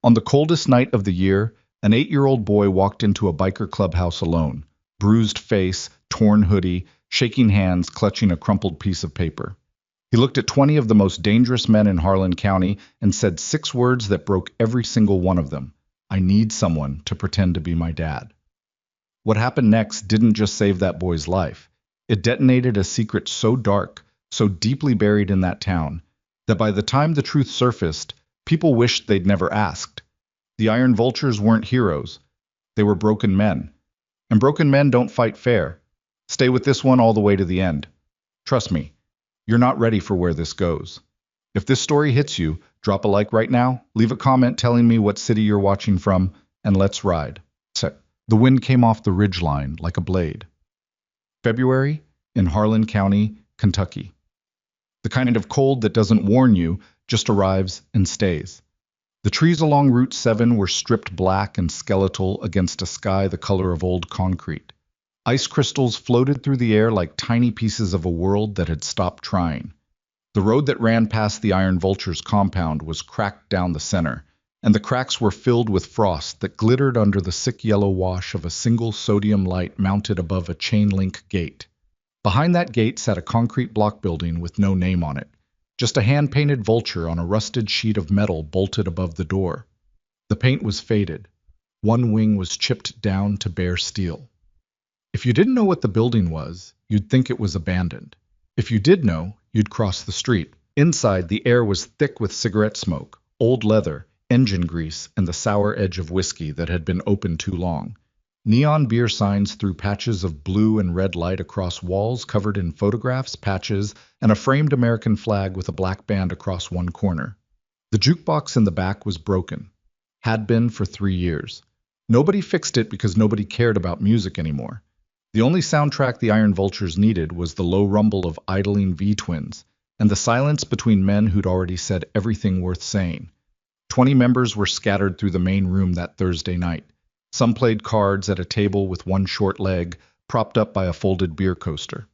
On the coldest night of the year, an 8-year-old boy walked into a biker clubhouse alone, bruised face, torn hoodie, shaking hands, clutching a crumpled piece of paper. He looked at 20 of the most dangerous men in Harlan County and said 6 words that broke every single one of them. I need someone to pretend to be my dad. What happened next didn't just save that boy's life. It detonated a secret so dark, so deeply buried in that town, that by the time the truth surfaced, people wished they'd never asked. The Iron Vultures weren't heroes. They were broken men. And broken men don't fight fair. Stay with this one all the way to the end. Trust me, you're not ready for where this goes. If this story hits you, drop a like right now, leave a comment telling me what city you're watching from, and let's ride. The wind came off the ridgeline like a blade. February in Harlan County, Kentucky. The kind of cold that doesn't warn you, just arrives and stays. The trees along Route 7 were stripped black and skeletal against a sky the color of old concrete. Ice crystals floated through the air like tiny pieces of a world that had stopped trying. The road that ran past the Iron Vulture's compound was cracked down the center, and the cracks were filled with frost that glittered under the sick yellow wash of a single sodium light mounted above a chain-link gate. Behind that gate sat a concrete block building with no name on it, just a hand-painted vulture on a rusted sheet of metal bolted above the door. The paint was faded. One wing was chipped down to bare steel. If you didn't know what the building was, you'd think it was abandoned. If you did know, you'd cross the street. Inside, the air was thick with cigarette smoke, old leather, engine grease, and the sour edge of whiskey that had been open too long. Neon beer signs threw patches of blue and red light across walls covered in photographs, patches, and a framed American flag with a black band across one corner. The jukebox in the back was broken. Had been for 3 years. Nobody fixed it because nobody cared about music anymore. The only soundtrack the Iron Vultures needed was the low rumble of idling V-twins, and the silence between men who'd already said everything worth saying. 20 members were scattered through the main room that Thursday night. Some played cards at a table with one short leg, propped up by a folded beer coaster.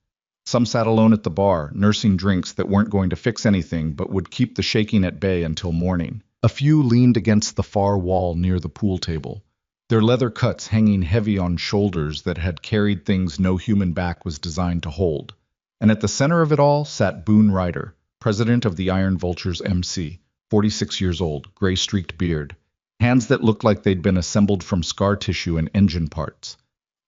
Some sat alone at the bar, nursing drinks that weren't going to fix anything but would keep the shaking at bay until morning. A few leaned against the far wall near the pool table, their leather cuts hanging heavy on shoulders that had carried things no human back was designed to hold. And at the center of it all sat Boone Ryder, president of the Iron Vultures MC, 46 years old, gray-streaked beard, hands that looked like they'd been assembled from scar tissue and engine parts.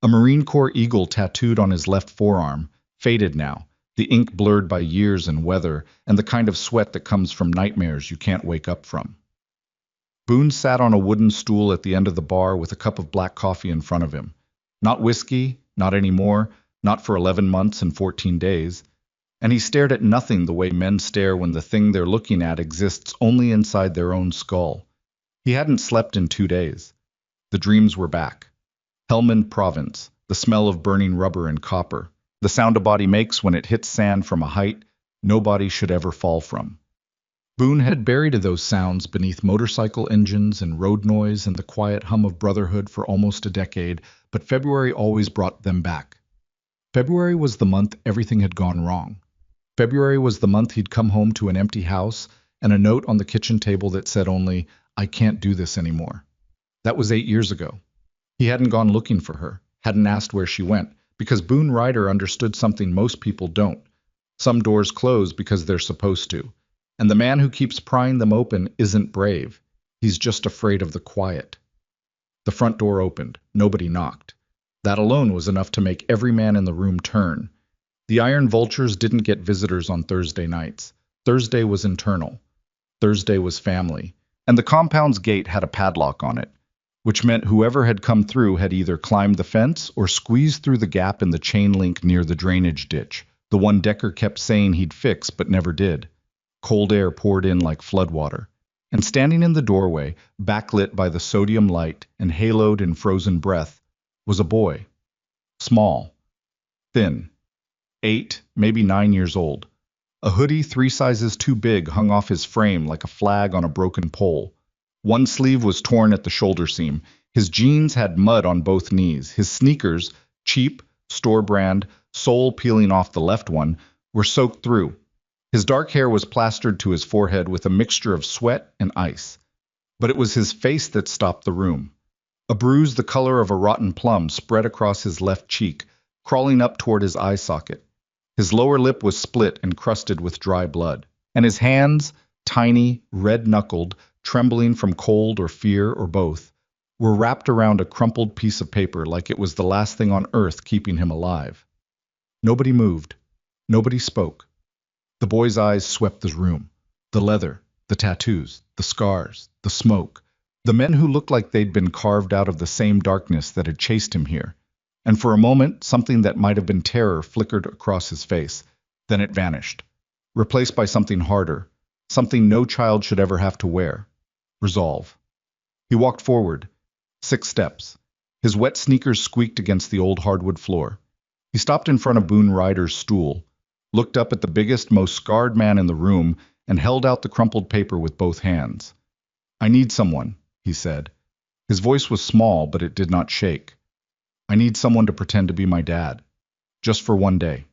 A Marine Corps eagle tattooed on his left forearm, faded now, the ink blurred by years and weather, and the kind of sweat that comes from nightmares you can't wake up from. Boone sat on a wooden stool at the end of the bar with a cup of black coffee in front of him. Not whiskey, not anymore, not for 11 months and 14 days. And he stared at nothing the way men stare when the thing they're looking at exists only inside their own skull. He hadn't slept in 2 days. The dreams were back. Helmand Province, the smell of burning rubber and copper, the sound a body makes when it hits sand from a height nobody should ever fall from. Boone had buried those sounds beneath motorcycle engines and road noise and the quiet hum of brotherhood for almost a decade, but February always brought them back. February was the month everything had gone wrong. February was the month he'd come home to an empty house and a note on the kitchen table that said only, "I can't do this anymore." That was 8 years ago. He hadn't gone looking for her, hadn't asked where she went, because Boone Ryder understood something most people don't. Some doors close because they're supposed to. And the man who keeps prying them open isn't brave. He's just afraid of the quiet. The front door opened. Nobody knocked. That alone was enough to make every man in the room turn. The Iron Vultures didn't get visitors on Thursday nights. Thursday was internal. Thursday was family. And the compound's gate had a padlock on it, which meant whoever had come through had either climbed the fence or squeezed through the gap in the chain link near the drainage ditch, the one Decker kept saying he'd fix but never did. Cold air poured in like floodwater, and standing in the doorway, backlit by the sodium light and haloed in frozen breath, was a boy. Small. Thin. 8, maybe 9 years old. A hoodie 3 sizes too big hung off his frame like a flag on a broken pole. One sleeve was torn at the shoulder seam. His jeans had mud on both knees. His sneakers, cheap, store brand, sole peeling off the left one, were soaked through. His dark hair was plastered to his forehead with a mixture of sweat and ice. But it was his face that stopped the room. A bruise the color of a rotten plum spread across his left cheek, crawling up toward his eye socket. His lower lip was split and crusted with dry blood, and his hands, tiny, red-knuckled, trembling from cold or fear or both, were wrapped around a crumpled piece of paper like it was the last thing on earth keeping him alive. Nobody moved. Nobody spoke. The boy's eyes swept the room. The leather, the tattoos, the scars, the smoke, the men who looked like they'd been carved out of the same darkness that had chased him here. And for a moment, something that might have been terror flickered across his face. Then it vanished, replaced by something harder, something no child should ever have to wear. Resolve. He walked forward. 6 steps. His wet sneakers squeaked against the old hardwood floor. He stopped in front of Boone Ryder's stool, looked up at the biggest, most scarred man in the room, and held out the crumpled paper with both hands. "I need someone," he said. His voice was small, but it did not shake. "I need someone to pretend to be my dad. Just for one day."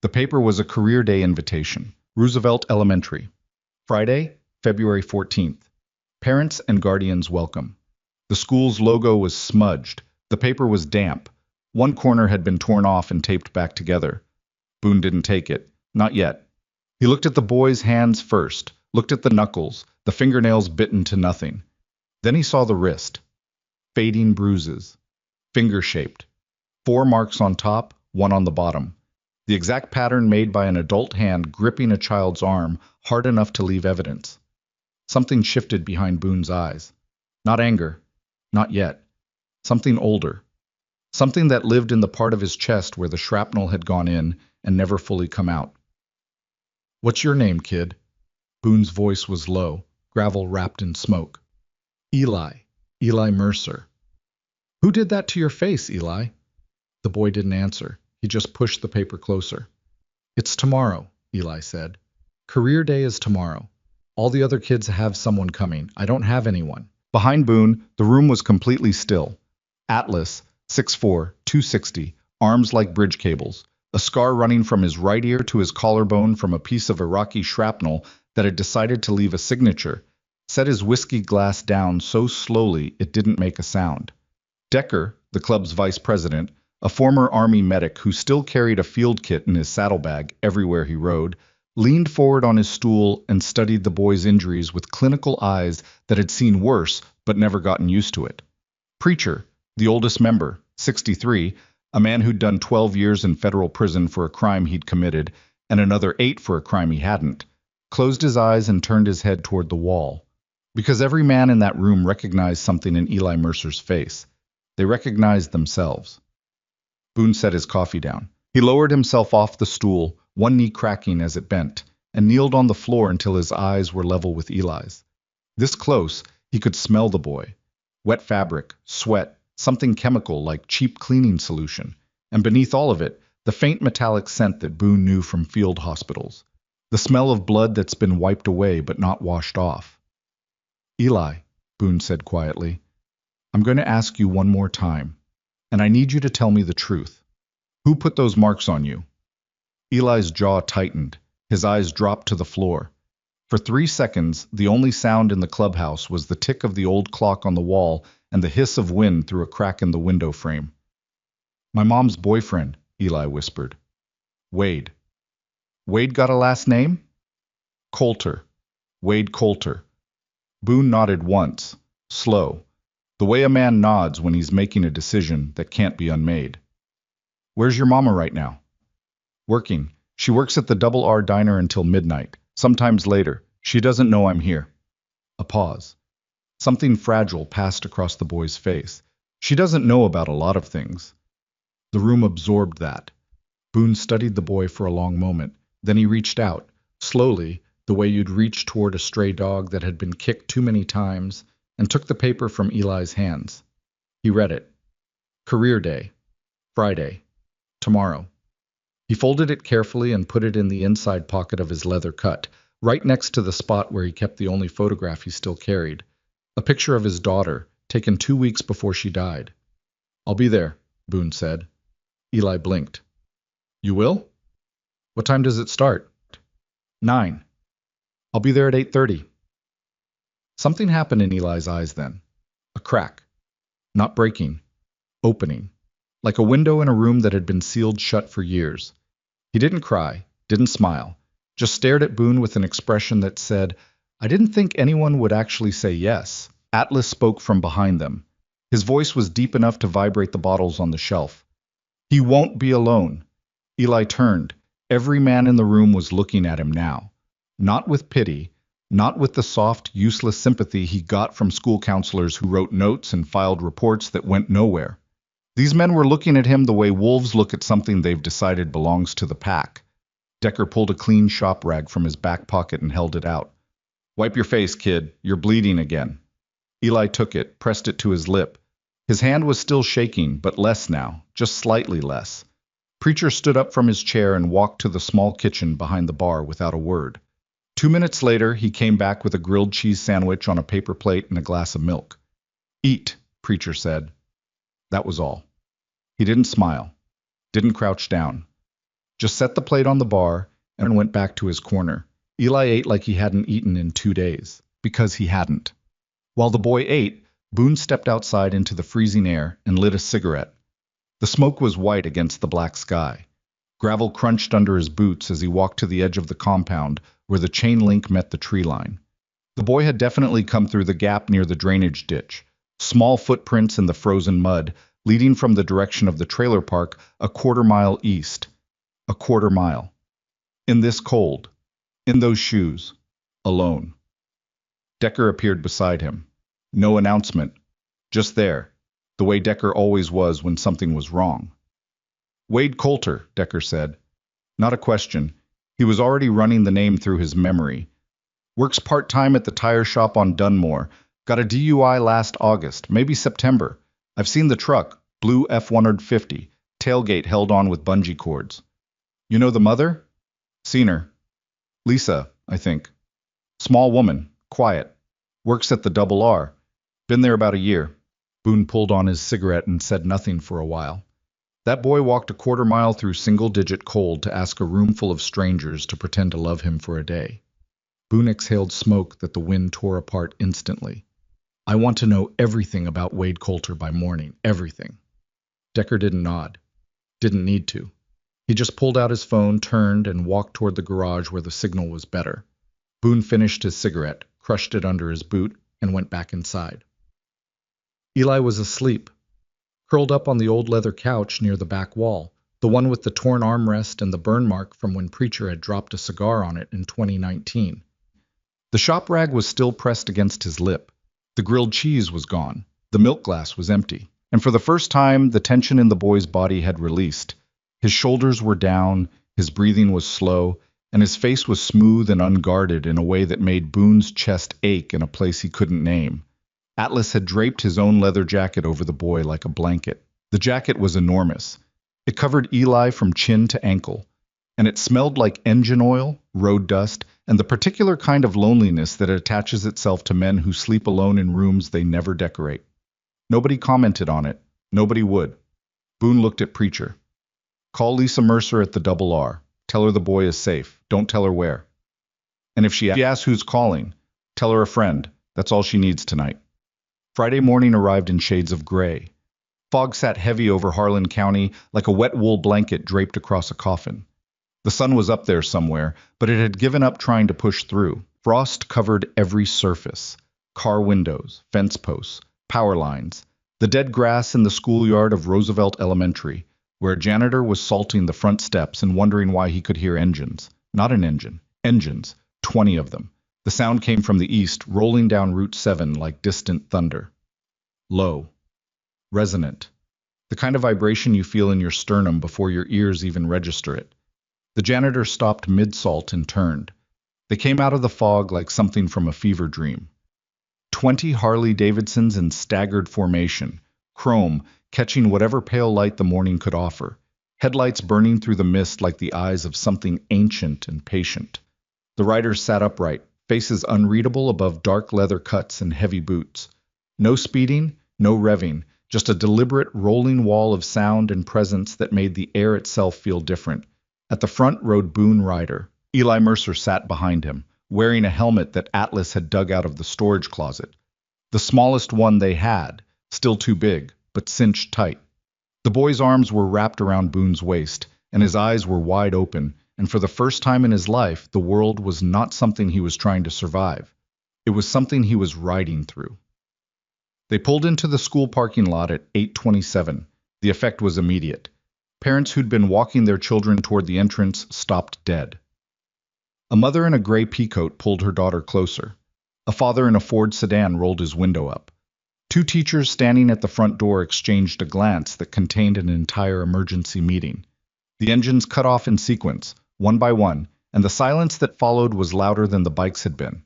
The paper was a career day invitation. Roosevelt Elementary. Friday, February 14th. Parents and guardians welcome. The school's logo was smudged. The paper was damp. One corner had been torn off and taped back together. Boone didn't take it. Not yet. He looked at the boy's hands first, looked at the knuckles, the fingernails bitten to nothing. Then he saw the wrist. Fading bruises. Finger-shaped. 4 marks on top, 1 on the bottom. The exact pattern made by an adult hand gripping a child's arm hard enough to leave evidence. Something shifted behind Boone's eyes. Not anger. Not yet. Something older. Something that lived in the part of his chest where the shrapnel had gone in and never fully come out. "What's your name, kid?" Boone's voice was low, gravel wrapped in smoke. "Eli. Eli Mercer." "Who did that to your face, Eli?" The boy didn't answer. He just pushed the paper closer. "It's tomorrow," Eli said. "Career day is tomorrow. All the other kids have someone coming. I don't have anyone." Behind Boone, the room was completely still. Atlas, 6'4", 260, arms like bridge cables, a scar running from his right ear to his collarbone from a piece of Iraqi shrapnel that had decided to leave a signature, set his whiskey glass down so slowly it didn't make a sound. Decker, the club's vice president, a former Army medic who still carried a field kit in his saddlebag everywhere he rode, leaned forward on his stool and studied the boy's injuries with clinical eyes that had seen worse but never gotten used to it. Preacher, the oldest member, 63, a man who'd done 12 years in federal prison for a crime he'd committed and another 8 for a crime he hadn't, closed his eyes and turned his head toward the wall. Because every man in that room recognized something in Eli Mercer's face. They recognized themselves. Boone set his coffee down. He lowered himself off the stool, one knee cracking as it bent, and kneeled on the floor until his eyes were level with Eli's. This close, he could smell the boy. Wet fabric, sweat, something chemical like cheap cleaning solution, and beneath all of it, the faint metallic scent that Boone knew from field hospitals. The smell of blood that's been wiped away but not washed off. "Eli," Boone said quietly, "I'm going to ask you one more time, and I need you to tell me the truth. Who put those marks on you?" Eli's jaw tightened. His eyes dropped to the floor. For 3 seconds, the only sound in the clubhouse was the tick of the old clock on the wall and the hiss of wind through a crack in the window frame. "My mom's boyfriend," Eli whispered. "Wade." "Wade got a last name?" "Coulter. Wade Coulter." Boone nodded once, slow, the way a man nods when he's making a decision that can't be unmade. "Where's your mama right now?" "Working. She works at the Double R Diner until midnight, sometimes later. She doesn't know I'm here." A pause. Something fragile passed across the boy's face. "She doesn't know about a lot of things." The room absorbed that. Boone studied the boy for a long moment. Then he reached out, slowly, the way you'd reach toward a stray dog that had been kicked too many times, and took the paper from Eli's hands. He read it. "Career day. Friday. Tomorrow." He folded it carefully and put it in the inside pocket of his leather cut, right next to the spot where he kept the only photograph he still carried, a picture of his daughter, taken 2 weeks before she died. "I'll be there," Boone said. Eli blinked. "You will? What time does it start?" 9. "I'll be there at 8:30. Something happened in Eli's eyes then. A crack. Not breaking. Opening. Like a window in a room that had been sealed shut for years. He didn't cry, didn't smile, just stared at Boone with an expression that said, "I didn't think anyone would actually say yes." Atlas spoke from behind them. His voice was deep enough to vibrate the bottles on the shelf. "He won't be alone." Eli turned. Every man in the room was looking at him now. Not with pity, not with the soft, useless sympathy he got from school counselors who wrote notes and filed reports that went nowhere. These men were looking at him the way wolves look at something they've decided belongs to the pack. Decker pulled a clean shop rag from his back pocket and held it out. "Wipe your face, kid. You're bleeding again." Eli took it, pressed it to his lip. His hand was still shaking, but less now, just slightly less. Preacher stood up from his chair and walked to the small kitchen behind the bar without a word. 2 minutes later, he came back with a grilled cheese sandwich on a paper plate and a glass of milk. "Eat," Preacher said. That was all. He didn't smile, didn't crouch down. Just set the plate on the bar and went back to his corner. Eli ate like he hadn't eaten in 2 days, because he hadn't. While the boy ate, Boone stepped outside into the freezing air and lit a cigarette. The smoke was white against the black sky. Gravel crunched under his boots as he walked to the edge of the compound where the chain link met the tree line. The boy had definitely come through the gap near the drainage ditch. Small footprints in the frozen mud, leading from the direction of the trailer park a quarter-mile east. A quarter-mile. In this cold. In those shoes. Alone. Decker appeared beside him. No announcement. Just there. The way Decker always was when something was wrong. "Wade Coulter," Decker said. Not a question. He was already running the name through his memory. "Works part-time at the tire shop on Dunmore. Got a DUI last August, maybe September. I've seen the truck, blue F-150, tailgate held on with bungee cords." "You know the mother?" "Seen her. Lisa, I think. Small woman, quiet. Works at the Double R. Been there about a year." Boone pulled on his cigarette and said nothing for a while. That boy walked a quarter-mile through single-digit cold to ask a room full of strangers to pretend to love him for a day. Boone exhaled smoke that the wind tore apart instantly. "I want to know everything about Wade Coulter by morning, everything." Decker didn't nod. Didn't need to. He just pulled out his phone, turned, and walked toward the garage where the signal was better. Boone finished his cigarette, crushed it under his boot, and went back inside. Eli was asleep, curled up on the old leather couch near the back wall, the one with the torn armrest and the burn mark from when Preacher had dropped a cigar on it in 2019. The shop rag was still pressed against his lip. The grilled cheese was gone. The milk glass was empty. And for the first time, the tension in the boy's body had released. His shoulders were down, his breathing was slow, and his face was smooth and unguarded in a way that made Boone's chest ache in a place he couldn't name. Atlas had draped his own leather jacket over the boy like a blanket. The jacket was enormous. It covered Eli from chin to ankle, and it smelled like engine oil, road dust, and the particular kind of loneliness that attaches itself to men who sleep alone in rooms they never decorate. Nobody commented on it. Nobody would. Boone looked at Preacher. "Call Lisa Mercer at the Double R. Tell her the boy is safe. Don't tell her where. And if she asks who's calling, tell her a friend. That's all she needs tonight." Friday morning arrived in shades of gray. Fog sat heavy over Harlan County like a wet wool blanket draped across a coffin. The sun was up there somewhere, but it had given up trying to push through. Frost covered every surface. Car windows, fence posts, power lines, the dead grass in the schoolyard of Roosevelt Elementary, where a janitor was salting the front steps and wondering why he could hear engines. Not an engine. Engines. 20 of them. The sound came from the east, rolling down Route 7 like distant thunder. Low. Resonant. The kind of vibration you feel in your sternum before your ears even register it. The janitor stopped mid-salt and turned. They came out of the fog like something from a fever dream. 20 Harley-Davidsons in staggered formation, chrome, catching whatever pale light the morning could offer, headlights burning through the mist like the eyes of something ancient and patient. The riders sat upright, faces unreadable above dark leather cuts and heavy boots. No speeding, no revving, just a deliberate rolling wall of sound and presence that made the air itself feel different. At the front rode Boone Ryder. Eli Mercer sat behind him, wearing a helmet that Atlas had dug out of the storage closet. The smallest one they had, still too big, but cinched tight. The boy's arms were wrapped around Boone's waist, and his eyes were wide open, and for the first time in his life, the world was not something he was trying to survive. It was something he was riding through. They pulled into the school parking lot at 8:27. The effect was immediate. Parents who'd been walking their children toward the entrance stopped dead. A mother in a gray peacoat pulled her daughter closer. A father in a Ford sedan rolled his window up. Two teachers standing at the front door exchanged a glance that contained an entire emergency meeting. The engines cut off in sequence, one by one, and the silence that followed was louder than the bikes had been.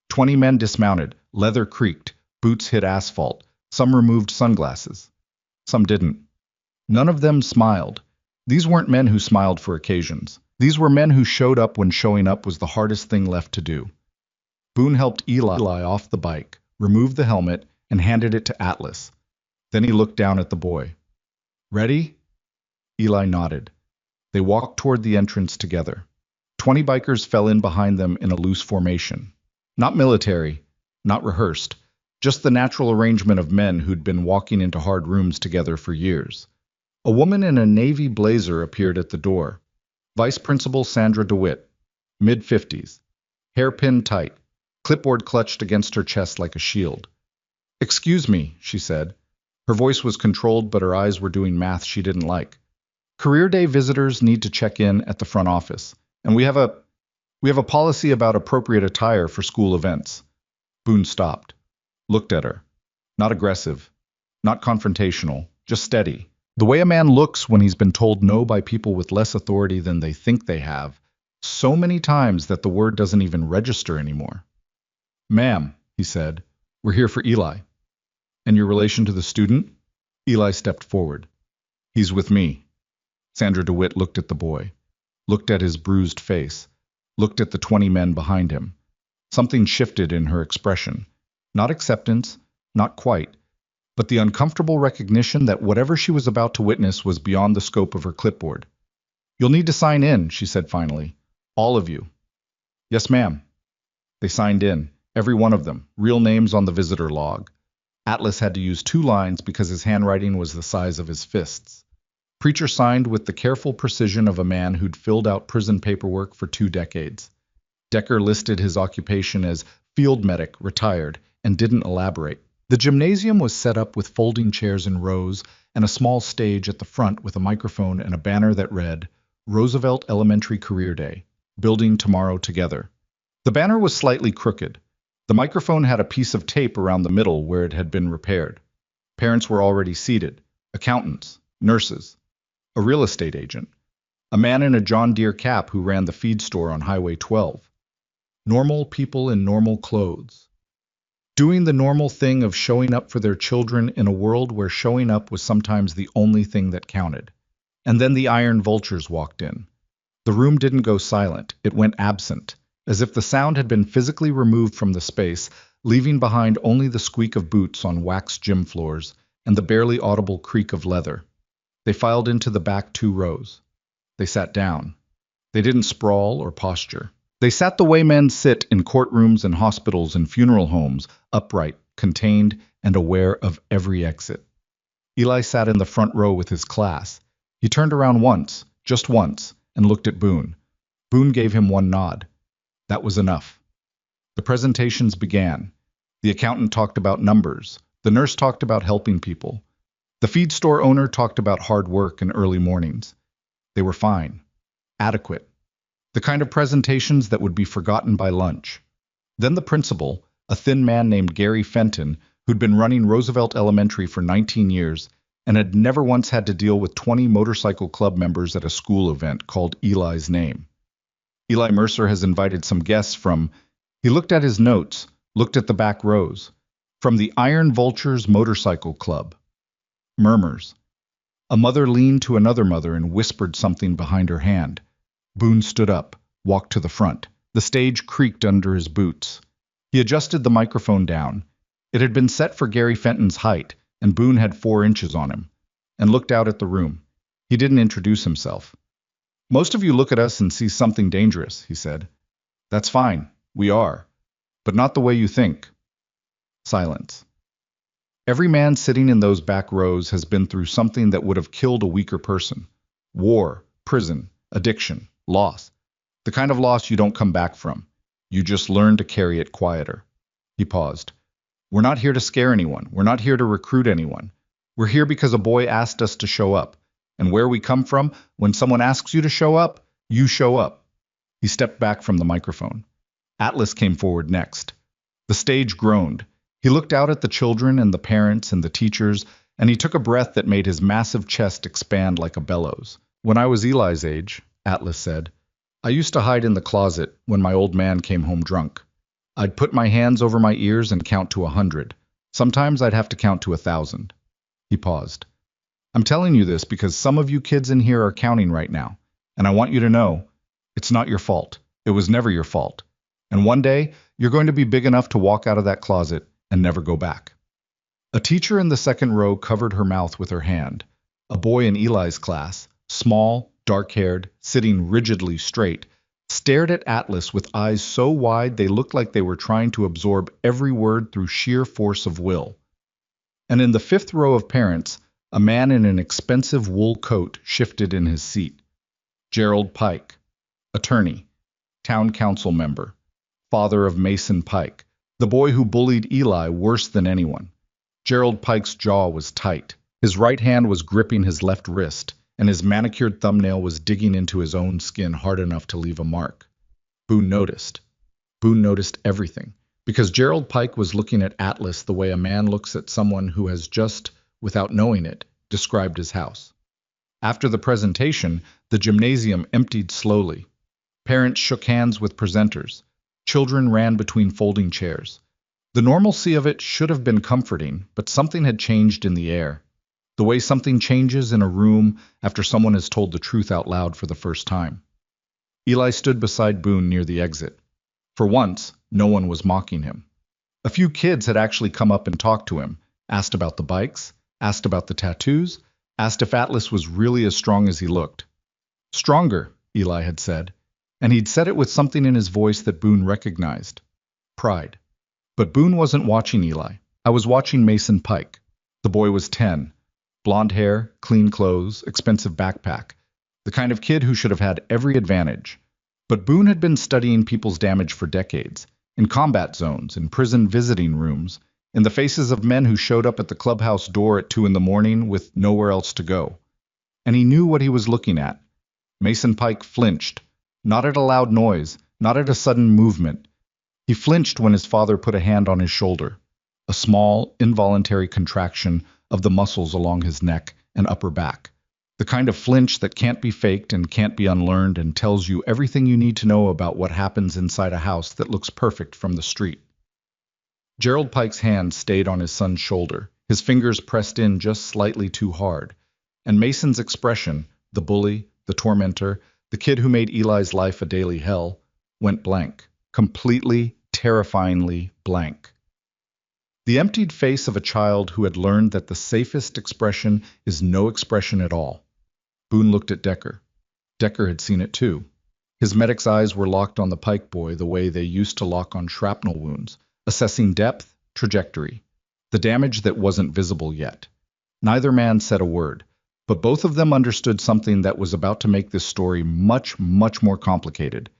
20 men dismounted, leather creaked, boots hit asphalt. Some removed sunglasses. Some didn't. None of them smiled. These weren't men who smiled for occasions. These were men who showed up when showing up was the hardest thing left to do. Boone helped Eli off the bike, removed the helmet, and handed it to Atlas. Then he looked down at the boy. Ready? Eli nodded. They walked toward the entrance together. 20 bikers fell in behind them in a loose formation. Not military, not rehearsed, just the natural arrangement of men who'd been walking into hard rooms together for years. A woman in a navy blazer appeared at the door. Vice Principal Sandra DeWitt, mid-50s, hair pinned tight, clipboard clutched against her chest like a shield. "Excuse me," she said. Her voice was controlled, but her eyes were doing math she didn't like. "Career day visitors need to check in at the front office, and we have a policy about appropriate attire for school events." Boone stopped, looked at her. Not aggressive, not confrontational, just steady. The way a man looks when he's been told no by people with less authority than they think they have, so many times that the word doesn't even register anymore. "Ma'am," he said, "we're here for Eli." "And your relation to the student?" Eli stepped forward. "He's with me." Sandra DeWitt looked at the boy, looked at his bruised face, looked at the 20 men behind him. Something shifted in her expression. Not acceptance, not quite, but the uncomfortable recognition that whatever she was about to witness was beyond the scope of her clipboard. "You'll need to sign in," she said finally. "All of you." "Yes, ma'am." They signed in, every one of them, real names on the visitor log. Atlas had to use 2 lines because his handwriting was the size of his fists. Preacher signed with the careful precision of a man who'd filled out prison paperwork for 2 decades. Decker listed his occupation as field medic, retired, and didn't elaborate. The gymnasium was set up with folding chairs in rows and a small stage at the front with a microphone and a banner that read, "Roosevelt Elementary Career Day, Building Tomorrow Together." The banner was slightly crooked. The microphone had a piece of tape around the middle where it had been repaired. Parents were already seated, accountants, nurses, a real estate agent, a man in a John Deere cap who ran the feed store on Highway 12. Normal people in normal clothes, doing the normal thing of showing up for their children in a world where showing up was sometimes the only thing that counted. And then the iron vultures walked in. The room didn't go silent, it went absent, as if the sound had been physically removed from the space, leaving behind only the squeak of boots on waxed gym floors and the barely audible creak of leather. They filed into the back 2 rows. They sat down. They didn't sprawl or posture. They sat the way men sit in courtrooms and hospitals and funeral homes, upright, contained, and aware of every exit. Eli sat in the front row with his class. He turned around once, just once, and looked at Boone. Boone gave him one nod. That was enough. The presentations began. The accountant talked about numbers. The nurse talked about helping people. The feed store owner talked about hard work and early mornings. They were fine. Adequate. The kind of presentations that would be forgotten by lunch. Then the principal, a thin man named Gary Fenton, who'd been running Roosevelt Elementary for 19 years and had never once had to deal with 20 motorcycle club members at a school event called Eli's name. "Eli Mercer has invited some guests from," he looked at his notes, looked at the back rows, "from the Iron Vultures Motorcycle Club." Murmurs. A mother leaned to another mother and whispered something behind her hand. Boone stood up, walked to the front. The stage creaked under his boots. He adjusted the microphone down. It had been set for Gary Fenton's height, and Boone had 4 inches on him, and looked out at the room. He didn't introduce himself. "Most of you look at us and see something dangerous," he said. "That's fine. We are, but not the way you think. Silence. Every man sitting in those back rows has been through something that would have killed a weaker person. War, prison, addiction, loss. The kind of loss you don't come back from. You just learn to carry it quieter. He paused. We're not here to scare anyone. We're not here to recruit anyone. We're here because a boy asked us to show up. And where we come from, when someone asks you to show up, you show up. He stepped back from the microphone. Atlas came forward next. The stage groaned. He looked out at the children and the parents and the teachers, and he took a breath that made his massive chest expand like a bellows. When I was Eli's age, Atlas said, I used to hide in the closet when my old man came home drunk. I'd put my hands over my ears and count to 100. Sometimes I'd have to count to 1,000. He paused. I'm telling you this because some of you kids in here are counting right now, and I want you to know, it's not your fault. It was never your fault. And one day, you're going to be big enough to walk out of that closet and never go back. A teacher in the second row covered her mouth with her hand. A boy in Eli's class, small, dark-haired, sitting rigidly straight, stared at Atlas with eyes so wide they looked like they were trying to absorb every word through sheer force of will. And in the fifth row of parents, a man in an expensive wool coat shifted in his seat. Gerald Pike, attorney, town council member, father of Mason Pike, the boy who bullied Eli worse than anyone. Gerald Pike's jaw was tight. His right hand was gripping his left wrist, and his manicured thumbnail was digging into his own skin hard enough to leave a mark. Boone noticed. Boone noticed everything, because Gerald Pike was looking at Atlas the way a man looks at someone who has just, without knowing it, described his house. After the presentation, the gymnasium emptied slowly. Parents shook hands with presenters. Children ran between folding chairs. The normalcy of it should have been comforting, but something had changed in the air. The way something changes in a room after someone has told the truth out loud for the first time. Eli stood beside Boone near the exit. For once, no one was mocking him. A few kids had actually come up and talked to him, asked about the bikes, asked about the tattoos, asked if Atlas was really as strong as he looked. Stronger, Eli had said, and he'd said it with something in his voice that Boone recognized. Pride. But Boone wasn't watching Eli. I was watching Mason Pike. The boy was 10. Blonde hair, clean clothes, expensive backpack. The kind of kid who should have had every advantage. But Boone had been studying people's damage for decades, in combat zones, in prison visiting rooms, in the faces of men who showed up at the clubhouse door at 2 a.m. with nowhere else to go. And he knew what he was looking at. Mason Pike flinched, not at a loud noise, not at a sudden movement. He flinched when his father put a hand on his shoulder, a small, involuntary contraction of the muscles along his neck and upper back. The kind of flinch that can't be faked and can't be unlearned and tells you everything you need to know about what happens inside a house that looks perfect from the street. Gerald Pike's hand stayed on his son's shoulder, his fingers pressed in just slightly too hard, and Mason's expression, the bully, the tormentor, the kid who made Eli's life a daily hell, went blank, completely, terrifyingly blank. The emptied face of a child who had learned that the safest expression is no expression at all. Boone looked at Decker. Decker had seen it too. His medic's eyes were locked on the Pike boy the way they used to lock on shrapnel wounds, assessing depth, trajectory, the damage that wasn't visible yet. Neither man said a word, but both of them understood something that was about to make this story much, much more complicated.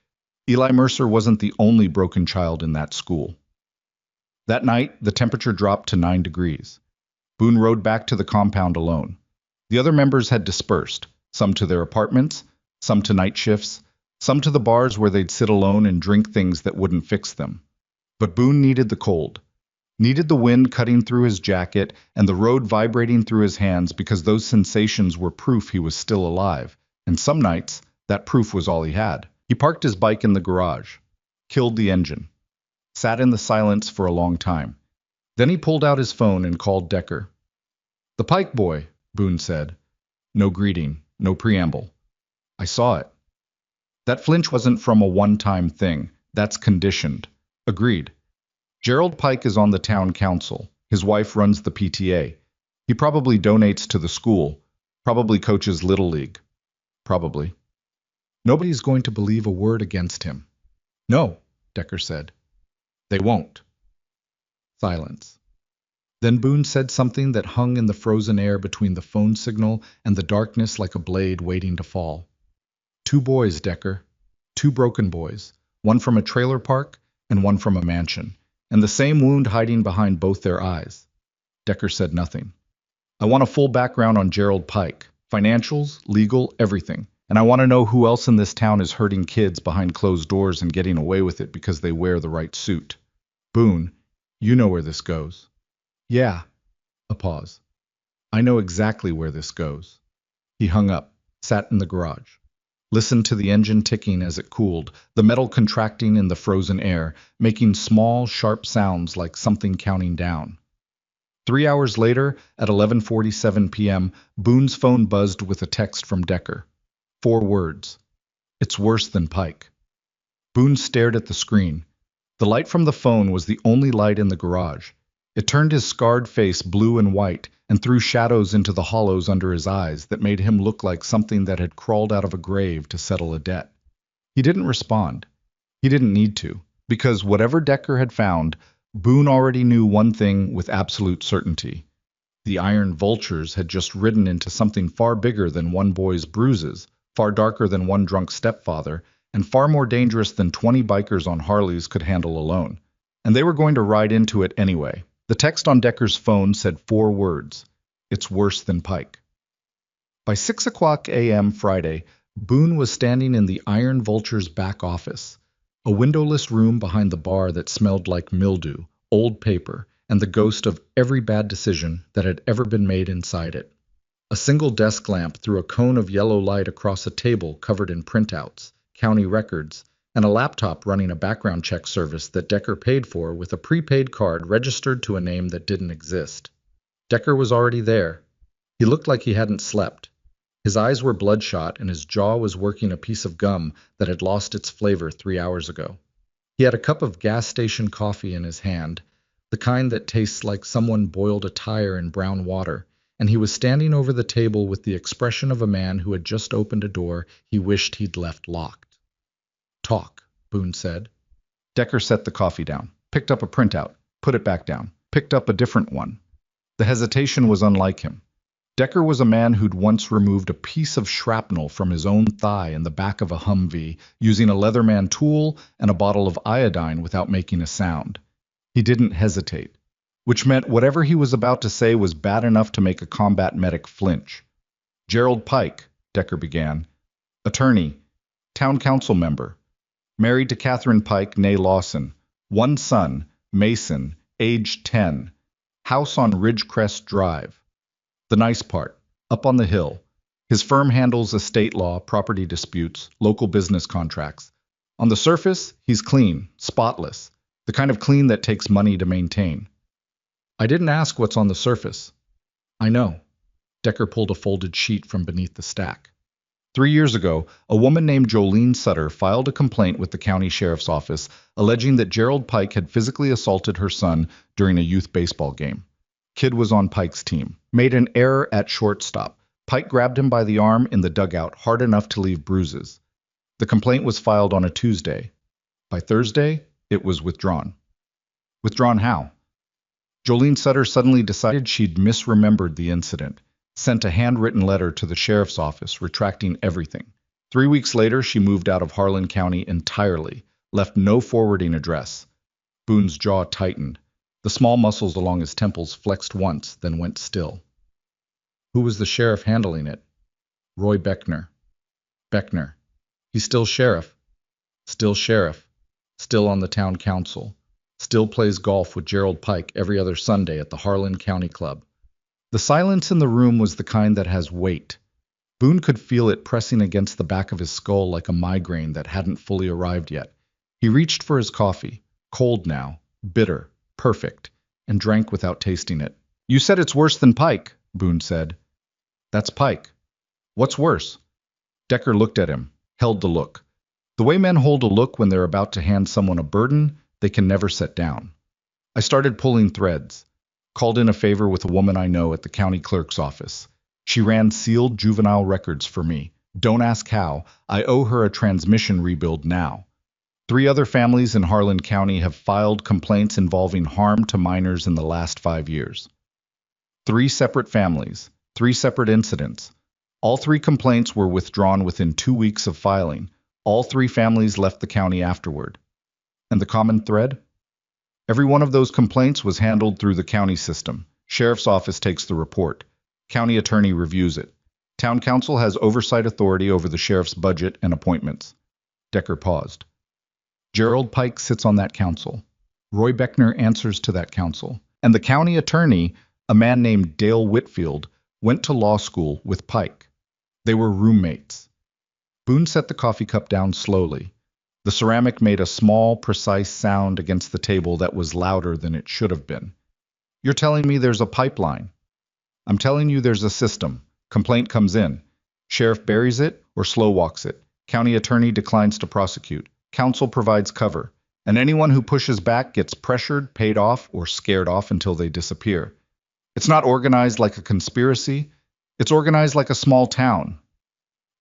Eli Mercer wasn't the only broken child in that school. That night, the temperature dropped to 9 degrees. Boone rode back to the compound alone. The other members had dispersed, some to their apartments, some to night shifts, some to the bars where they'd sit alone and drink things that wouldn't fix them. But Boone needed the cold, needed the wind cutting through his jacket and the road vibrating through his hands because those sensations were proof he was still alive, and some nights, that proof was all he had. He parked his bike in the garage, killed the engine, sat in the silence for a long time. Then he pulled out his phone and called Decker. "The Pike boy," Boone said. No greeting, no preamble. "I saw it." That flinch wasn't from a one-time thing. That's conditioned. Agreed. Gerald Pike is on the town council. His wife runs the PTA. He probably donates to the school. Probably coaches Little League. Probably. Nobody's going to believe a word against him. No, Decker said. They won't. Silence. Then Boone said something that hung in the frozen air between the phone signal and the darkness like a blade waiting to fall. 2 boys, Decker. 2 broken boys. One from a trailer park and one from a mansion, and the same wound hiding behind both their eyes. Decker said nothing. I want a full background on Gerald Pike. Financials, legal, everything. And I want to know who else in this town is hurting kids behind closed doors and getting away with it because they wear the right suit. Boone, you know where this goes. Yeah. A pause. I know exactly where this goes. He hung up, sat in the garage. Listened to the engine ticking as it cooled, the metal contracting in the frozen air, making small, sharp sounds like something counting down. 3 hours later, at 11:47 p.m., Boone's phone buzzed with a text from Decker. 4 words. It's worse than Pike. Boone stared at the screen. The light from the phone was the only light in the garage. It turned his scarred face blue and white and threw shadows into the hollows under his eyes that made him look like something that had crawled out of a grave to settle a debt. He didn't respond. He didn't need to, because whatever Decker had found, Boone already knew one thing with absolute certainty. The iron vultures had just ridden into something far bigger than one boy's bruises, far darker than one drunk stepfather, and far more dangerous than 20 bikers on Harleys could handle alone. And they were going to ride into it anyway. The text on Decker's phone said 4 words. It's worse than Pike. By 6 o'clock a.m. Friday, Boone was standing in the Iron Vulture's back office, a windowless room behind the bar that smelled like mildew, old paper, and the ghost of every bad decision that had ever been made inside it. A single desk lamp threw a cone of yellow light across a table covered in printouts, county records, and a laptop running a background check service that Decker paid for with a prepaid card registered to a name that didn't exist. Decker was already there. He looked like he hadn't slept. His eyes were bloodshot and his jaw was working a piece of gum that had lost its flavor 3 hours ago. He had a cup of gas station coffee in his hand, the kind that tastes like someone boiled a tire in brown water, and he was standing over the table with the expression of a man who had just opened a door he wished he'd left locked. Talk, Boone said. Decker set the coffee down, picked up a printout, put it back down, picked up a different one. The hesitation was unlike him. Decker was a man who'd once removed a piece of shrapnel from his own thigh in the back of a Humvee using a Leatherman tool and a bottle of iodine without making a sound. He didn't hesitate, which meant whatever he was about to say was bad enough to make a combat medic flinch. Gerald Pike, Decker began. Attorney, town council member. Married to Catherine Pike, née Lawson. 1 son, Mason, age 10. House on Ridgecrest Drive. The nice part, up on the hill. His firm handles estate law, property disputes, local business contracts. On the surface, he's clean, spotless, the kind of clean that takes money to maintain. I didn't ask what's on the surface. I know. Decker pulled a folded sheet from beneath the stack. 3 years ago, a woman named Jolene Sutter filed a complaint with the county sheriff's office alleging that Gerald Pike had physically assaulted her son during a youth baseball game. Kid was on Pike's team. Made an error at shortstop. Pike grabbed him by the arm in the dugout hard enough to leave bruises. The complaint was filed on a Tuesday. By Thursday, it was withdrawn. Withdrawn how? Jolene Sutter suddenly decided she'd misremembered the incident. Sent a handwritten letter to the sheriff's office retracting everything. 3 weeks later, she moved out of Harlan County entirely, left no forwarding address. Boone's jaw tightened. The small muscles along his temples flexed once, then went still. Who was the sheriff handling it? Roy Beckner. Beckner. He's still sheriff. Still sheriff. Still on the town council. Still plays golf with Gerald Pike every other Sunday at the Harlan County Club. The silence in the room was the kind that has weight. Boone could feel it pressing against the back of his skull like a migraine that hadn't fully arrived yet. He reached for his coffee, cold now, bitter, perfect, and drank without tasting it. You said it's worse than Pike, Boone said. That's Pike. What's worse? Decker looked at him, held the look. The way men hold a look when they're about to hand someone a burden they can never set down. I started pulling threads. Called in a favor with a woman I know at the county clerk's office. She ran sealed juvenile records for me. Don't ask how. I owe her a transmission rebuild now. 3 other families in Harlan County have filed complaints involving harm to minors in the last 5 years. 3 separate families, 3 separate incidents. All 3 complaints were withdrawn within 2 weeks of filing. All 3 families left the county afterward. And the common thread? Every one of those complaints was handled through the county system. Sheriff's office takes the report. County attorney reviews it. Town council has oversight authority over the sheriff's budget and appointments. Decker paused. Gerald Pike sits on that council. Roy Beckner answers to that council. And the county attorney, a man named Dale Whitfield, went to law school with Pike. They were roommates. Boone set the coffee cup down slowly. The ceramic made a small, precise sound against the table that was louder than it should have been. You're telling me there's a pipeline. I'm telling you there's a system. Complaint comes in. Sheriff buries it or slow walks it. County attorney declines to prosecute. Council provides cover. And anyone who pushes back gets pressured, paid off, or scared off until they disappear. It's not organized like a conspiracy. It's organized like a small town.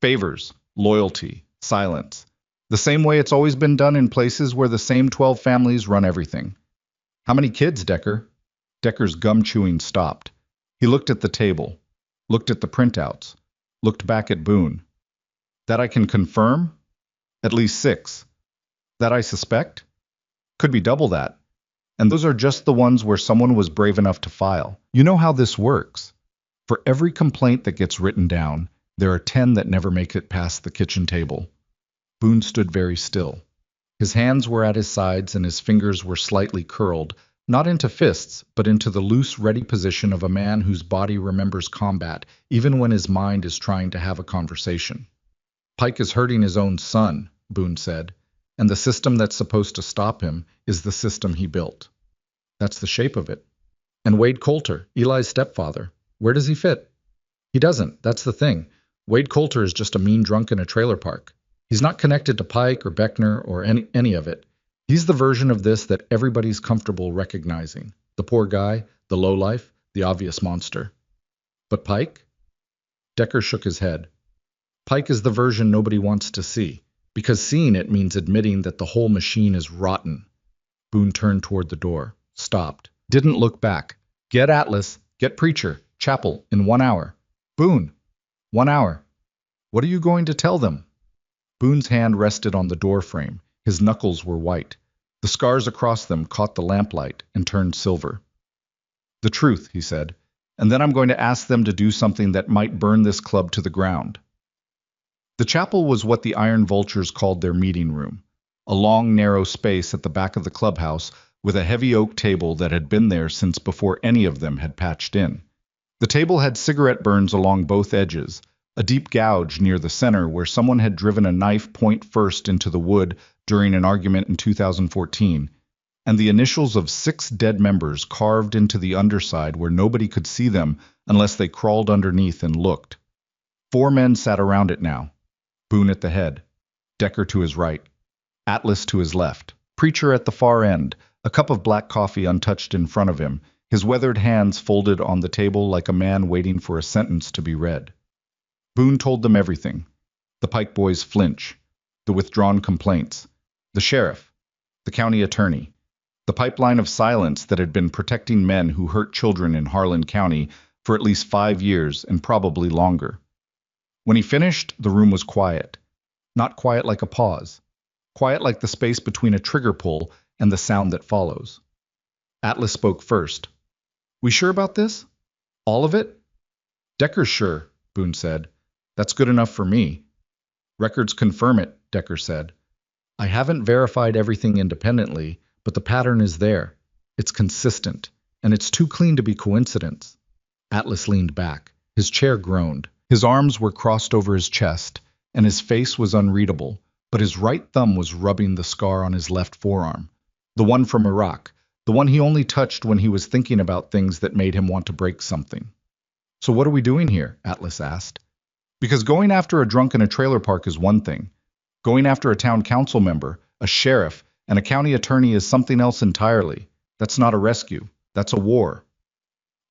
Favors, loyalty, silence. The same way it's always been done in places where the same 12 families run everything. How many kids, Decker? Decker's gum chewing stopped. He looked at the table, looked at the printouts, looked back at Boone. That I can confirm? At least 6. That I suspect? Could be double that. And those are just the ones where someone was brave enough to file. You know how this works. For every complaint that gets written down, there are 10 that never make it past the kitchen table. Boone stood very still. His hands were at his sides and his fingers were slightly curled, not into fists, but into the loose, ready position of a man whose body remembers combat, even when his mind is trying to have a conversation. Pike is hurting his own son, Boone said, and the system that's supposed to stop him is the system he built. That's the shape of it. And Wade Coulter, Eli's stepfather, where does he fit? He doesn't, that's the thing. Wade Coulter is just a mean drunk in a trailer park. He's not connected to Pike or Beckner or any of it. He's the version of this that everybody's comfortable recognizing. The poor guy, the lowlife, the obvious monster. But Pike? Decker shook his head. Pike is the version nobody wants to see, because seeing it means admitting that the whole machine is rotten. Boone turned toward the door, stopped, didn't look back. Get Atlas, get Preacher, Chapel, in 1 hour. Boone, 1 hour. What are you going to tell them? Boone's hand rested on the door frame. His knuckles were white. The scars across them caught the lamplight and turned silver. The truth, he said, and then I'm going to ask them to do something that might burn this club to the ground. The chapel was what the Iron Vultures called their meeting room, a long, narrow space at the back of the clubhouse with a heavy oak table that had been there since before any of them had patched in. The table had cigarette burns along both edges, a deep gouge near the center where someone had driven a knife point first into the wood during an argument in 2014, and the initials of 6 dead members carved into the underside where nobody could see them unless they crawled underneath and looked. 4 men sat around it now. Boone at the head, Decker to his right, Atlas to his left, Preacher at the far end, a cup of black coffee untouched in front of him, his weathered hands folded on the table like a man waiting for a sentence to be read. Boone told them everything. The Pike boys' flinch, the withdrawn complaints, the sheriff, the county attorney, the pipeline of silence that had been protecting men who hurt children in Harlan County for at least 5 years and probably longer. When he finished, the room was quiet. Not quiet like a pause. Quiet like the space between a trigger pull and the sound that follows. Atlas spoke first. We sure about this? All of it? Decker's sure, Boone said. That's good enough for me. Records confirm it, Decker said. I haven't verified everything independently, but the pattern is there. It's consistent, and it's too clean to be coincidence. Atlas leaned back. His chair groaned. His arms were crossed over his chest, and his face was unreadable, but his right thumb was rubbing the scar on his left forearm. The one from Iraq, the one he only touched when he was thinking about things that made him want to break something. So what are we doing here? Atlas asked. Because going after a drunk in a trailer park is one thing. Going after a town council member, a sheriff, and a county attorney is something else entirely. That's not a rescue. That's a war.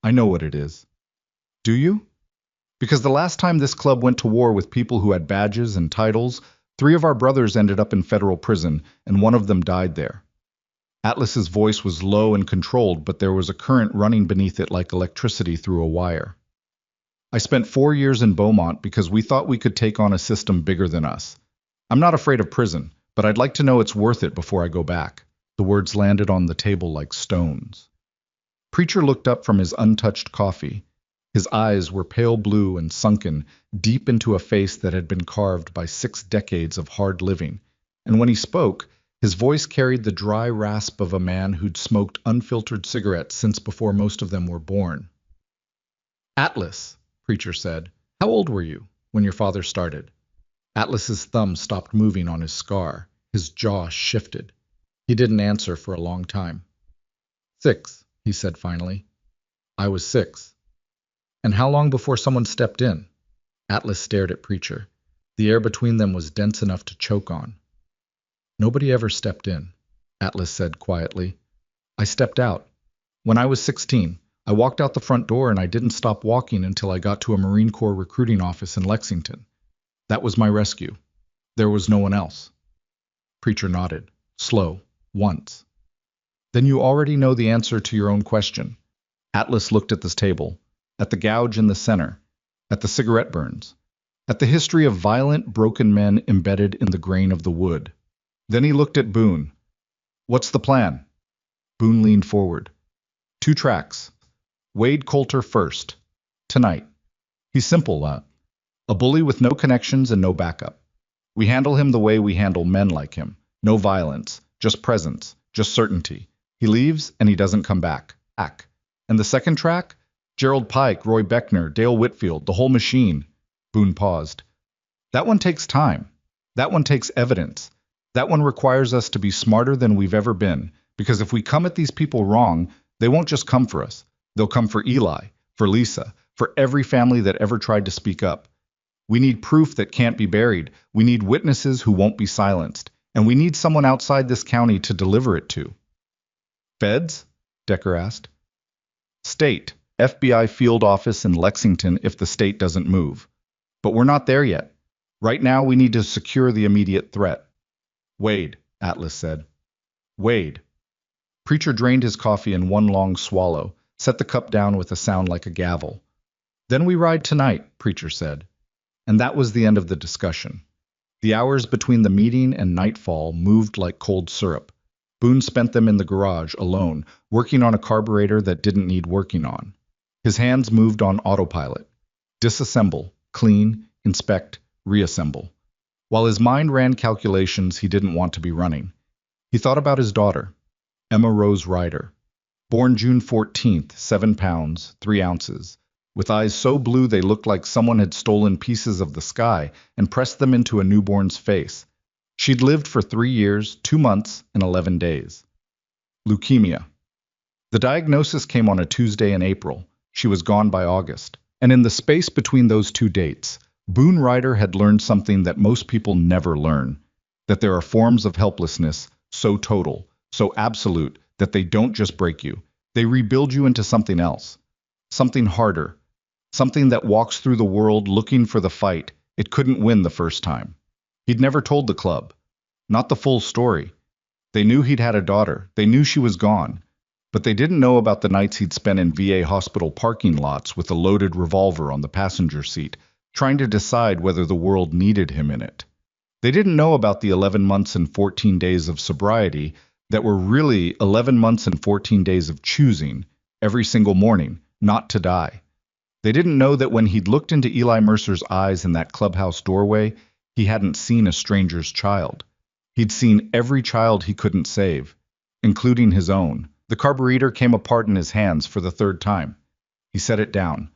I know what it is. Do you? Because the last time this club went to war with people who had badges and titles 3 of our brothers ended up in federal prison, and one of them died there. Atlas's voice was low and controlled, but there was a current running beneath it like electricity through a wire. I spent 4 years in Beaumont because we thought we could take on a system bigger than us. I'm not afraid of prison, but I'd like to know it's worth it before I go back. The words landed on the table like stones. Preacher looked up from his untouched coffee. His eyes were pale blue and sunken deep into a face that had been carved by 6 decades of hard living, and when he spoke, his voice carried the dry rasp of a man who'd smoked unfiltered cigarettes since before most of them were born. Atlas, Preacher said, how old were you when your father started? Atlas's thumb stopped moving on his scar. His jaw shifted. He didn't answer for a long time. 6, he said finally. I was 6. And how long before someone stepped in? Atlas stared at Preacher. The air between them was dense enough to choke on. Nobody ever stepped in, Atlas said quietly. I stepped out. When I was 16, I walked out the front door and I didn't stop walking until I got to a Marine Corps recruiting office in Lexington. That was my rescue. There was no one else. Preacher nodded, slow, once. Then you already know the answer to your own question. Atlas looked at this table, at the gouge in the center, at the cigarette burns, at the history of violent, broken men embedded in the grain of the wood. Then he looked at Boone. What's the plan? Boone leaned forward. 2 tracks. Wade Coulter first. Tonight. He's simple, a bully with no connections and no backup. We handle him the way we handle men like him. No violence, just presence, just certainty. He leaves and he doesn't come back. And the second track? Gerald Pike, Roy Beckner, Dale Whitfield, the whole machine. Boone paused. That one takes time. That one takes evidence. That one requires us to be smarter than we've ever been, because if we come at these people wrong, they won't just come for us. They'll come for Eli, for Lisa, for every family that ever tried to speak up. We need proof that can't be buried. We need witnesses who won't be silenced. And we need someone outside this county to deliver it to. Feds? Decker asked. State. FBI field office in Lexington if the state doesn't move. But we're not there yet. Right now we need to secure the immediate threat. Wade, Atlas said. Wade. Preacher drained his coffee in one long swallow, set the cup down with a sound like a gavel. Then we ride tonight, Preacher said. And that was the end of the discussion. The hours between the meeting and nightfall moved like cold syrup. Boone spent them in the garage, alone, working on a carburetor that didn't need working on. His hands moved on autopilot. Disassemble, clean, inspect, reassemble. While his mind ran calculations he didn't want to be running. He thought about his daughter, Emma Rose Ryder. Born June 14th, 7 pounds, 3 ounces. With eyes so blue they looked like someone had stolen pieces of the sky and pressed them into a newborn's face. She'd lived for 3 years, 2 months, and 11 days. Leukemia. The diagnosis came on a Tuesday in April. She was gone by August. And in the space between those 2 dates, Boone Ryder had learned something that most people never learn, that there are forms of helplessness so total, so absolute, that they don't just break you. They rebuild you into something else, something harder, something that walks through the world looking for the fight it couldn't win the first time. He'd never told the club, not the full story. They knew he'd had a daughter, they knew she was gone, but they didn't know about the nights he'd spent in VA hospital parking lots with a loaded revolver on the passenger seat, trying to decide whether the world needed him in it. They didn't know about the 11 months and 14 days of sobriety that were really 11 months and 14 days of choosing, every single morning, not to die. They didn't know that when he'd looked into Eli Mercer's eyes in that clubhouse doorway, he hadn't seen a stranger's child. He'd seen every child he couldn't save, including his own. The carburetor came apart in his hands for the 3rd time. He set it down,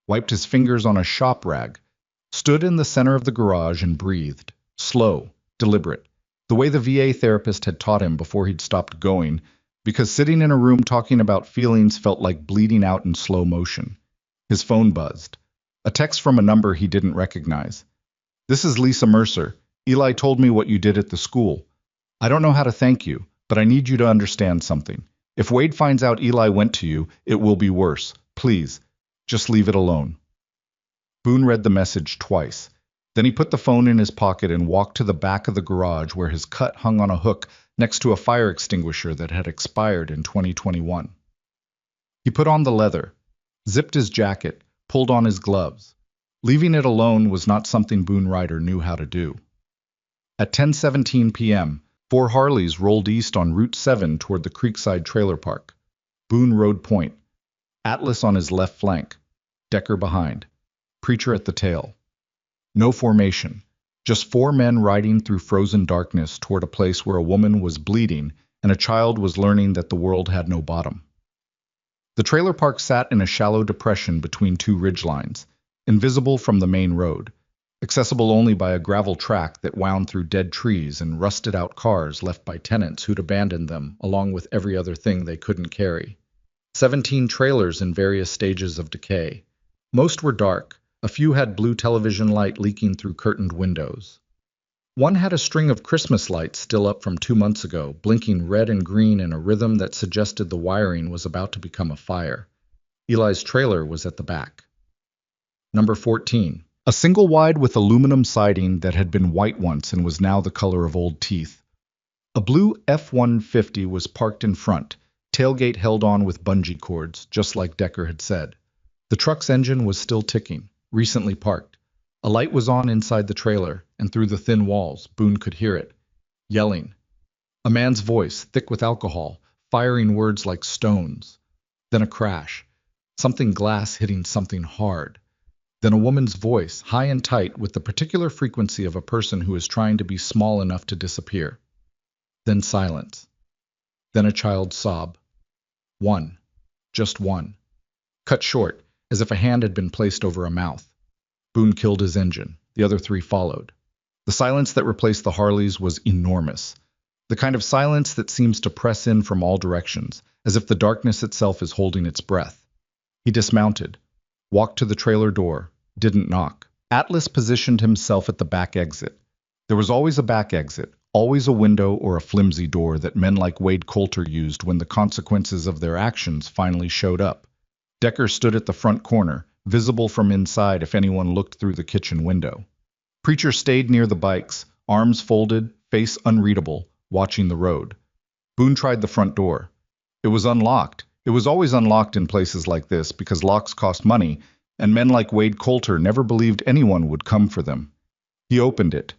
wiped his fingers on a shop rag, stood in the center of the garage and breathed, slow, deliberate, the way the VA therapist had taught him before he'd stopped going, because sitting in a room talking about feelings felt like bleeding out in slow motion. His phone buzzed. A text from a number he didn't recognize. This is Lisa Mercer. Eli told me what you did at the school. I don't know how to thank you, but I need you to understand something. If Wade finds out Eli went to you, it will be worse. Please, just leave it alone. Boone read the message twice. Then he put the phone in his pocket and walked to the back of the garage where his cut hung on a hook next to a fire extinguisher that had expired in 2021. He put on the leather, zipped his jacket, pulled on his gloves. Leaving it alone was not something Boone Ryder knew how to do. At 10:17 p.m., 4 Harleys rolled east on Route 7 toward the Creekside Trailer Park. Boone rode point, Atlas on his left flank, Decker behind, Preacher at the tail. No formation, just 4 men riding through frozen darkness toward a place where a woman was bleeding and a child was learning that the world had no bottom. The trailer park sat in a shallow depression between 2 ridgelines, invisible from the main road, accessible only by a gravel track that wound through dead trees and rusted-out cars left by tenants who'd abandoned them, along with every other thing they couldn't carry. 17 trailers in various stages of decay. Most were dark. A few had blue television light leaking through curtained windows. One had a string of Christmas lights still up from 2 months ago, blinking red and green in a rhythm that suggested the wiring was about to become a fire. Eli's trailer was at the back. Number 14. A single wide with aluminum siding that had been white once and was now the color of old teeth. A blue F-150 was parked in front, tailgate held on with bungee cords, just like Decker had said. The truck's engine was still ticking, recently parked. A light was on inside the trailer, and through the thin walls, Boone could hear it. Yelling. A man's voice, thick with alcohol, firing words like stones. Then a crash. Something glass hitting something hard. Then a woman's voice, high and tight, with the particular frequency of a person who is trying to be small enough to disappear. Then silence. Then a child's sob. One. Just one. Cut short, as if a hand had been placed over a mouth. Boone killed his engine. The other 3 followed. The silence that replaced the Harleys was enormous. The kind of silence that seems to press in from all directions, as if the darkness itself is holding its breath. He dismounted, walked to the trailer door, didn't knock. Atlas positioned himself at the back exit. There was always a back exit, always a window or a flimsy door that men like Wade Coulter used when the consequences of their actions finally showed up. Decker stood at the front corner, visible from inside if anyone looked through the kitchen window. Preacher stayed near the bikes, arms folded, face unreadable, watching the road. Boone tried the front door. It was unlocked. It was always unlocked in places like this because locks cost money, and men like Wade Coulter never believed anyone would come for them. He opened it.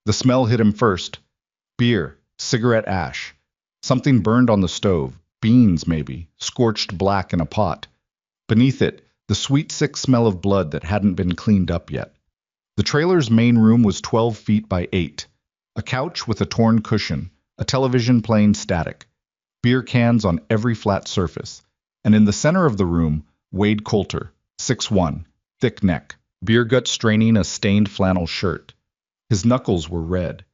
The smell hit him first. Beer, cigarette ash. Something burned on the stove, beans maybe, scorched black in a pot. Beneath it, the sweet, sick smell of blood that hadn't been cleaned up yet. The trailer's main room was 12 feet by 8. A couch with a torn cushion, a television playing static, beer cans on every flat surface, and in the center of the room, Wade Coulter, 6'1", thick neck, beer gut straining a stained flannel shirt. His knuckles were red.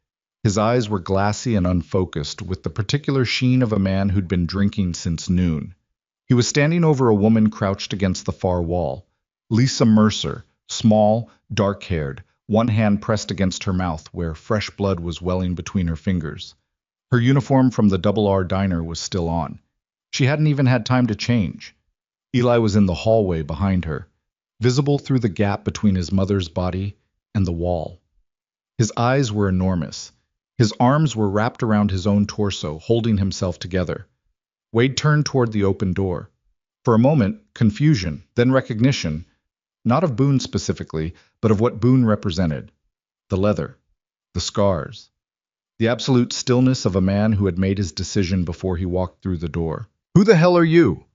His eyes were glassy and unfocused, with the particular sheen of a man who'd been drinking since noon. He was standing over a woman crouched against the far wall. Lisa Mercer, small, dark-haired, one hand pressed against her mouth where fresh blood was welling between her fingers. Her uniform from the Double R diner was still on. She hadn't even had time to change. Eli was in the hallway behind her, visible through the gap between his mother's body and the wall. His eyes were enormous. His arms were wrapped around his own torso, holding himself together. Wade turned toward the open door. For a moment, confusion, then recognition, not of Boone specifically, but of what Boone represented. The leather, the scars, the absolute stillness of a man who had made his decision before he walked through the door. "Who the hell are you?"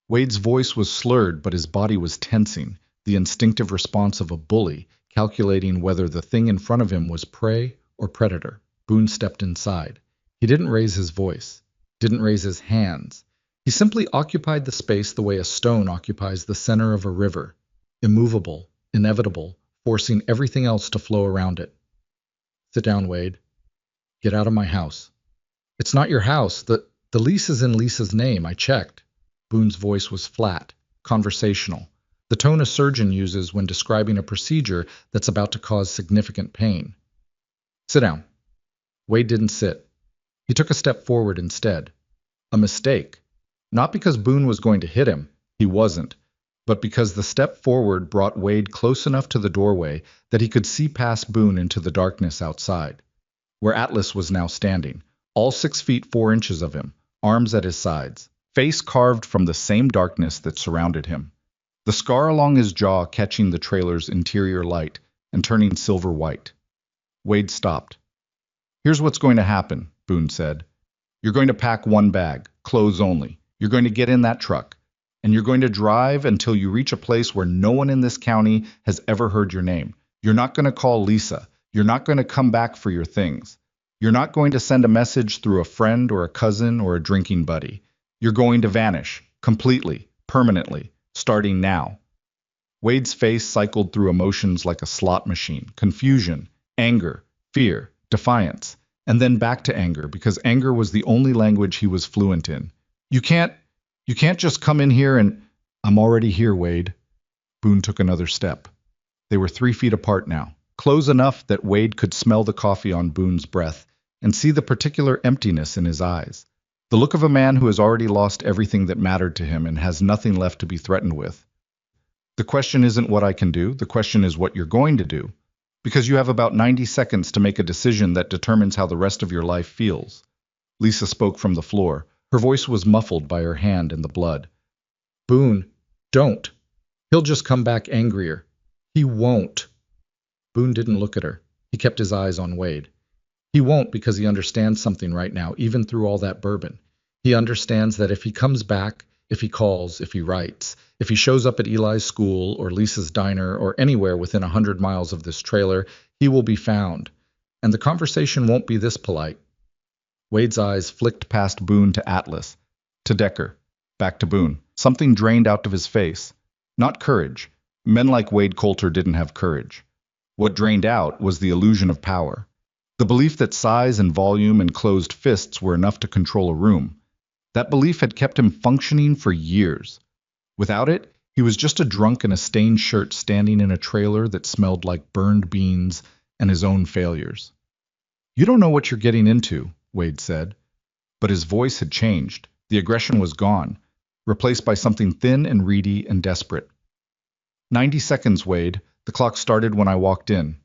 Wade's voice was slurred, but his body was tensing, the instinctive response of a bully, calculating whether the thing in front of him was prey or predator. Boone stepped inside. He didn't raise his voice, didn't raise his hands. He simply occupied the space the way a stone occupies the center of a river, immovable, inevitable, forcing everything else to flow around it. "Sit down, Wade. Get out of my house." "It's not your house. The lease is in Lisa's name. I checked." Boone's voice was flat, conversational, the tone a surgeon uses when describing a procedure that's about to cause significant pain. "Sit down." Wade didn't sit. He took a step forward instead. A mistake. Not because Boone was going to hit him. He wasn't. but because the step forward brought Wade close enough to the doorway that he could see past Boone into the darkness outside, where Atlas was now standing, all 6 feet 4 inches of him, arms at his sides, face carved from the same darkness that surrounded him. The scar along his jaw catching the trailer's interior light and turning silver white. Wade stopped. "Here's what's going to happen," Boone said. "You're going to pack one bag, clothes only. You're going to get in that truck, and you're going to drive until you reach a place where no one in this county has ever heard your name. You're not going to call Lisa. You're not going to come back for your things. You're not going to send a message through a friend or a cousin or a drinking buddy. You're going to vanish, completely, permanently, starting now." Wade's face cycled through emotions like a slot machine: confusion, anger, fear, defiance, and then back to anger, because anger was the only language he was fluent in. You can't just come in here and—" "I'm already here, Wade." Boone took another step. They were 3 feet apart now, close enough that Wade could smell the coffee on Boone's breath and see the particular emptiness in his eyes. The look of a man who has already lost everything that mattered to him and has nothing left to be threatened with. "The question isn't what I can do, the question is what you're going to do. Because you have about 90 seconds to make a decision that determines how the rest of your life feels." Lisa spoke from the floor. Her voice was muffled by her hand in the blood. "Boone, don't. He'll just come back angrier. He won't." Boone didn't look at her. He kept his eyes on Wade. "He won't, because he understands something right now, even through all that bourbon. He understands that if he comes back, if he calls, if he writes, if he shows up at Eli's school or Lisa's diner or anywhere within 100 miles of this trailer, he will be found. And the conversation won't be this polite." Wade's eyes flicked past Boone to Atlas, to Decker, back to Boone. Something drained out of his face. Not courage. Men like Wade Coulter didn't have courage. What drained out was the illusion of power. The belief that size and volume and closed fists were enough to control a room. That belief had kept him functioning for years. Without it, he was just a drunk in a stained shirt standing in a trailer that smelled like burned beans and his own failures. "You don't know what you're getting into," Wade said. But his voice had changed. The aggression was gone, replaced by something thin and reedy and desperate. 90 seconds, Wade. The clock started when I walked in."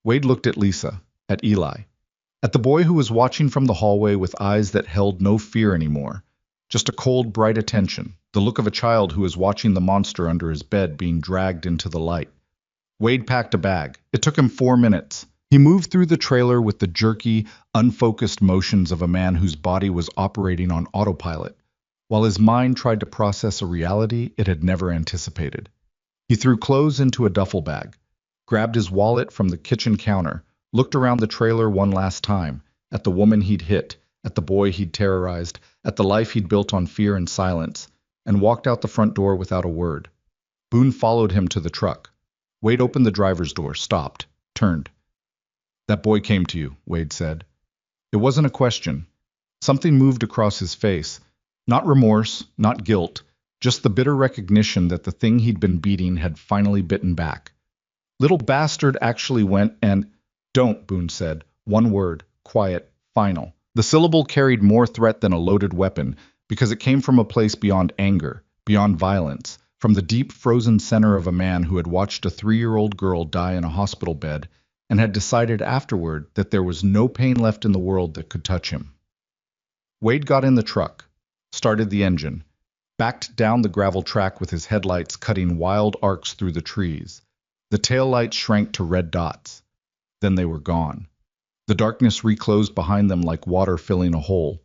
Wade looked at Lisa, at Eli, at the boy who was watching from the hallway with eyes that held no fear anymore, just a cold, bright attention, the look of a child who is watching the monster under his bed being dragged into the light. Wade packed a bag. It took him 4 minutes. He moved through the trailer with the jerky, unfocused motions of a man whose body was operating on autopilot, while his mind tried to process a reality it had never anticipated. He threw clothes into a duffel bag, grabbed his wallet from the kitchen counter, looked around the trailer one last time, at the woman he'd hit, at the boy he'd terrorized, at the life he'd built on fear and silence, and walked out the front door without a word. Boone followed him to the truck. Wade opened the driver's door, stopped, turned. "That boy came to you," Wade said. It wasn't a question. Something moved across his face. Not remorse, not guilt, just the bitter recognition that the thing he'd been beating had finally bitten back. "Little bastard actually went and—" "Don't," Boone said. One word, quiet, final. The syllable carried more threat than a loaded weapon, because it came from a place beyond anger, beyond violence, from the deep frozen center of a man who had watched a 3-year-old girl die in a hospital bed and had decided afterward that there was no pain left in the world that could touch him. Wade got in the truck, started the engine, backed down the gravel track with his headlights cutting wild arcs through the trees. The taillights shrank to red dots. Then they were gone. The darkness reclosed behind them like water filling a hole.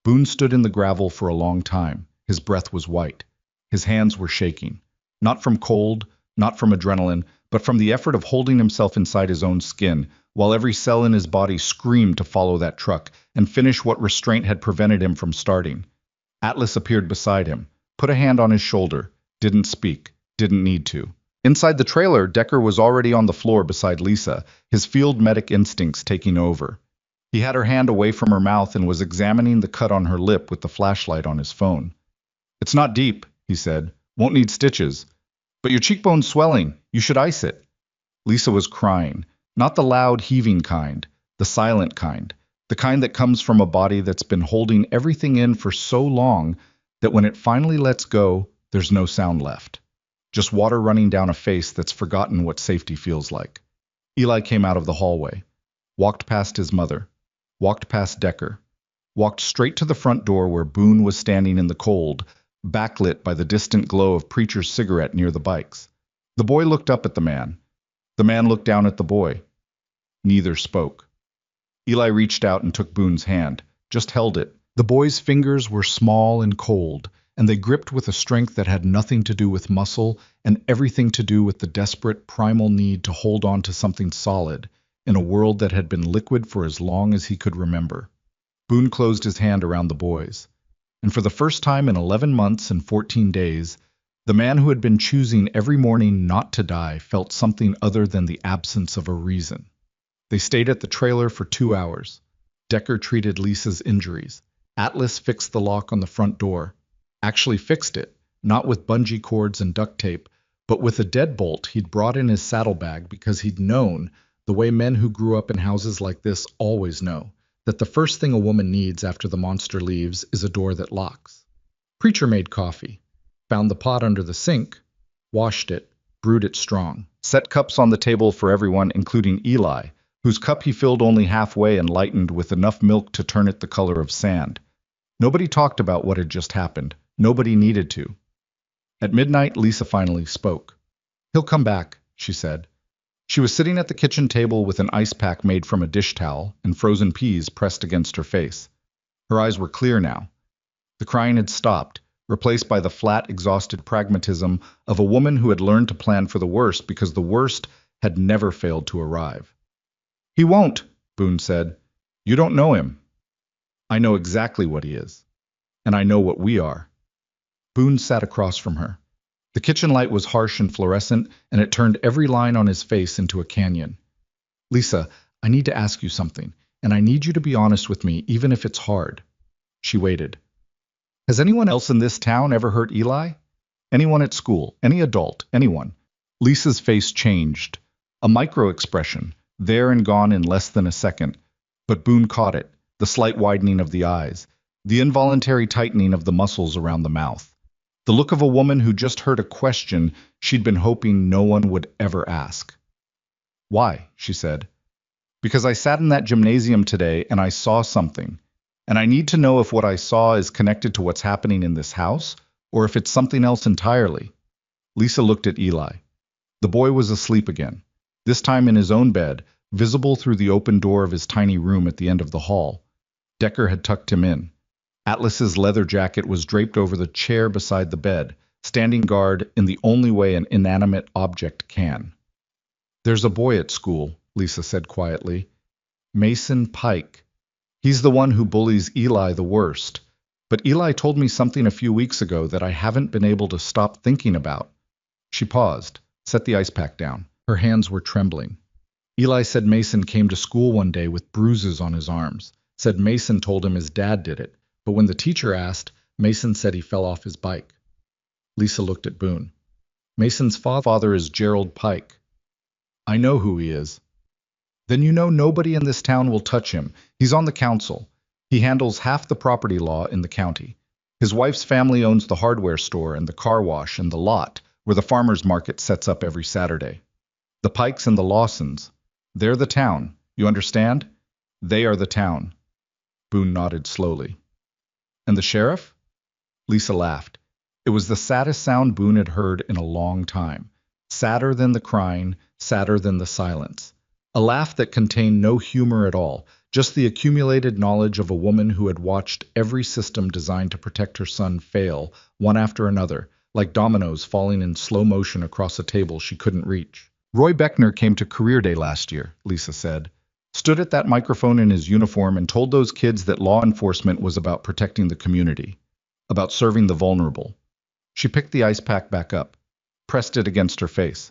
Boone stood in the gravel for a long time. His breath was white. His hands were shaking. Not from cold, not from adrenaline, but from the effort of holding himself inside his own skin, while every cell in his body screamed to follow that truck and finish what restraint had prevented him from starting. Atlas appeared beside him, put a hand on his shoulder, didn't speak, didn't need to. Inside the trailer, Decker was already on the floor beside Lisa, his field medic instincts taking over. He had her hand away from her mouth and was examining the cut on her lip with the flashlight on his phone. "It's not deep," he said. "Won't need stitches. But your cheekbone's swelling. You should ice it." Lisa was crying, not the loud, heaving kind, the silent kind, the kind that comes from a body that's been holding everything in for so long that when it finally lets go, there's no sound left. just water running down a face that's forgotten what safety feels like. Eli came out of the hallway, walked past his mother, walked past Decker, walked straight to the front door where Boone was standing in the cold, backlit by the distant glow of Preacher's cigarette near the bikes. The boy looked up at the man. The man looked down at the boy. Neither spoke. Eli reached out and took Boone's hand, just held it. The boy's fingers were small and cold, and they gripped with a strength that had nothing to do with muscle and everything to do with the desperate, primal need to hold on to something solid in a world that had been liquid for as long as he could remember. Boone closed his hand around the boy's, and for the first time in 11 months and 14 days, the man who had been choosing every morning not to die felt something other than the absence of a reason. They stayed at the trailer for 2 hours. Decker treated Lisa's injuries. Atlas fixed the lock on the front door. Actually fixed it, not with bungee cords and duct tape, but with a deadbolt he'd brought in his saddlebag because he'd known, the way men who grew up in houses like this always know, that the first thing a woman needs after the monster leaves is a door that locks. Preacher made coffee, found the pot under the sink, washed it, brewed it strong, set cups on the table for everyone, including Eli, whose cup he filled only halfway and lightened with enough milk to turn it the color of sand. Nobody talked about what had just happened. Nobody needed to. At midnight, Lisa finally spoke. "He'll come back," she said. She was sitting at the kitchen table with an ice pack made from a dish towel and frozen peas pressed against her face. Her eyes were clear now. The crying had stopped, replaced by the flat, exhausted pragmatism of a woman who had learned to plan for the worst because the worst had never failed to arrive. "He won't," Boone said. "You don't know him." "I know exactly what he is. And I know what we are." Boone sat across from her. The kitchen light was harsh and fluorescent, and it turned every line on his face into a canyon. "Lisa, I need to ask you something, and I need you to be honest with me, even if it's hard." She waited. "Has anyone else in this town ever hurt Eli? Anyone at school, any adult, anyone?" Lisa's face changed. A micro-expression, there and gone in less than a second. But Boone caught it, the slight widening of the eyes, the involuntary tightening of the muscles around the mouth. The look of a woman who just heard a question she'd been hoping no one would ever ask. "Why?" she said. "Because I sat in that gymnasium today and I saw something. And I need to know if what I saw is connected to what's happening in this house, or if it's something else entirely." Lisa looked at Eli. The boy was asleep again, this time in his own bed, visible through the open door of his tiny room at the end of the hall. Decker had tucked him in. Atlas's leather jacket was draped over the chair beside the bed, standing guard in the only way an inanimate object can. "There's a boy at school," Lisa said quietly. "Mason Pike. He's the one who bullies Eli the worst. But Eli told me something a few weeks ago that I haven't been able to stop thinking about." She paused, set the ice pack down. Her hands were trembling. "Eli said Mason came to school one day with bruises on his arms. Said Mason told him his dad did it. But when the teacher asked, Mason said he fell off his bike." Lisa looked at Boone. "Mason's father is Gerald Pike." "I know who he is." "Then you know nobody in this town will touch him. He's on the council. He handles half the property law in the county. His wife's family owns the hardware store and the car wash and the lot where the farmer's market sets up every Saturday. The Pikes and the Lawsons, they're the town. You understand? They are the town." Boone nodded slowly. "And the sheriff?" Lisa laughed. It was the saddest sound Boone had heard in a long time. Sadder than the crying, sadder than the silence. A laugh that contained no humor at all, just the accumulated knowledge of a woman who had watched every system designed to protect her son fail, one after another, like dominoes falling in slow motion across a table she couldn't reach. "Roy Beckner came to Career Day last year," Lisa said. "Stood at that microphone in his uniform and told those kids that law enforcement was about protecting the community, about serving the vulnerable." She picked the ice pack back up, pressed it against her face.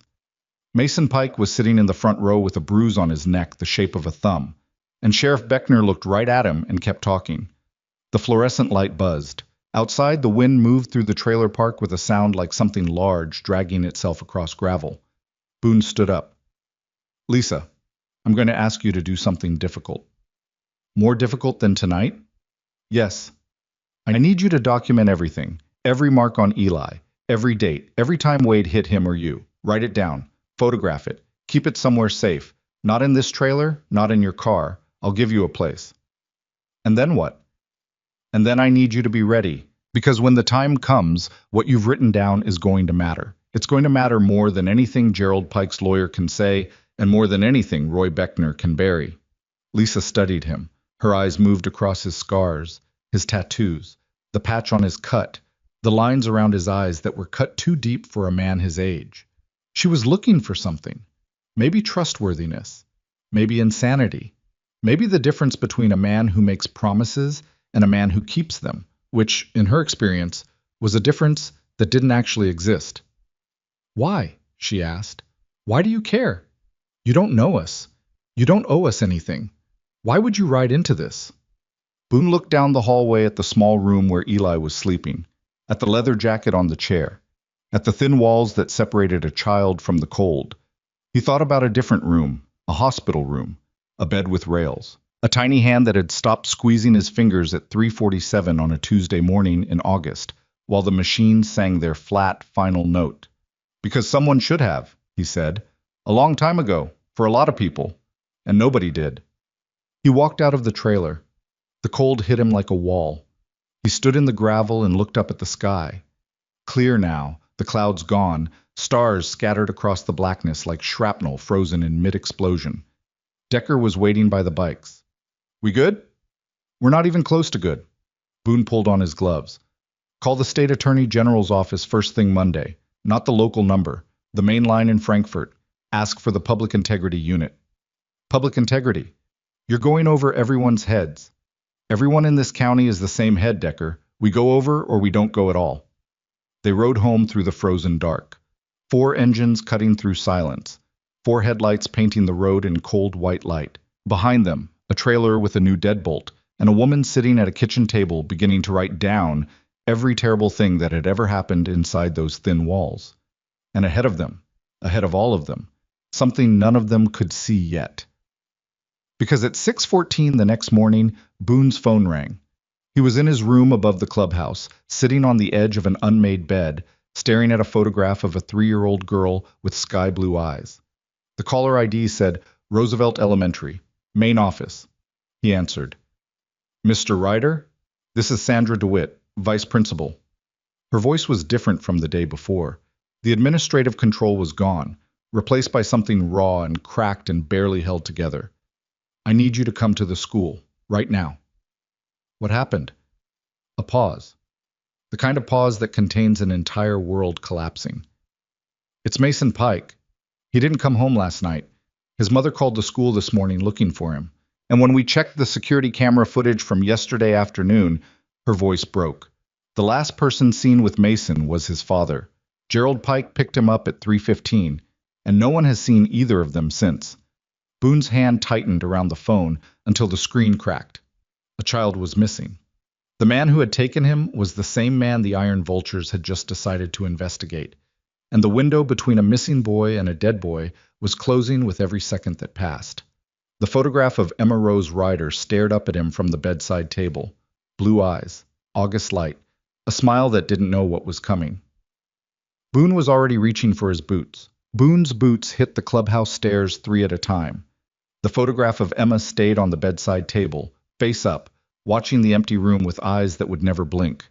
Mason Pike was sitting in the front row with a bruise on his neck the shape of a thumb, and Sheriff Beckner looked right at him and kept talking. The fluorescent light buzzed. Outside, the wind moved through the trailer park with a sound like something large dragging itself across gravel. Boone stood up. "Lisa, I'm going to ask you to do something difficult." "More difficult than tonight?" "Yes. I need you to document everything, every mark on Eli, Every date, every time Wade hit him or you. Write it down. Photograph it. Keep it somewhere safe. Not in this trailer, not in your car. I'll give you a place. And then what? And then I need you to be ready. Because when the time comes, what you've written down is going to matter. It's going to matter more than anything Gerald Pike's lawyer can say, and more than anything Roy Beckner can bury. Lisa studied him. Her eyes moved across his scars, his tattoos, the patch on his cut, the lines around his eyes that were cut too deep for a man his age. She was looking for something. Maybe trustworthiness. Maybe insanity. Maybe the difference between a man who makes promises and a man who keeps them, which, in her experience, was a difference that didn't actually exist. Why? She asked. Why do you care? You don't know us. You don't owe us anything. Why would you ride into this? Boone looked down the hallway at the small room where Eli was sleeping, at the leather jacket on the chair, at the thin walls that separated a child from the cold. He thought about a different room, a hospital room, a bed with rails, a tiny hand that had stopped squeezing his fingers at 3:47 on a Tuesday morning in August, while the machines sang their flat, final note. Because someone should have, he said, a long time ago, for a lot of people, and nobody did. He walked out of the trailer. The cold hit him like a wall. He stood in the gravel and looked up at the sky. Clear now, the clouds gone, stars scattered across the blackness like shrapnel frozen in mid-explosion. Decker was waiting by the bikes. We good? We're not even close to good. Boone pulled on his gloves. Call the state attorney general's office first thing Monday, not the local number, the main line in Frankfurt. Ask for the public integrity unit. Public integrity. You're going over everyone's heads. Everyone in this county is the same head, Decker. We go over or we don't go at all. They rode home through the frozen dark. 4 engines cutting through silence. 4 headlights painting the road in cold white light. Behind them, a trailer with a new deadbolt, and a woman sitting at a kitchen table beginning to write down every terrible thing that had ever happened inside those thin walls. And ahead of them, ahead of all of them, something none of them could see yet. Because at 6:14 the next morning, Boone's phone rang. He was in his room above the clubhouse, sitting on the edge of an unmade bed, staring at a photograph of a 3-year-old girl with sky-blue eyes. The caller ID said, Roosevelt Elementary, main office. He answered. Mr. Ryder? This is Sandra DeWitt, vice principal. Her voice was different from the day before. The administrative control was gone, replaced by something raw and cracked and barely held together. I need you to come to the school, right now. What happened? A pause. The kind of pause that contains an entire world collapsing. It's Mason Pike. He didn't come home last night. His mother called the school this morning looking for him. And when we checked the security camera footage from yesterday afternoon, her voice broke. The last person seen with Mason was his father. Gerald Pike picked him up at 3:15, and no one has seen either of them since. Boone's hand tightened around the phone until the screen cracked. A child was missing. The man who had taken him was the same man the Iron Vultures had just decided to investigate, and the window between a missing boy and a dead boy was closing with every second that passed. The photograph of Emma Rose Ryder stared up at him from the bedside table. Blue eyes, August light, a smile that didn't know what was coming. Boone was already reaching for his boots. Boone's boots hit the clubhouse stairs 3 at a time. The photograph of Emma stayed on the bedside table, face up, watching the empty room with eyes that would never blink.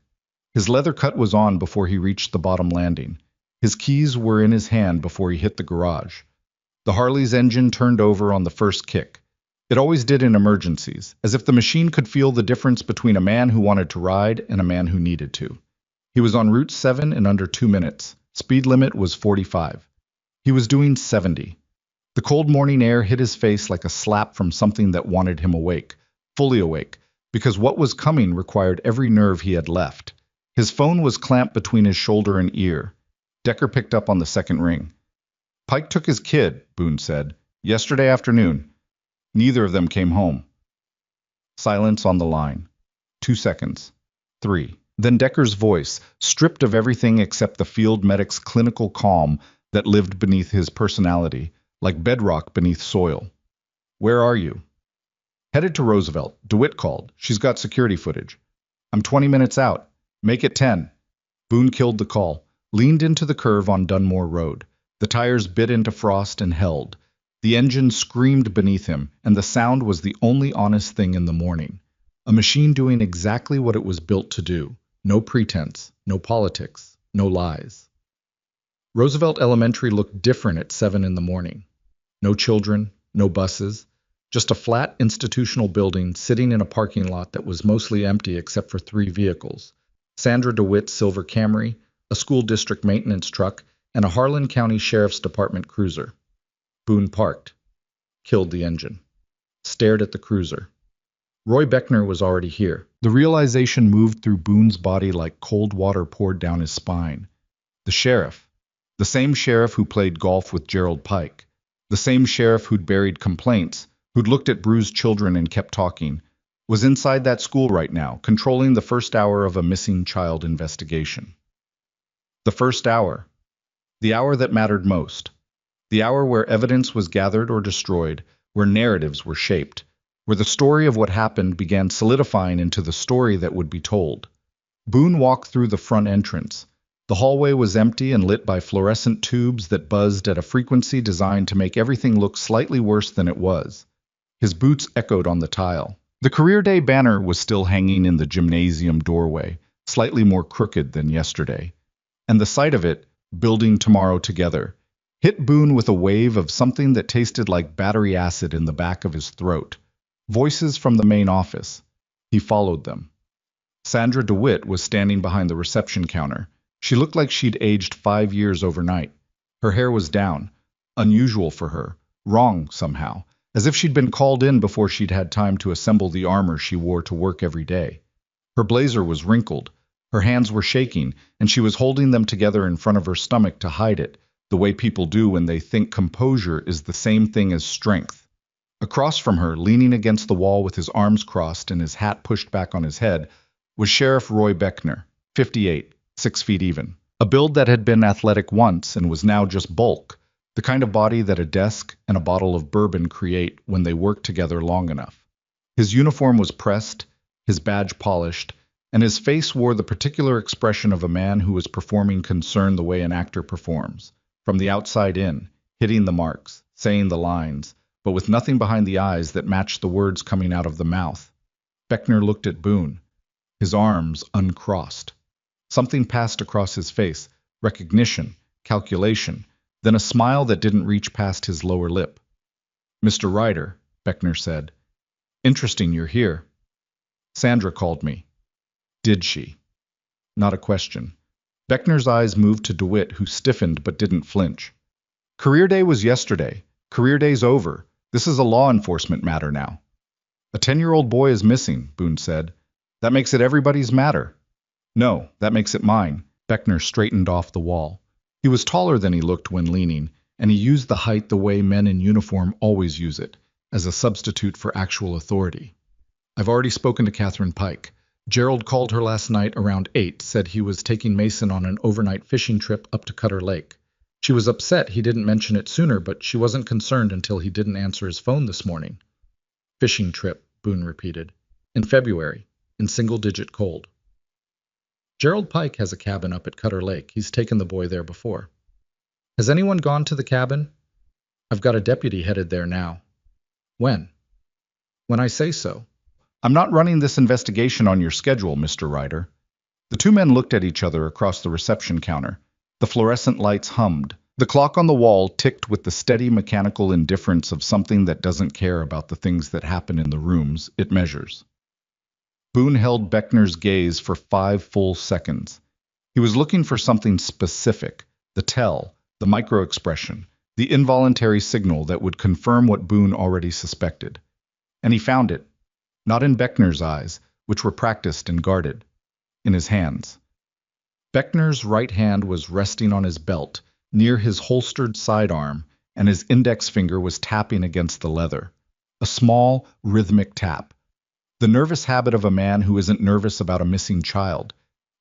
His leather cut was on before he reached the bottom landing. His keys were in his hand before he hit the garage. The Harley's engine turned over on the first kick. It always did in emergencies, as if the machine could feel the difference between a man who wanted to ride and a man who needed to. He was on Route 7 in under 2 minutes. Speed limit was 45. He was doing 70. The cold morning air hit his face like a slap from something that wanted him awake, fully awake, because what was coming required every nerve he had left. His phone was clamped between his shoulder and ear. Decker picked up on the second ring. Pike took his kid, Boone said, yesterday afternoon. Neither of them came home. Silence on the line. 2 seconds. 3. Then Decker's voice, stripped of everything except the field medic's clinical calm that lived beneath his personality, like bedrock beneath soil. Where are you? Headed to Roosevelt. DeWitt called. She's got security footage. I'm 20 minutes out. Make it 10. Boone killed the call. leaned into the curve on Dunmore Road. The tires bit into frost and held. The engine screamed beneath him, and the sound was the only honest thing in the morning. A machine doing exactly what it was built to do. No pretense, no politics, no lies. Roosevelt Elementary looked different at 7 in the morning. No children, no buses, just a flat institutional building sitting in a parking lot that was mostly empty except for 3 vehicles. Sandra DeWitt's silver Camry, a school district maintenance truck, and a Harlan County Sheriff's Department cruiser. Boone parked, killed the engine, stared at the cruiser. Roy Beckner was already here. The realization moved through Boone's body like cold water poured down his spine. The sheriff, the same sheriff who played golf with Gerald Pike, the same sheriff who'd buried complaints, who'd looked at bruised children and kept talking, was inside that school right now, controlling the first hour of a missing child investigation. The first hour. The hour that mattered most. The hour where evidence was gathered or destroyed, where narratives were shaped, where the story of what happened began solidifying into the story that would be told. Boone walked through the front entrance. The hallway was empty and lit by fluorescent tubes that buzzed at a frequency designed to make everything look slightly worse than it was. His boots echoed on the tile. The Career Day banner was still hanging in the gymnasium doorway, slightly more crooked than yesterday. And the sight of it, building tomorrow together, hit Boone with a wave of something that tasted like battery acid in the back of his throat. Voices from the main office. He followed them. Sandra DeWitt was standing behind the reception counter. She looked like she'd aged 5 years overnight. Her hair was down, unusual for her, wrong somehow, as if she'd been called in before she'd had time to assemble the armor she wore to work every day. Her blazer was wrinkled, her hands were shaking, and she was holding them together in front of her stomach to hide it, the way people do when they think composure is the same thing as strength. Across from her, leaning against the wall with his arms crossed and his hat pushed back on his head, was Sheriff Roy Beckner, 58, 6 feet even. A build that had been athletic once and was now just bulk, the kind of body that a desk and a bottle of bourbon create when they work together long enough. His uniform was pressed, his badge polished, and his face wore the particular expression of a man who was performing concern the way an actor performs, from the outside in, hitting the marks, saying the lines, but with nothing behind the eyes that matched the words coming out of the mouth. Beckner looked at Boone, his arms uncrossed. Something passed across his face, recognition, calculation, then a smile that didn't reach past his lower lip. "Mr. Ryder," Beckner said. "Interesting you're here. Sandra called me." "Did she?" Not a question. Beckner's eyes moved to DeWitt, who stiffened but didn't flinch. "Career Day was yesterday. Career Day's over. This is a law enforcement matter now." "A 10-year-old boy is missing," Boone said. "That makes it everybody's matter." "No, that makes it mine." Beckner straightened off the wall. He was taller than he looked when leaning, and he used the height the way men in uniform always use it, as a substitute for actual authority. "I've already spoken to Catherine Pike. Gerald called her last night around 8, said he was taking Mason on an overnight fishing trip up to Cutter Lake. She was upset he didn't mention it sooner, but she wasn't concerned until he didn't answer his phone this morning." "Fishing trip," Boone repeated. "In February, in single-digit cold." "Gerald Pike has a cabin up at Cutter Lake. He's taken the boy there before." "Has anyone gone to the cabin?" "I've got a deputy headed there now." "When?" "When I say so." "I'm not running this investigation on your schedule, Mr. Ryder." The two men looked at each other across the reception counter. The fluorescent lights hummed. The clock on the wall ticked with the steady mechanical indifference of something that doesn't care about the things that happen in the rooms it measures. Boone held Beckner's gaze for 5 full seconds. He was looking for something specific, the tell, the micro-expression, the involuntary signal that would confirm what Boone already suspected. And he found it, not in Beckner's eyes, which were practiced and guarded, in his hands. Beckner's right hand was resting on his belt, near his holstered sidearm, and his index finger was tapping against the leather. A small, rhythmic tap. The nervous habit of a man who isn't nervous about a missing child.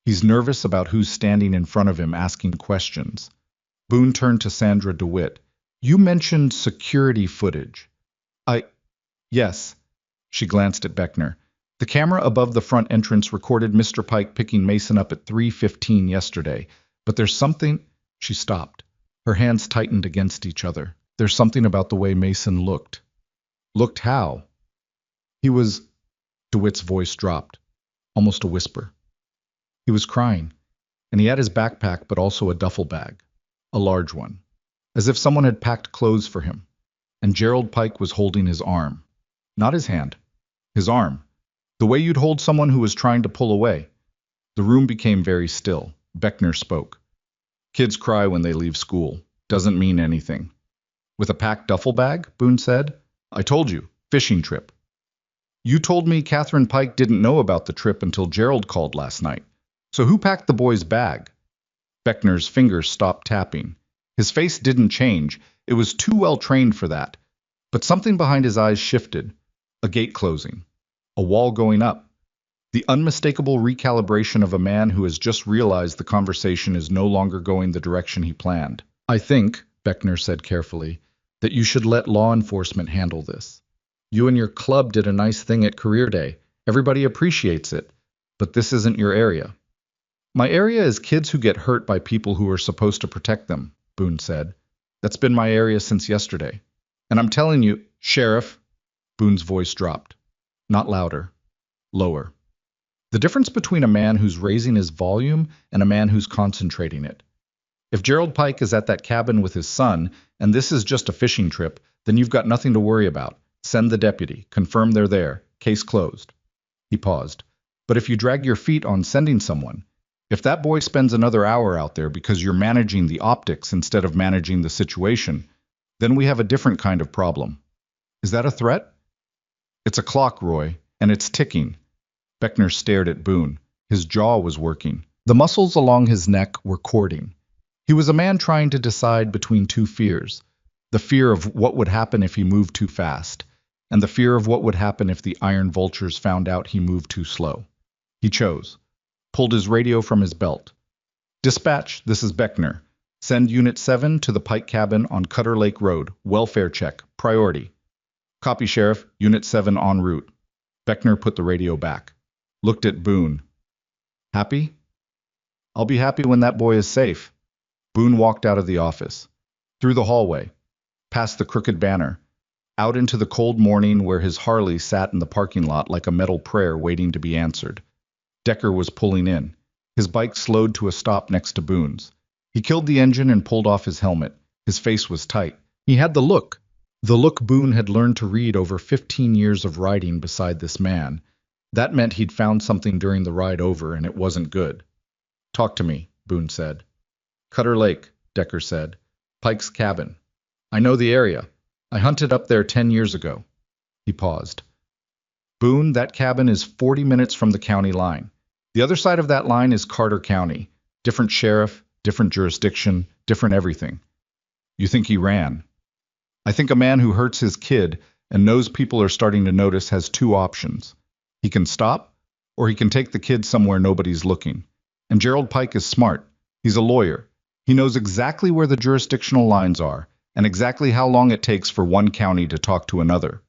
He's nervous about who's standing in front of him asking questions. Boone turned to Sandra DeWitt. "You mentioned security footage." Yes." She glanced at Beckner. "The camera above the front entrance recorded Mr. Pike picking Mason up at 3:15 yesterday. But there's something. She stopped. Her hands tightened against each other. There's something about the way Mason looked. Looked how? He was. DeWitt's voice dropped, almost a whisper. He was crying, and he had his backpack but also a duffel bag, a large one, as if someone had packed clothes for him, and Gerald Pike was holding his arm. Not his hand. His arm. The way you'd hold someone who was trying to pull away. The room became very still. Beckner spoke. Kids cry when they leave school. Doesn't mean anything. With a packed duffel bag? Boone said. I told you. Fishing trip. You told me Catherine Pike didn't know about the trip until Gerald called last night. So who packed the boy's bag? Beckner's fingers stopped tapping. His face didn't change. It was too well trained for that. But something behind his eyes shifted. A gate closing. A wall going up. The unmistakable recalibration of a man who has just realized the conversation is no longer going the direction he planned. I think, Beckner said carefully, that you should let law enforcement handle this. You and your club did a nice thing at Career Day. Everybody appreciates it. But this isn't your area. My area is kids who get hurt by people who are supposed to protect them, Boone said. That's been my area since yesterday. And I'm telling you, Sheriff, Boone's voice dropped. Not louder. Lower. The difference between a man who's raising his volume and a man who's concentrating it. If Gerald Pike is at that cabin with his son, and this is just a fishing trip, then you've got nothing to worry about. Send the deputy. Confirm they're there. Case closed. He paused. But if you drag your feet on sending someone, if that boy spends another hour out there because you're managing the optics instead of managing the situation, then we have a different kind of problem. Is that a threat? It's a clock, Roy, and it's ticking. Beckner stared at Boone. His jaw was working. The muscles along his neck were cording. He was a man trying to decide between two fears. The fear of what would happen if he moved too fast, and the fear of what would happen if the iron vultures found out he moved too slow. He chose. Pulled his radio from his belt. Dispatch, this is Beckner. Send Unit 7 to the Pike Cabin on Cutter Lake Road. Welfare check. Priority. Copy, Sheriff. Unit 7 en route. Beckner put the radio back. Looked at Boone. Happy? I'll be happy when that boy is safe. Boone walked out of the office. Through the hallway. Past the crooked banner. Out into the cold morning where his Harley sat in the parking lot like a metal prayer waiting to be answered. Decker was pulling in. His bike slowed to a stop next to Boone's. He killed the engine and pulled off his helmet. His face was tight. He had the look Boone had learned to read over 15 years of riding beside this man. That meant he'd found something during the ride over, and it wasn't good. Talk to me, Boone said. Cutter Lake, Decker said. Pike's cabin. I know the area. I hunted up there 10 years ago. He paused. Boone, that cabin is 40 minutes from the county line. The other side of that line is Carter County. Different sheriff, different jurisdiction, different everything. You think he ran? I think a man who hurts his kid and knows people are starting to notice has two options. He can stop, or he can take the kid somewhere nobody's looking. And Gerald Pike is smart. He's a lawyer. He knows exactly where the jurisdictional lines are, and exactly how long it takes for one county to talk to another.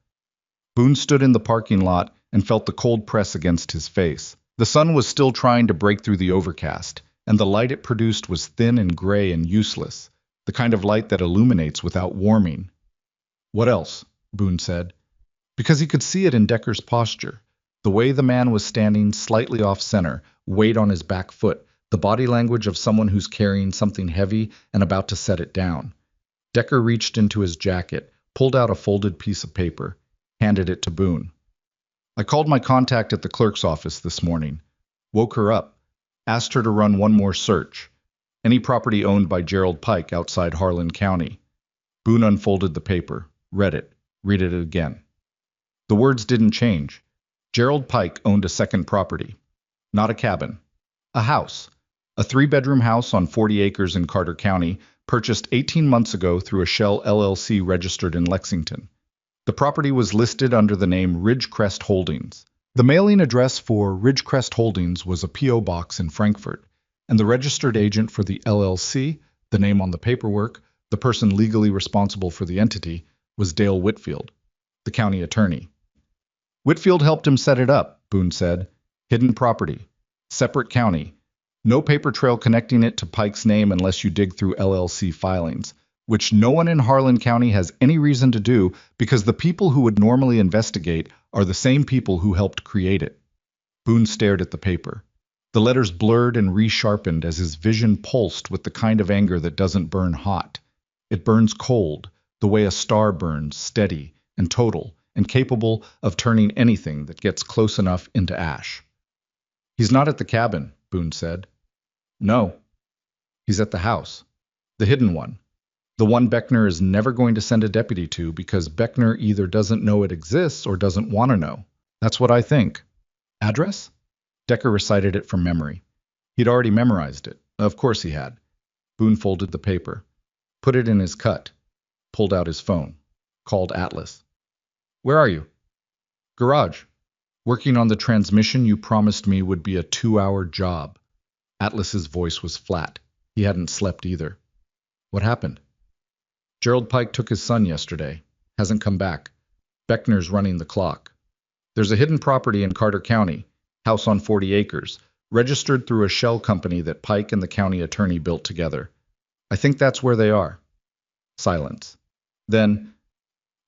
Boone stood in the parking lot and felt the cold press against his face. The sun was still trying to break through the overcast, and the light it produced was thin and gray and useless, the kind of light that illuminates without warming. What else? Boone said. Because he could see it in Decker's posture. The way the man was standing slightly off-center, weight on his back foot, the body language of someone who's carrying something heavy and about to set it down. Decker reached into his jacket, pulled out a folded piece of paper, handed it to Boone. I called my contact at the clerk's office this morning, woke her up, asked her to run one more search. Any property owned by Gerald Pike outside Harlan County. Boone unfolded the paper, read it again. The words didn't change. Gerald Pike owned a second property. Not a cabin. A house. A 3-bedroom house on 40 acres in Carter County, purchased 18 months ago through a Shell LLC registered in Lexington. The property was listed under the name Ridgecrest Holdings. The mailing address for Ridgecrest Holdings was a P.O. box in Frankfort, and the registered agent for the LLC, the name on the paperwork, the person legally responsible for the entity, was Dale Whitfield, the county attorney. Whitfield helped him set it up, Boone said. Hidden property. Separate county. No paper trail connecting it to Pike's name unless you dig through LLC filings, which no one in Harlan County has any reason to do because the people who would normally investigate are the same people who helped create it. Boone stared at the paper. The letters blurred and resharpened as his vision pulsed with the kind of anger that doesn't burn hot. It burns cold, the way a star burns, steady and total, and capable of turning anything that gets close enough into ash. He's not at the cabin, Boone said. No. He's at the house. The hidden one. The one Beckner is never going to send a deputy to because Beckner either doesn't know it exists or doesn't want to know. That's what I think. Address? Decker recited it from memory. He'd already memorized it. Of course he had. Boone folded the paper, put it in his cut, pulled out his phone, called Atlas. Where are you? Garage. Working on the transmission you promised me would be a 2-hour job. Atlas's voice was flat. He hadn't slept either. What happened? Gerald Pike took his son yesterday. Hasn't come back. Beckner's running the clock. There's a hidden property in Carter County, house on 40 acres, registered through a shell company that Pike and the county attorney built together. I think that's where they are. Silence. Then,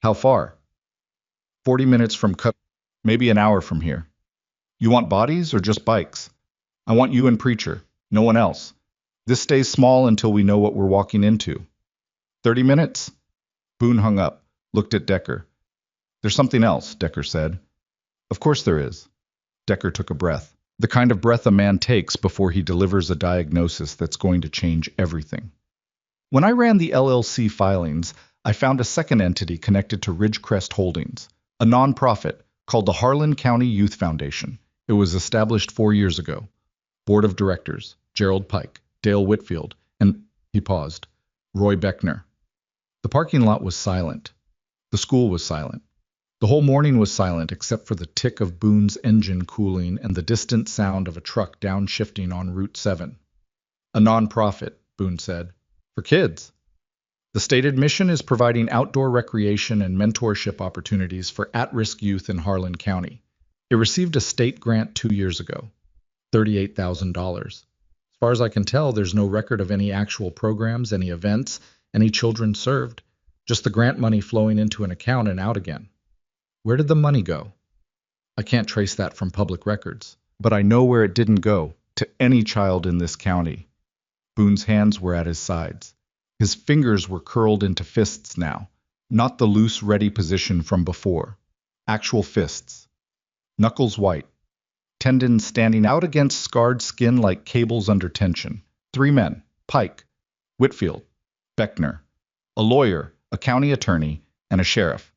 how far? 40 minutes from maybe an hour from here. You want bodies or just bikes? I want you and Preacher, no one else. This stays small until we know what we're walking into. 30 minutes? Boone hung up, looked at Decker. There's something else, Decker said. Of course there is. Decker took a breath. The kind of breath a man takes before he delivers a diagnosis that's going to change everything. When I ran the LLC filings, I found a second entity connected to Ridgecrest Holdings, a nonprofit called the Harlan County Youth Foundation. It was established 4 years ago. Board of Directors, Gerald Pike, Dale Whitfield, and, he paused, Roy Beckner. The parking lot was silent. The school was silent. The whole morning was silent except for the tick of Boone's engine cooling and the distant sound of a truck downshifting on Route 7. A nonprofit, Boone said, for kids. The stated mission is providing outdoor recreation and mentorship opportunities for at-risk youth in Harlan County. It received a state grant 2 years ago, $38,000. As far as I can tell, there's no record of any actual programs, any events, any children served, just the grant money flowing into an account and out again. Where did the money go? I can't trace that from public records, but I know where it didn't go, to any child in this county. Boone's hands were at his sides. His fingers were curled into fists now, not the loose, ready position from before. Actual fists. Knuckles white. Tendons standing out against scarred skin like cables under tension. 3 men, Pike, Whitfield, Beckner, a lawyer, a county attorney, and a sheriff.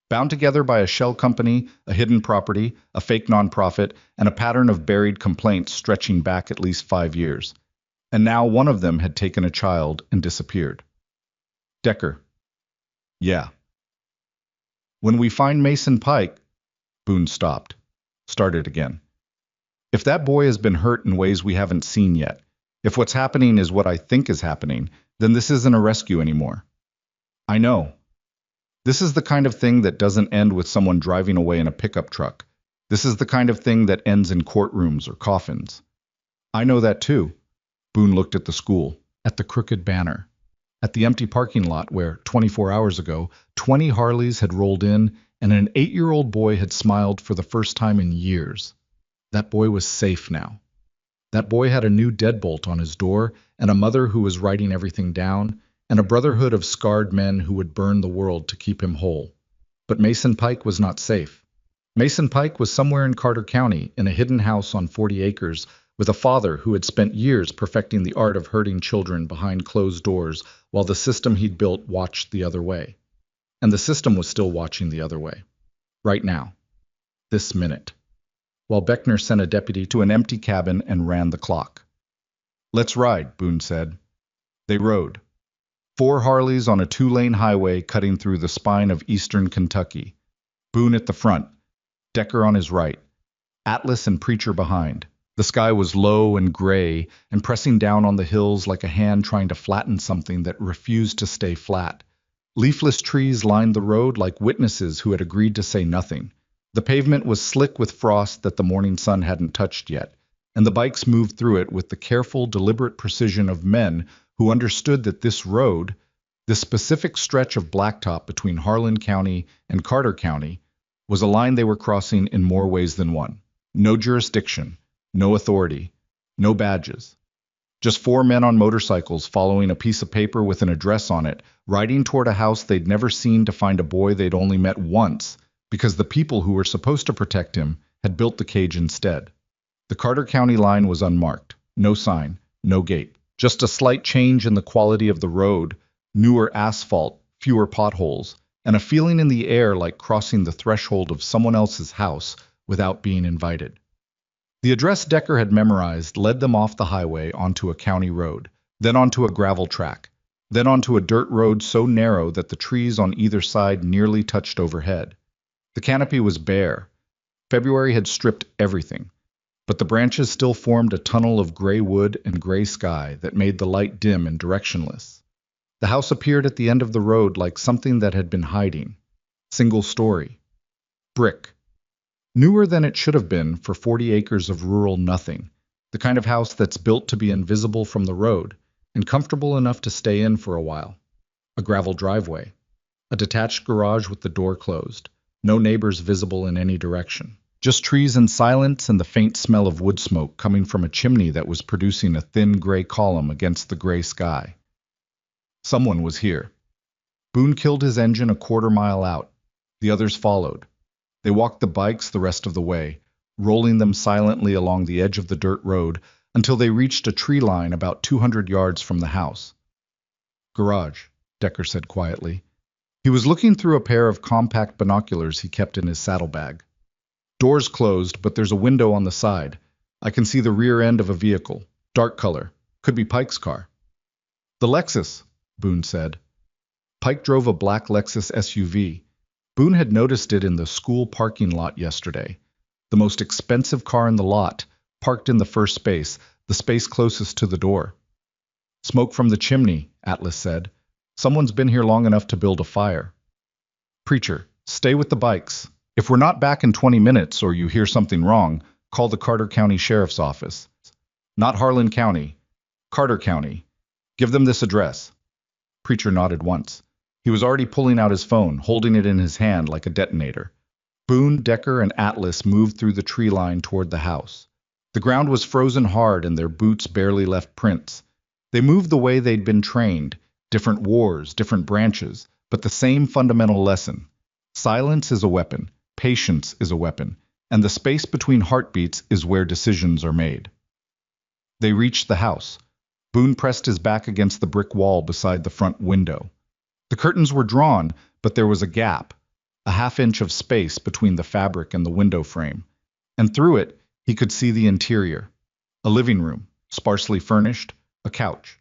Bound together by a shell company, a hidden property, a fake nonprofit, and a pattern of buried complaints stretching back at least 5 years. And now one of them had taken a child and disappeared. Decker. Yeah. When we find Mason Pike, Boone stopped, started again. If that boy has been hurt in ways we haven't seen yet, if what's happening is what I think is happening, then this isn't a rescue anymore. I know. This is the kind of thing that doesn't end with someone driving away in a pickup truck. This is the kind of thing that ends in courtrooms or coffins. I know that too. Boone looked at the school, at the crooked banner, at the empty parking lot where, 24 hours ago, 20 Harleys had rolled in and an 8-year-old boy had smiled for the first time in years. That boy was safe now. That boy had a new deadbolt on his door and a mother who was writing everything down, and a brotherhood of scarred men who would burn the world to keep him whole. But Mason Pike was not safe. Mason Pike was somewhere in Carter County, in a hidden house on 40 acres, with a father who had spent years perfecting the art of hurting children behind closed doors while the system he'd built watched the other way. And the system was still watching the other way. Right now. This minute. While Beckner sent a deputy to an empty cabin and ran the clock. Let's ride, Boone said. They rode. 4 Harleys on a 2-lane highway cutting through the spine of eastern Kentucky. Boone at the front, Decker on his right, Atlas and Preacher behind. The sky was low and gray and pressing down on the hills like a hand trying to flatten something that refused to stay flat. Leafless trees lined the road like witnesses who had agreed to say nothing. The pavement was slick with frost that the morning sun hadn't touched yet. and the bikes moved through it with the careful, deliberate precision of men who understood that this road, this specific stretch of blacktop between Harlan County and Carter County, was a line they were crossing in more ways than one. No jurisdiction, no authority, no badges. Just four men on motorcycles following a piece of paper with an address on it, riding toward a house they'd never seen to find a boy they'd only met once, because the people who were supposed to protect him had built the cage instead. The Carter County line was unmarked. No sign, no gate. Just a slight change in the quality of the road, newer asphalt, fewer potholes, and a feeling in the air like crossing the threshold of someone else's house without being invited. The address Decker had memorized led them off the highway onto a county road, then onto a gravel track, then onto a dirt road so narrow that the trees on either side nearly touched overhead. The canopy was bare. February had stripped everything, but the branches still formed a tunnel of gray wood and gray sky that made the light dim and directionless. The house appeared at the end of the road like something that had been hiding. Single story. Brick. Newer than it should have been for 40 acres of rural nothing, the kind of house that's built to be invisible from the road and comfortable enough to stay in for a while. A gravel driveway. A detached garage with the door closed. No neighbors visible in any direction. Just trees and silence and the faint smell of wood smoke coming from a chimney that was producing a thin gray column against the gray sky. Someone was here. Boone killed his engine a quarter-mile out. The others followed. They walked the bikes the rest of the way, rolling them silently along the edge of the dirt road until they reached a tree line about 200 yards from the house. Garage, Decker said quietly. He was looking through a pair of compact binoculars he kept in his saddlebag. Doors closed, but there's a window on the side. I can see the rear end of a vehicle. Dark color. Could be Pike's car. The Lexus, Boone said. Pike drove a black Lexus SUV. Boone had noticed it in the school parking lot yesterday. The most expensive car in the lot, parked in the first space, the space closest to the door. Smoke from the chimney, Atlas said. Someone's been here long enough to build a fire. Preacher, stay with the bikes. If we're not back in 20 minutes or you hear something wrong, call the Carter County Sheriff's Office. Not Harlan County. Carter County. Give them this address. Preacher nodded once. He was already pulling out his phone, holding it in his hand like a detonator. Boone, Decker, and Atlas moved through the tree line toward the house. The ground was frozen hard and their boots barely left prints. They moved the way they'd been trained, different wars, different branches, but the same fundamental lesson. Silence is a weapon, patience is a weapon, and the space between heartbeats is where decisions are made. They reached the house. Boone pressed his back against the brick wall beside the front window. The curtains were drawn, but there was a gap, a half-inch of space between the fabric and the window frame, and through it he could see the interior. A living room, sparsely furnished, a couch,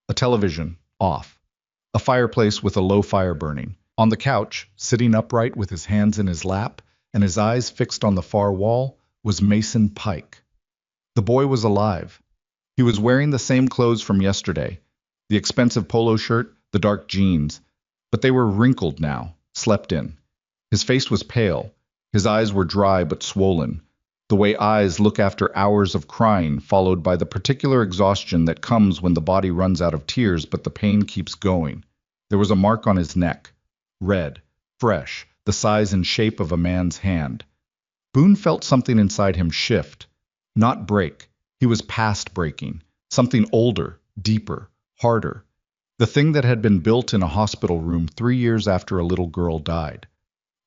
a television, off, a fireplace with a low fire burning. On the couch, sitting upright with his hands in his lap and his eyes fixed on the far wall, was Mason Pike. The boy was alive. He was wearing the same clothes from yesterday, the expensive polo shirt, the dark jeans, but they were wrinkled now, slept in. His face was pale. His eyes were dry but swollen, the way eyes look after hours of crying, followed by the particular exhaustion that comes when the body runs out of tears but the pain keeps going. There was a mark on his neck, red, fresh, the size and shape of a man's hand. Boone felt something inside him shift, not break. He was past breaking, something older, deeper, harder. The thing that had been built in a hospital room 3 years after a little girl died.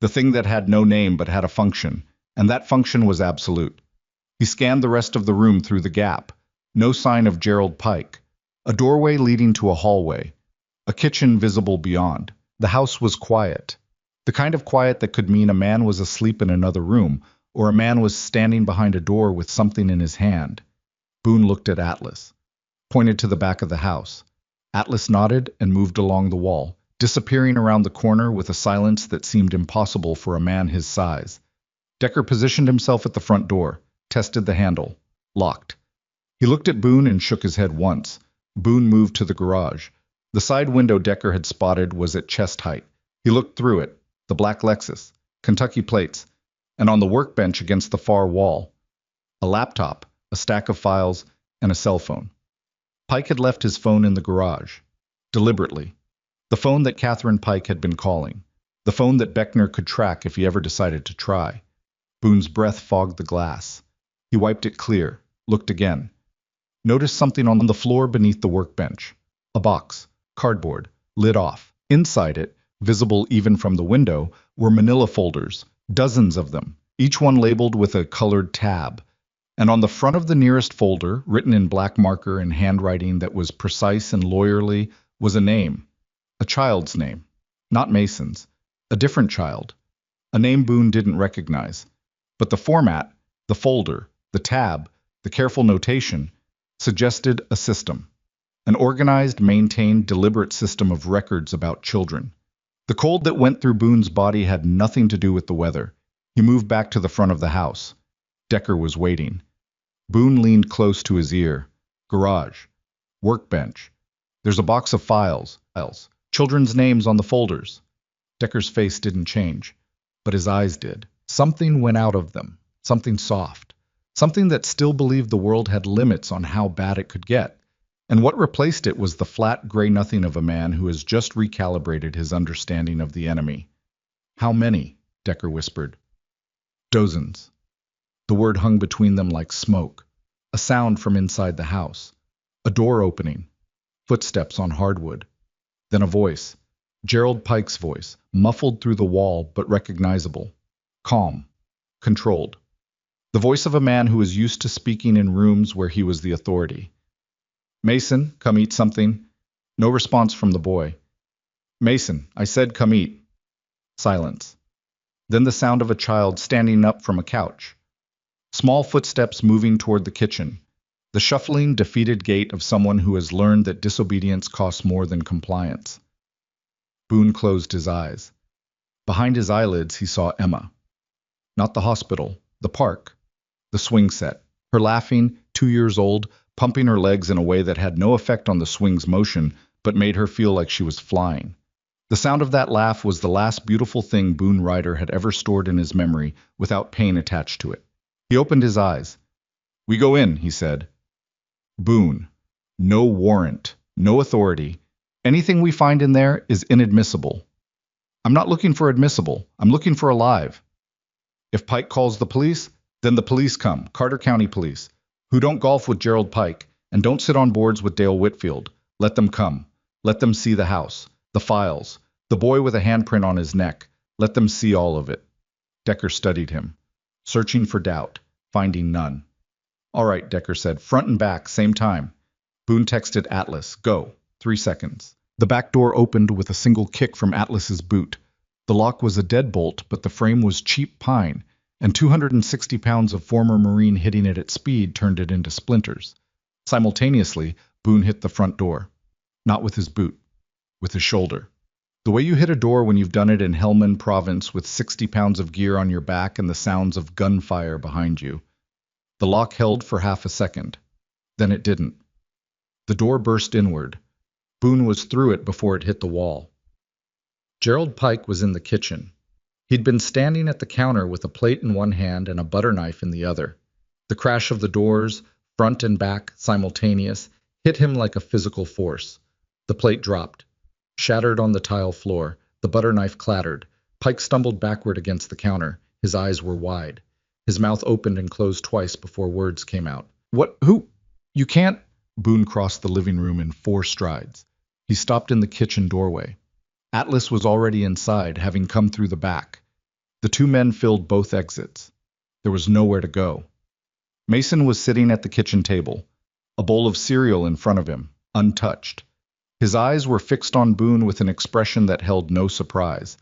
The thing that had no name but had a function, and that function was absolute. He scanned the rest of the room through the gap. No sign of Gerald Pike. A doorway leading to a hallway. A kitchen visible beyond. The house was quiet. The kind of quiet that could mean a man was asleep in another room, or a man was standing behind a door with something in his hand. Boone looked at Atlas, pointed to the back of the house. Atlas nodded and moved along the wall, disappearing around the corner with a silence that seemed impossible for a man his size. Decker positioned himself at the front door, tested the handle. Locked. He looked at Boone and shook his head once. Boone moved to the garage. The side window Decker had spotted was at chest height. He looked through it, the black Lexus, Kentucky plates, and on the workbench against the far wall, a laptop, a stack of files, and a cell phone. Pike had left his phone in the garage. Deliberately. The phone that Catherine Pike had been calling. The phone that Beckner could track if he ever decided to try. Boone's breath fogged the glass. He wiped it clear, looked again. Noticed something on the floor beneath the workbench. A box, cardboard, lid off. Inside it, visible even from the window, were manila folders, dozens of them, each one labeled with a colored tab. And on the front of the nearest folder, written in black marker in handwriting that was precise and lawyerly, was a name. A child's name. Not Mason's. A different child. A name Boone didn't recognize. But the format, the folder, the tab, the careful notation, suggested a system. An organized, maintained, deliberate system of records about children. The cold that went through Boone's body had nothing to do with the weather. He moved back to the front of the house. Decker was waiting. Boone leaned close to his ear. Garage. Workbench. There's a box of files. Children's names on the folders. Decker's face didn't change, but his eyes did. Something went out of them. Something soft. Something that still believed the world had limits on how bad it could get. And what replaced it was the flat gray nothing of a man who has just recalibrated his understanding of the enemy. How many? Decker whispered. Dozens. The word hung between them like smoke. A sound from inside the house. A door opening. Footsteps on hardwood. Then a voice. Gerald Pike's voice, muffled through the wall but recognizable. Calm. Controlled. The voice of a man who was used to speaking in rooms where he was the authority. Mason, come eat something. No response from the boy. Mason, I said come eat. Silence. Then the sound of a child standing up from a couch. Small footsteps moving toward the kitchen. The shuffling, defeated gait of someone who has learned that disobedience costs more than compliance. Boone closed his eyes. Behind his eyelids he saw Emma. Not the hospital, the park, the swing set. Her laughing, 2 years old, pumping her legs in a way that had no effect on the swing's motion, but made her feel like she was flying. The sound of that laugh was the last beautiful thing Boone Ryder had ever stored in his memory without pain attached to it. He opened his eyes. We go in, he said. Boone. No warrant, no authority. Anything we find in there is inadmissible. I'm not looking for admissible. I'm looking for alive. If Pike calls the police, then the police come, Carter County Police, who don't golf with Gerald Pike and don't sit on boards with Dale Whitfield. Let them come. Let them see the house, the files, the boy with a handprint on his neck. Let them see all of it. Decker studied him, searching for doubt, finding none. All right, Decker said, front and back, same time. Boone texted Atlas, go, 3 seconds. The back door opened with a single kick from Atlas's boot. The lock was a deadbolt, but the frame was cheap pine, and 260 pounds of former Marine hitting it at speed turned it into splinters. Simultaneously, Boone hit the front door. Not with his boot, with his shoulder. The way you hit a door when you've done it in Helmand Province with 60 pounds of gear on your back and the sounds of gunfire behind you. The lock held for half a second. Then it didn't. The door burst inward. Boone was through it before it hit the wall. Gerald Pike was in the kitchen. He'd been standing at the counter with a plate in one hand and a butter knife in the other. The crash of the doors, front and back, simultaneous, hit him like a physical force. The plate dropped. Shattered on the tile floor, the butter knife clattered. Pike stumbled backward against the counter. His eyes were wide. His mouth opened and closed twice before words came out. What? Who? You can't... Boone crossed the living room in 4 strides. He stopped in the kitchen doorway. Atlas was already inside, having come through the back. The 2 men filled both exits. There was nowhere to go. Mason was sitting at the kitchen table, a bowl of cereal in front of him, untouched. His eyes were fixed on Boone with an expression that held no surprise,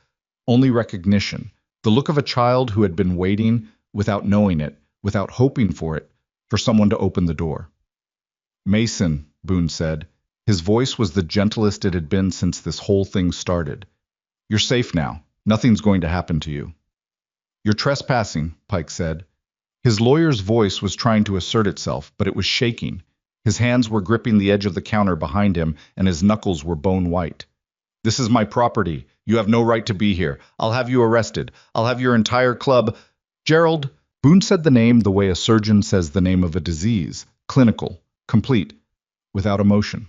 only recognition, the look of a child who had been waiting, without knowing it, without hoping for it, for someone to open the door. Mason, Boone said. His voice was the gentlest it had been since this whole thing started. You're safe now. Nothing's going to happen to you. You're trespassing, Pike said. His lawyer's voice was trying to assert itself, but it was shaking. His hands were gripping the edge of the counter behind him, and his knuckles were bone white. This is my property. You have no right to be here. I'll have you arrested. I'll have your entire club. Gerald, Boone said the name the way a surgeon says the name of a disease, clinical, complete, without emotion.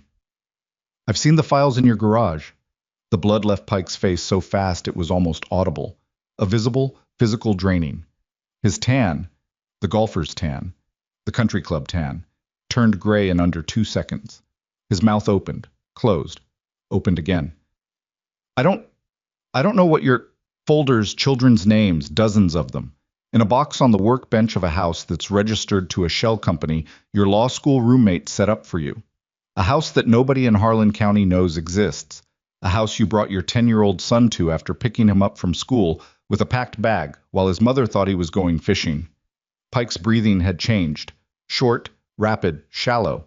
I've seen the files in your garage. The blood left Pike's face so fast it was almost audible, a visible, physical draining. His tan, the golfer's tan, the country club tan, turned gray in under 2 seconds. His mouth opened, closed, opened again. I don't know what your folders, children's names, dozens of them. In a box on the workbench of a house that's registered to a shell company your law school roommate set up for you. A house that nobody in Harlan County knows exists. A house you brought your 10-year-old son to after picking him up from school with a packed bag while his mother thought he was going fishing. Pike's breathing had changed. Short, rapid, shallow.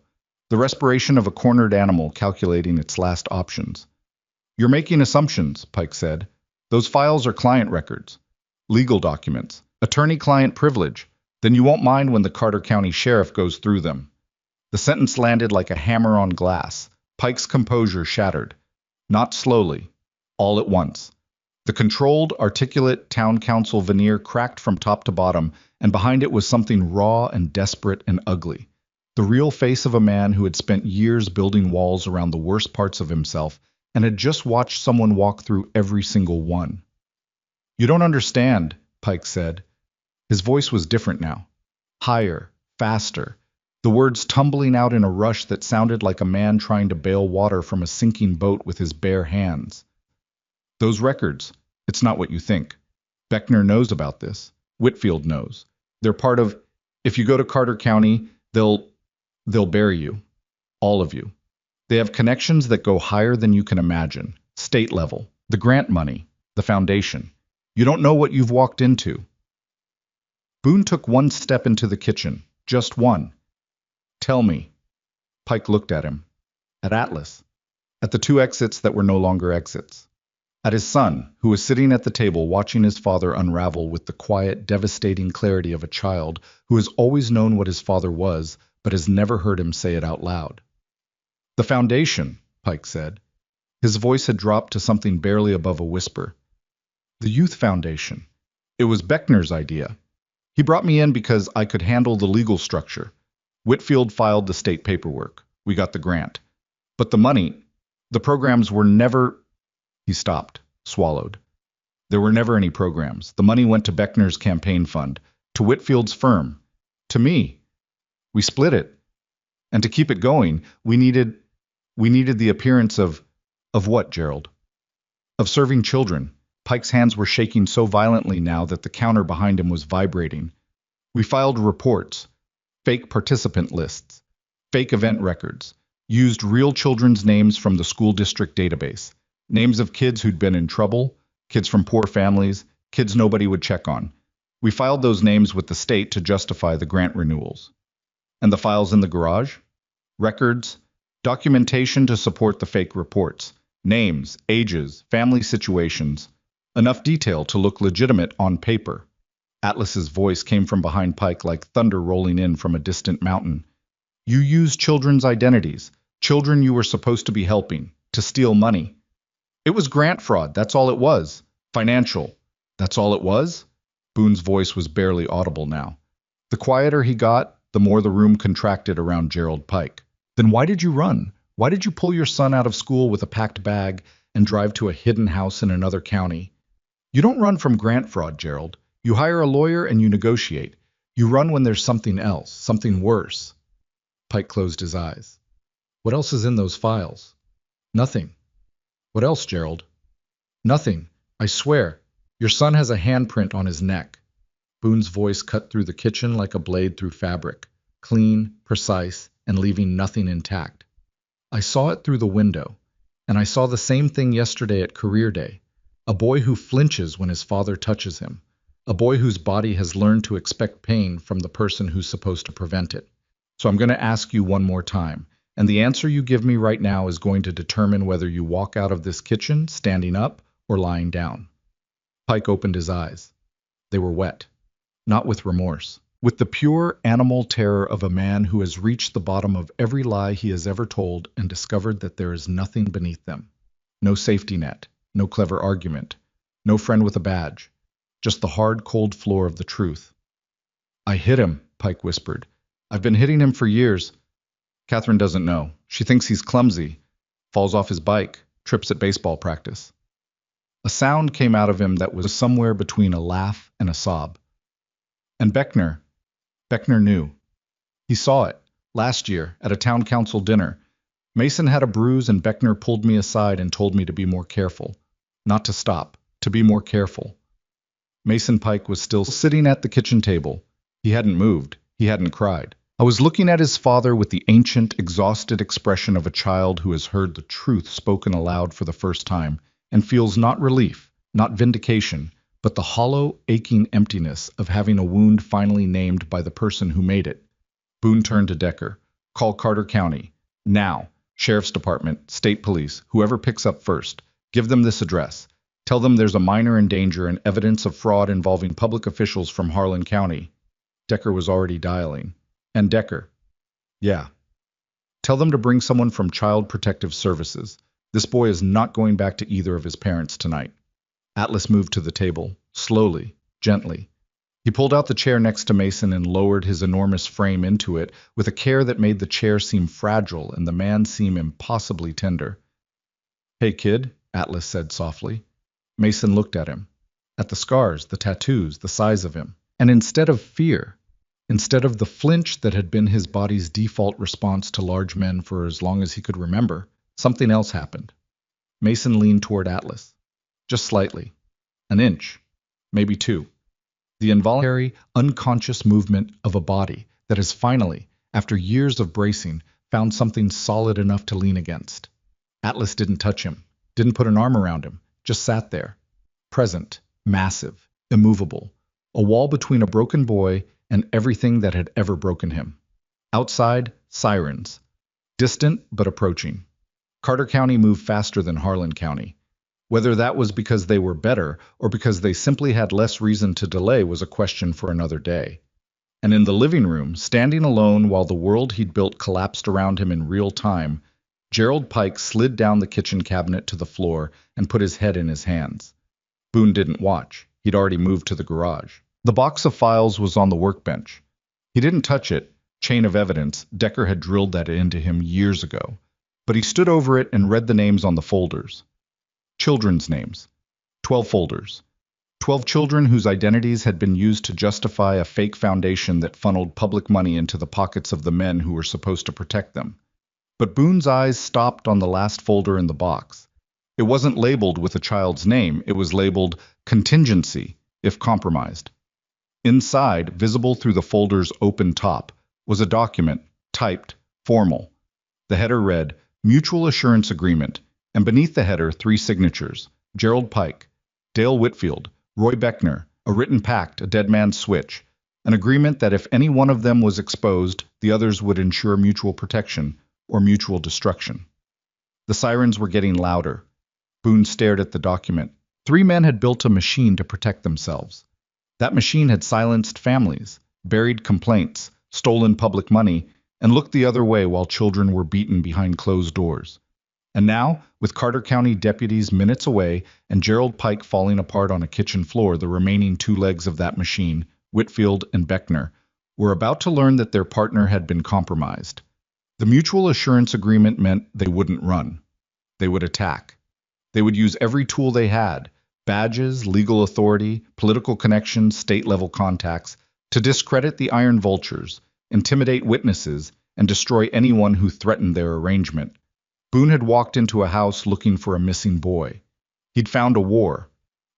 The respiration of a cornered animal calculating its last options. You're making assumptions, Pike said. Those files are client records, legal documents, attorney-client privilege. Then you won't mind when the Carter County Sheriff goes through them. The sentence landed like a hammer on glass. Pike's composure shattered. Not slowly, all at once. The controlled, articulate town council veneer cracked from top to bottom, and behind it was something raw and desperate and ugly. The real face of a man who had spent years building walls around the worst parts of himself and had just watched someone walk through every single one. You don't understand, Pike said. His voice was different now. Higher, faster. The words tumbling out in a rush that sounded like a man trying to bail water from a sinking boat with his bare hands. Those records, it's not what you think. Beckner knows about this. Whitfield knows. They're part of, if you go to Carter County, they'll bury you. All of you. They have connections that go higher than you can imagine. State level. The grant money. The foundation. You don't know what you've walked into. Boone took one step into the kitchen. Just one. Tell me. Pike looked at him. At Atlas. At the two exits that were no longer exits. At his son, who was sitting at the table watching his father unravel with the quiet, devastating clarity of a child who has always known what his father was, but has never heard him say it out loud. The foundation, Pike said. His voice had dropped to something barely above a whisper. The Youth Foundation. It was Beckner's idea. He brought me in because I could handle the legal structure. Whitfield filed the state paperwork. We got the grant. But the money, the programs were never... He stopped, swallowed. There were never any programs. The money went to Beckner's campaign fund, to Whitfield's firm, to me. We split it. And to keep it going, we needed the appearance of what, Gerald? Of serving children. Pike's hands were shaking so violently now that the counter behind him was vibrating. We filed reports, fake participant lists, fake event records, used real children's names from the school district database, names of kids who'd been in trouble, kids from poor families, kids nobody would check on. We filed those names with the state to justify the grant renewals. And the files in the garage? Records, documentation to support the fake reports, names, ages, family situations, enough detail to look legitimate on paper. Atlas's voice came from behind Pike like thunder rolling in from a distant mountain. You used children's identities, children you were supposed to be helping, to steal money. It was grant fraud, that's all it was. Financial, that's all it was? Boone's voice was barely audible now. The quieter he got, the more the room contracted around Gerald Pike. Then why did you run? Why did you pull your son out of school with a packed bag and drive to a hidden house in another county? You don't run from grant fraud, Gerald. You hire a lawyer and you negotiate. You run when there's something else, something worse. Pike closed his eyes. What else is in those files? Nothing. What else, Gerald? Nothing. I swear. Your son has a handprint on his neck. Boone's voice cut through the kitchen like a blade through fabric, clean, precise, and leaving nothing intact. I saw it through the window, and I saw the same thing yesterday at career day. A boy who flinches when his father touches him. A boy whose body has learned to expect pain from the person who's supposed to prevent it. So I'm going to ask you one more time. And the answer you give me right now is going to determine whether you walk out of this kitchen standing up or lying down. Pike opened his eyes. They were wet, not with remorse, with the pure animal terror of a man who has reached the bottom of every lie he has ever told and discovered that there is nothing beneath them. No safety net, no clever argument, no friend with a badge, just the hard, cold floor of the truth. I hit him, Pike whispered. I've been hitting him for years. Catherine doesn't know. She thinks he's clumsy, falls off his bike, trips at baseball practice. A sound came out of him that was somewhere between a laugh and a sob. And Beckner knew. He saw it, last year, at a town council dinner. Mason had a bruise and Beckner pulled me aside and told me to be more careful. Not to stop, to be more careful. Mason Pike was still sitting at the kitchen table. He hadn't moved. He hadn't cried. I was looking at his father with the ancient, exhausted expression of a child who has heard the truth spoken aloud for the first time and feels not relief, not vindication, but the hollow, aching emptiness of having a wound finally named by the person who made it. Boone turned to Decker. Call Carter County. Now. Sheriff's Department, State Police, whoever picks up first. Give them this address. Tell them there's a minor in danger and evidence of fraud involving public officials from Harlan County. Decker was already dialing. And Decker. Yeah. Tell them to bring someone from Child Protective Services. This boy is not going back to either of his parents tonight. Atlas moved to the table, slowly, gently. He pulled out the chair next to Mason and lowered his enormous frame into it with a care that made the chair seem fragile and the man seem impossibly tender. Hey, kid, Atlas said softly. Mason looked at him, at the scars, the tattoos, the size of him. And instead of fear, instead of the flinch that had been his body's default response to large men for as long as he could remember, something else happened. Mason leaned toward Atlas. Just slightly. An inch. Maybe two. The involuntary, unconscious movement of a body that has finally, after years of bracing, found something solid enough to lean against. Atlas didn't touch him, didn't put an arm around him, just sat there. Present, massive, immovable. A wall between a broken boy and everything that had ever broken him. Outside, sirens. Distant but approaching. Carter County moved faster than Harlan County. Whether that was because they were better or because they simply had less reason to delay was a question for another day. And in the living room, standing alone while the world he'd built collapsed around him in real time, Gerald Pike slid down the kitchen cabinet to the floor and put his head in his hands. Boone didn't watch. He'd already moved to the garage. The box of files was on the workbench. He didn't touch it. Chain of evidence. Decker had drilled that into him years ago. But he stood over it and read the names on the folders. Children's names. 12 folders. 12 children whose identities had been used to justify a fake foundation that funneled public money into the pockets of the men who were supposed to protect them. But Boone's eyes stopped on the last folder in the box. It wasn't labeled with a child's name. It was labeled contingency, if compromised. Inside, visible through the folder's open top, was a document, typed, formal. The header read, Mutual Assurance Agreement, and beneath the header, 3 signatures, Gerald Pike, Dale Whitfield, Roy Beckner, a written pact, a dead man's switch, an agreement that if any one of them was exposed, the others would ensure mutual protection or mutual destruction. The sirens were getting louder. Boone stared at the document. 3 men had built a machine to protect themselves. That machine had silenced families, buried complaints, stolen public money, and looked the other way while children were beaten behind closed doors. And now, with Carter County deputies minutes away and Gerald Pike falling apart on a kitchen floor, the remaining 2 legs of that machine, Whitfield and Beckner, were about to learn that their partner had been compromised. The mutual assurance agreement meant they wouldn't run. They would attack. They would use every tool they had, badges, legal authority, political connections, state-level contacts, to discredit the Iron Vultures, intimidate witnesses, and destroy anyone who threatened their arrangement. Boone had walked into a house looking for a missing boy. He'd found a war,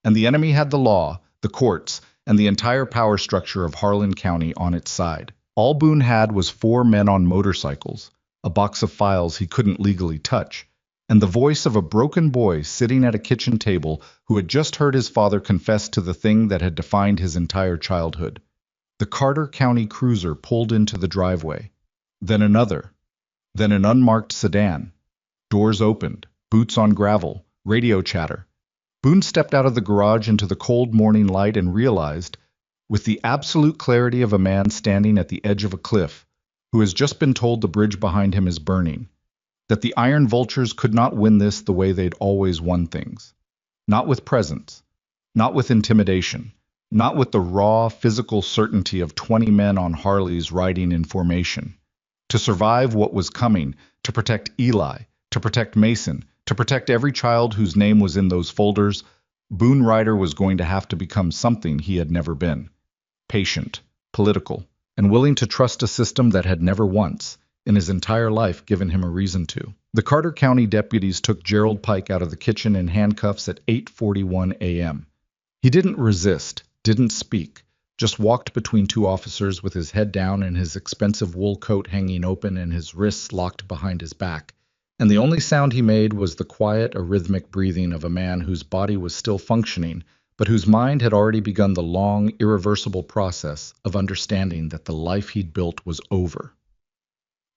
and the enemy had the law, the courts, and the entire power structure of Harlan County on its side. All Boone had was 4 men on motorcycles, a box of files he couldn't legally touch, and the voice of a broken boy sitting at a kitchen table who had just heard his father confess to the thing that had defined his entire childhood. The Carter County cruiser pulled into the driveway. Then another. Then an unmarked sedan. Doors opened, boots on gravel, radio chatter. Boone stepped out of the garage into the cold morning light and realized, with the absolute clarity of a man standing at the edge of a cliff, who has just been told the bridge behind him is burning, that the Iron Vultures could not win this the way they'd always won things. Not with presence, not with intimidation, not with the raw, physical certainty of 20 men on Harleys riding in formation. To survive what was coming, to protect Eli, to protect Mason, to protect every child whose name was in those folders, Boone Ryder was going to have to become something he had never been. Patient, political, and willing to trust a system that had never once, in his entire life, given him a reason to. The Carter County deputies took Gerald Pike out of the kitchen in handcuffs at 8:41 a.m. He didn't resist, didn't speak, just walked between two officers with his head down and his expensive wool coat hanging open and his wrists locked behind his back. And the only sound he made was the quiet, arrhythmic breathing of a man whose body was still functioning, but whose mind had already begun the long, irreversible process of understanding that the life he'd built was over.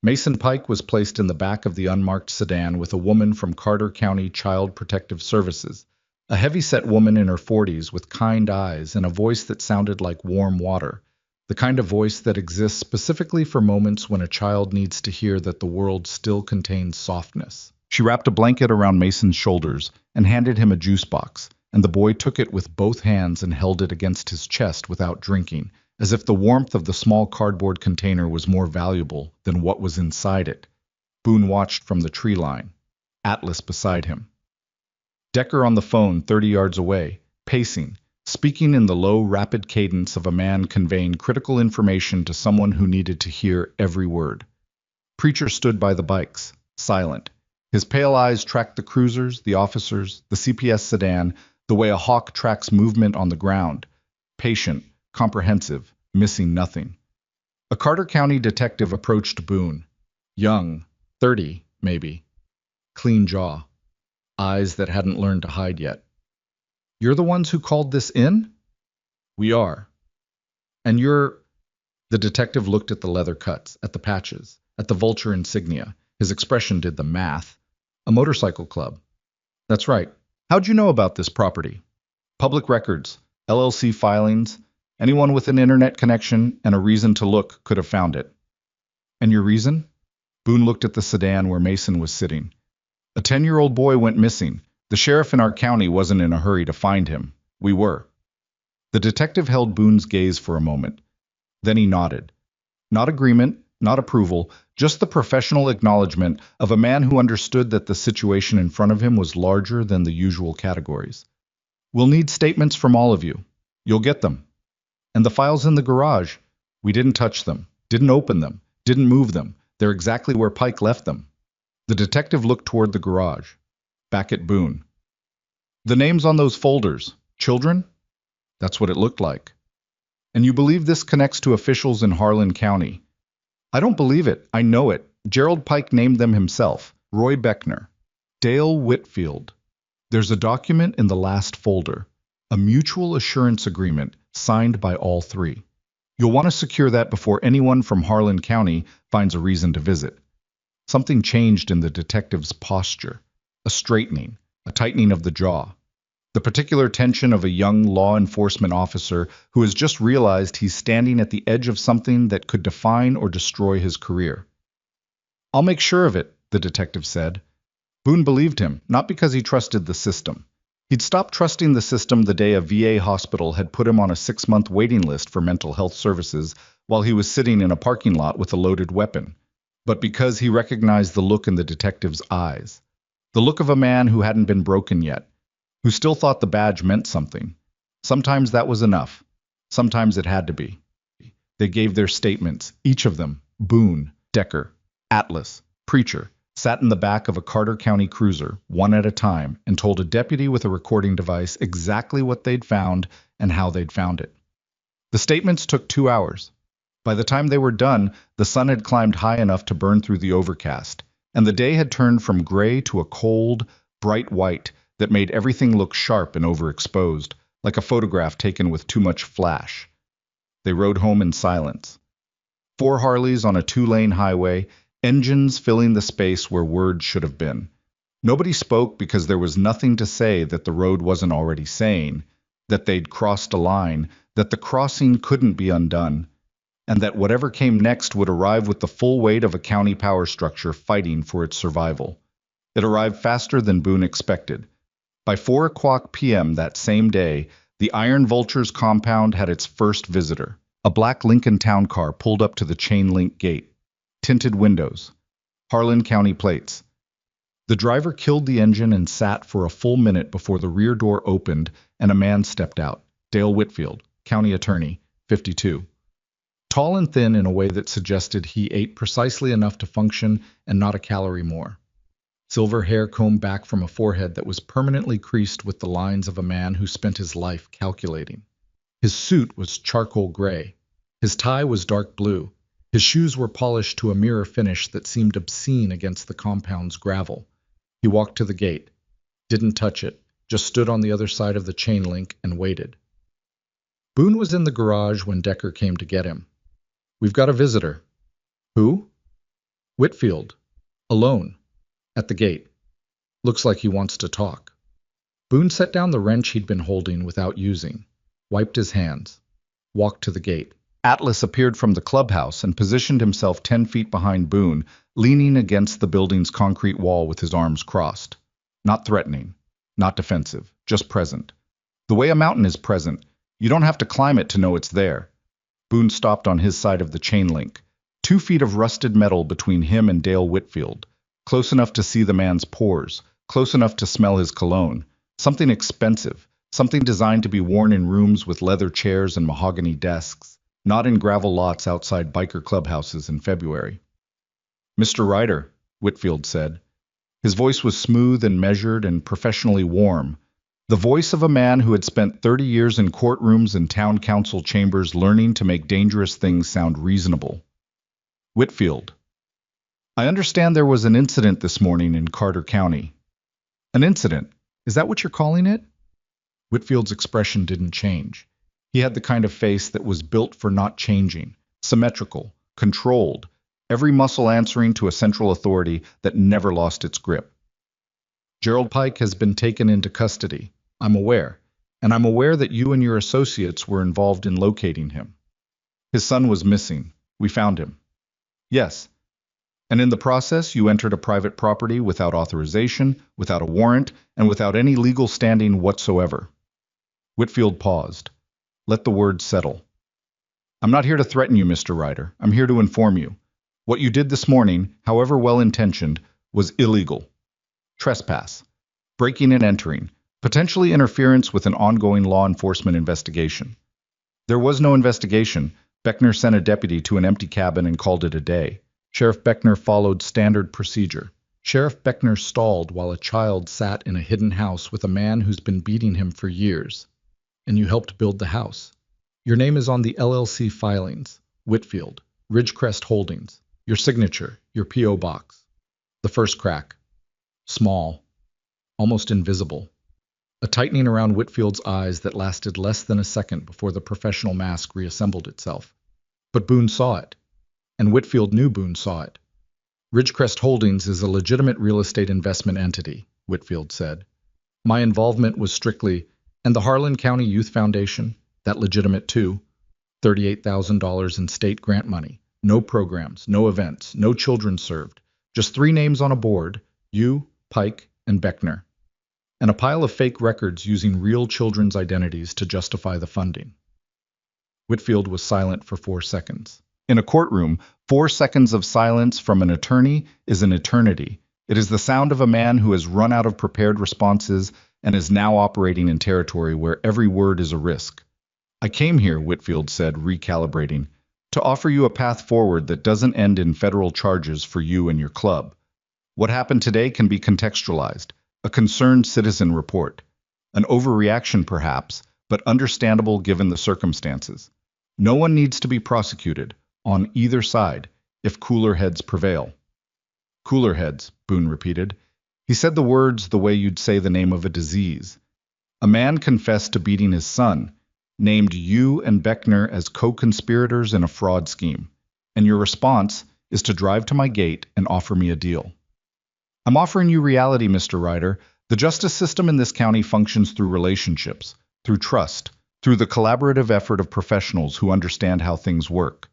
Mason Pike was placed in the back of the unmarked sedan with a woman from Carter County Child Protective Services, a heavy-set woman in her 40s with kind eyes and a voice that sounded like warm water, the kind of voice that exists specifically for moments when a child needs to hear that the world still contains softness. She wrapped a blanket around Mason's shoulders and handed him a juice box, and the boy took it with both hands and held it against his chest without drinking, as if the warmth of the small cardboard container was more valuable than what was inside it. Boone watched from the tree line, Atlas beside him. Decker on the phone 30 yards away, pacing, speaking in the low, rapid cadence of a man conveying critical information to someone who needed to hear every word. Preacher stood by the bikes, silent. His pale eyes tracked the cruisers, the officers, the CPS sedan, the way a hawk tracks movement on the ground. Patient, comprehensive, missing nothing. A Carter County detective approached Boone. Young, 30, maybe. Clean jaw. Eyes that hadn't learned to hide yet. "You're the ones who called this in?" "We are." "And you're—" The detective looked at the leather cuts, at the patches, at the vulture insignia. His expression did the math. "A motorcycle club." "That's right. How'd you know about this property?" "Public records, LLC filings. Anyone with an internet connection and a reason to look could have found it." "And your reason?" Boone looked at the sedan where Mason was sitting. "A 10-year-old boy went missing. The sheriff in our county wasn't in a hurry to find him. We were." The detective held Boone's gaze for a moment. Then he nodded. Not agreement, not approval, just the professional acknowledgement of a man who understood that the situation in front of him was larger than the usual categories. "We'll need statements from all of you. You'll get them. And the files in the garage. We didn't touch them, didn't open them, didn't move them. They're exactly where Pike left them." The detective looked toward the garage, back at Boone. "The names on those folders, children?" "That's what it looked like." "And you believe this connects to officials in Harlan County?" "I don't believe it. I know it. Gerald Pike named them himself. Roy Beckner. Dale Whitfield. There's a document in the last folder, a mutual assurance agreement signed by all three. You'll want to secure that before anyone from Harlan County finds a reason to visit." Something changed in the detective's posture, a straightening, a tightening of the jaw. The particular tension of a young law enforcement officer who has just realized he's standing at the edge of something that could define or destroy his career. "I'll make sure of it," the detective said. Boone believed him, not because he trusted the system. He'd stopped trusting the system the day a VA hospital had put him on a 6-month waiting list for mental health services while he was sitting in a parking lot with a loaded weapon, but because he recognized the look in the detective's eyes, the look of a man who hadn't been broken yet, who still thought the badge meant something. Sometimes that was enough. Sometimes it had to be. They gave their statements, each of them, Boone, Decker, Atlas, Preacher, sat in the back of a Carter County cruiser, one at a time, and told a deputy with a recording device exactly what they'd found and how they'd found it. The statements took 2 hours. By the time they were done, the sun had climbed high enough to burn through the overcast, and the day had turned from gray to a cold, bright white that made everything look sharp and overexposed, like a photograph taken with too much flash. They rode home in silence. 4 Harleys on a 2-lane highway, engines filling the space where words should have been. Nobody spoke because there was nothing to say that the road wasn't already saying, that they'd crossed a line, that the crossing couldn't be undone, and that whatever came next would arrive with the full weight of a county power structure fighting for its survival. It arrived faster than Boone expected. By 4 o'clock p.m. that same day, The Iron Vulture's compound had its first visitor. A black Lincoln Town car pulled up to the chain link gate. Tinted windows. Harlan County plates. The driver killed the engine and sat for a full minute before the rear door opened and a man stepped out. Dale Whitfield, county attorney, 52. Tall and thin in a way that suggested he ate precisely enough to function and not a calorie more. Silver hair combed back from a forehead that was permanently creased with the lines of a man who spent his life calculating. His suit was charcoal gray. His tie was dark blue. His shoes were polished to a mirror finish that seemed obscene against the compound's gravel. He walked to the gate, didn't touch it, just stood on the other side of the chain link and waited. Boone was in the garage when Decker came to get him. "We've got a visitor." "Who?" "Whitfield. Alone. At the gate. Looks like he wants to talk." Boone set down the wrench he'd been holding without using, wiped his hands, walked to the gate. Atlas appeared from the clubhouse and positioned himself 10 feet behind Boone, leaning against the building's concrete wall with his arms crossed. Not threatening, not defensive, just present. The way a mountain is present, you don't have to climb it to know it's there. Boone stopped on his side of the chain link, 2 feet of rusted metal between him and Dale Whitfield, close enough to see the man's pores, close enough to smell his cologne, something expensive, something designed to be worn in rooms with leather chairs and mahogany desks, not in gravel lots outside biker clubhouses in February. "Mr. Ryder," Whitfield said. His voice was smooth and measured and professionally warm, the voice of a man who had spent 30 years in courtrooms and town council chambers learning to make dangerous things sound reasonable. "Whitfield, I understand there was an incident this morning in Carter County." "An incident? Is that what you're calling it?" Whitfield's expression didn't change. He had the kind of face that was built for not changing, symmetrical, controlled, every muscle answering to a central authority that never lost its grip. "Gerald Pike has been taken into custody. I'm aware. And I'm aware that you and your associates were involved in locating him. His son was missing. We found him." "Yes. And in the process, you entered a private property without authorization, without a warrant, and without any legal standing whatsoever." Whitfield paused. Let the words settle. "I'm not here to threaten you, Mr. Ryder. I'm here to inform you. What you did this morning, however well-intentioned, was illegal. Trespass. Breaking and entering. Potentially interference with an ongoing law enforcement investigation." "There was no investigation. Beckner sent a deputy to an empty cabin and called it a day. Sheriff Beckner followed standard procedure. Sheriff Beckner stalled while a child sat in a hidden house with a man who's been beating him for years. And you helped build the house. Your name is on the LLC filings. Whitfield. Ridgecrest Holdings. Your signature. Your P.O. box. The first crack. Small. Almost invisible. A tightening around Whitfield's eyes that lasted less than a second before the professional mask reassembled itself. But Boone saw it. And Whitfield knew Boone saw it. "Ridgecrest Holdings is a legitimate real estate investment entity," Whitfield said. "My involvement was strictly, and the Harlan County Youth Foundation, that legitimate too, $38,000 in state grant money. No programs, no events, no children served. Just 3 names on a board, you, Pike, and Beckner. And a pile of fake records using real children's identities to justify the funding." Whitfield was silent for 4 seconds. In a courtroom, 4 seconds of silence from an attorney is an eternity. It is the sound of a man who has run out of prepared responses and is now operating in territory where every word is a risk. "I came here," Whitfield said, recalibrating, "to offer you a path forward that doesn't end in federal charges for you and your club. What happened today can be contextualized, a concerned citizen report. An overreaction perhaps, but understandable given the circumstances. No one needs to be prosecuted, on either side, if cooler heads prevail." "Cooler heads," Boone repeated. He said the words the way you'd say the name of a disease. "A man confessed to beating his son, named you and Beckner as co-conspirators in a fraud scheme, and your response is to drive to my gate and offer me a deal. I'm offering you reality, Mr. Ryder. The justice system in this county functions through relationships, through trust, through the collaborative effort of professionals who understand how things work.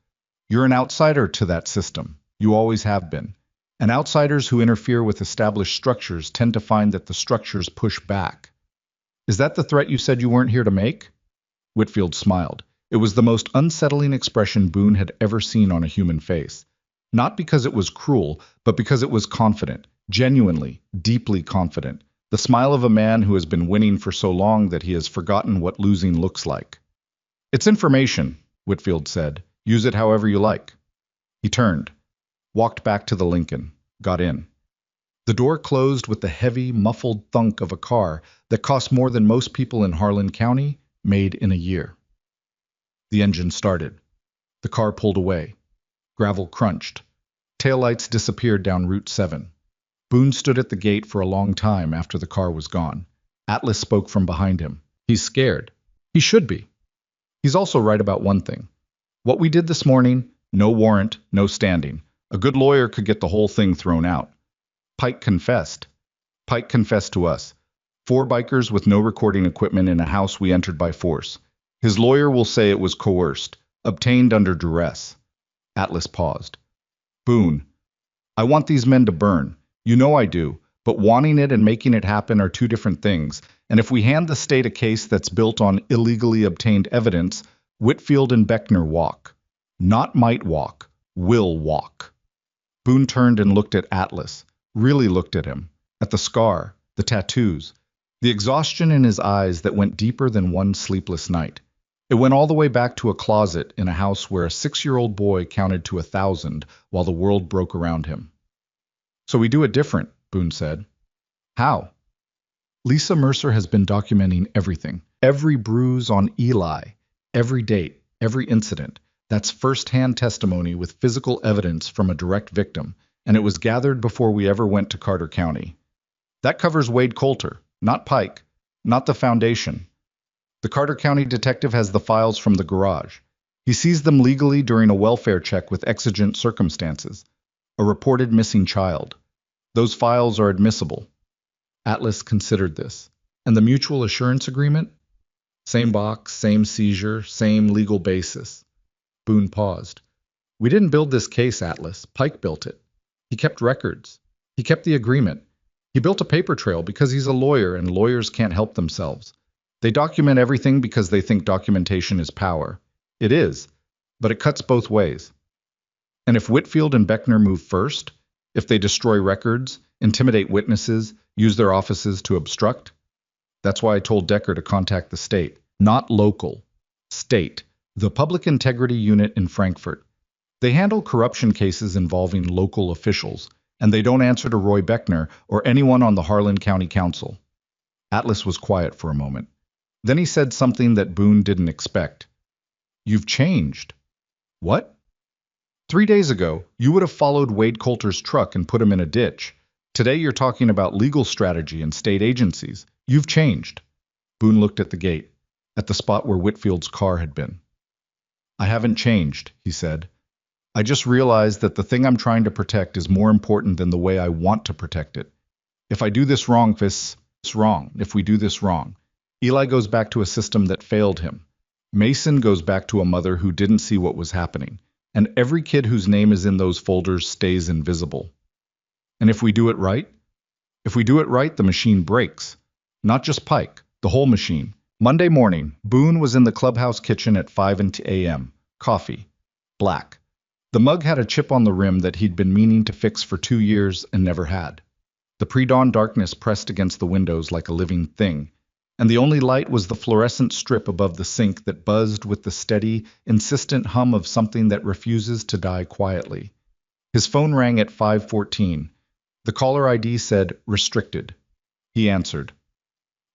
You're an outsider to that system. You always have been. And outsiders who interfere with established structures tend to find that the structures push back. Is that the threat you said you weren't here to make?" Whitfield smiled. It was the most unsettling expression Boone had ever seen on a human face. Not because it was cruel, but because it was confident, genuinely, deeply confident. The smile of a man who has been winning for so long that he has forgotten what losing looks like. "It's information," Whitfield said. "Use it however you like." He turned, walked back to the Lincoln, got in. The door closed with the heavy, muffled thunk of a car that cost more than most people in Harlan County made in a year. The engine started. The car pulled away. Gravel crunched. Taillights disappeared down Route 7. Boone stood at the gate for a long time after the car was gone. Atlas spoke from behind him. "He's scared. He should be. He's also right about one thing. What we did this morning, no warrant, no standing. A good lawyer could get the whole thing thrown out. Pike confessed. Pike confessed to us. 4 bikers with no recording equipment in a house we entered by force. His lawyer will say it was coerced, obtained under duress." Atlas paused. "Boone, I want these men to burn. You know I do, but wanting it and making it happen are 2 different things, and if we hand the state a case that's built on illegally obtained evidence, Whitfield and Beckner walk. Not might walk, will walk." Boone turned and looked at Atlas, really looked at him, at the scar, the tattoos, the exhaustion in his eyes that went deeper than one sleepless night. It went all the way back to a closet in a house where a 6-year-old boy counted to 1,000 while the world broke around him. "So we do it different," Boone said. "How?" "Lisa Mercer has been documenting everything. Every bruise on Eli, every date, every incident. That's first-hand testimony with physical evidence from a direct victim, and it was gathered before we ever went to Carter County. That covers Wade Coulter, not Pike, not the Foundation. The Carter County detective has the files from the garage. He seized them legally during a welfare check with exigent circumstances. A reported missing child. Those files are admissible." Atlas considered this. "And the mutual assurance agreement?" "Same box, same seizure, same legal basis." Boone paused. "We didn't build this case, Atlas. Pike built it. He kept records. He kept the agreement. He built a paper trail because he's a lawyer and lawyers can't help themselves. They document everything because they think documentation is power. It is, but it cuts both ways. And if Whitfield and Beckner move first, if they destroy records, intimidate witnesses, use their offices to obstruct, that's why I told Decker to contact the state. Not local. State. The Public Integrity Unit in Frankfurt. They handle corruption cases involving local officials, and they don't answer to Roy Beckner or anyone on the Harlan County Council." Atlas was quiet for a moment. Then he said something that Boone didn't expect. "You've changed." "What?" 3 days ago, you would have followed Wade Coulter's truck and put him in a ditch. Today you're talking about legal strategy and state agencies. You've changed." Boone looked at the gate, at the spot where Whitfield's car had been. "I haven't changed," he said. "I just realized that the thing I'm trying to protect is more important than the way I want to protect it. If I do this wrong, it's wrong. If we do this wrong, Eli goes back to a system that failed him. Mason goes back to a mother who didn't see what was happening. And every kid whose name is in those folders stays invisible. And if we do it right? If we do it right, the machine breaks. Not just Pike, the whole machine." Monday morning, Boone was in the clubhouse kitchen at 5 a.m. Coffee. Black. The mug had a chip on the rim that he'd been meaning to fix for 2 years and never had. The pre-dawn darkness pressed against the windows like a living thing, and the only light was the fluorescent strip above the sink that buzzed with the steady, insistent hum of something that refuses to die quietly. His phone rang at 5:14. The caller ID said, "Restricted." He answered.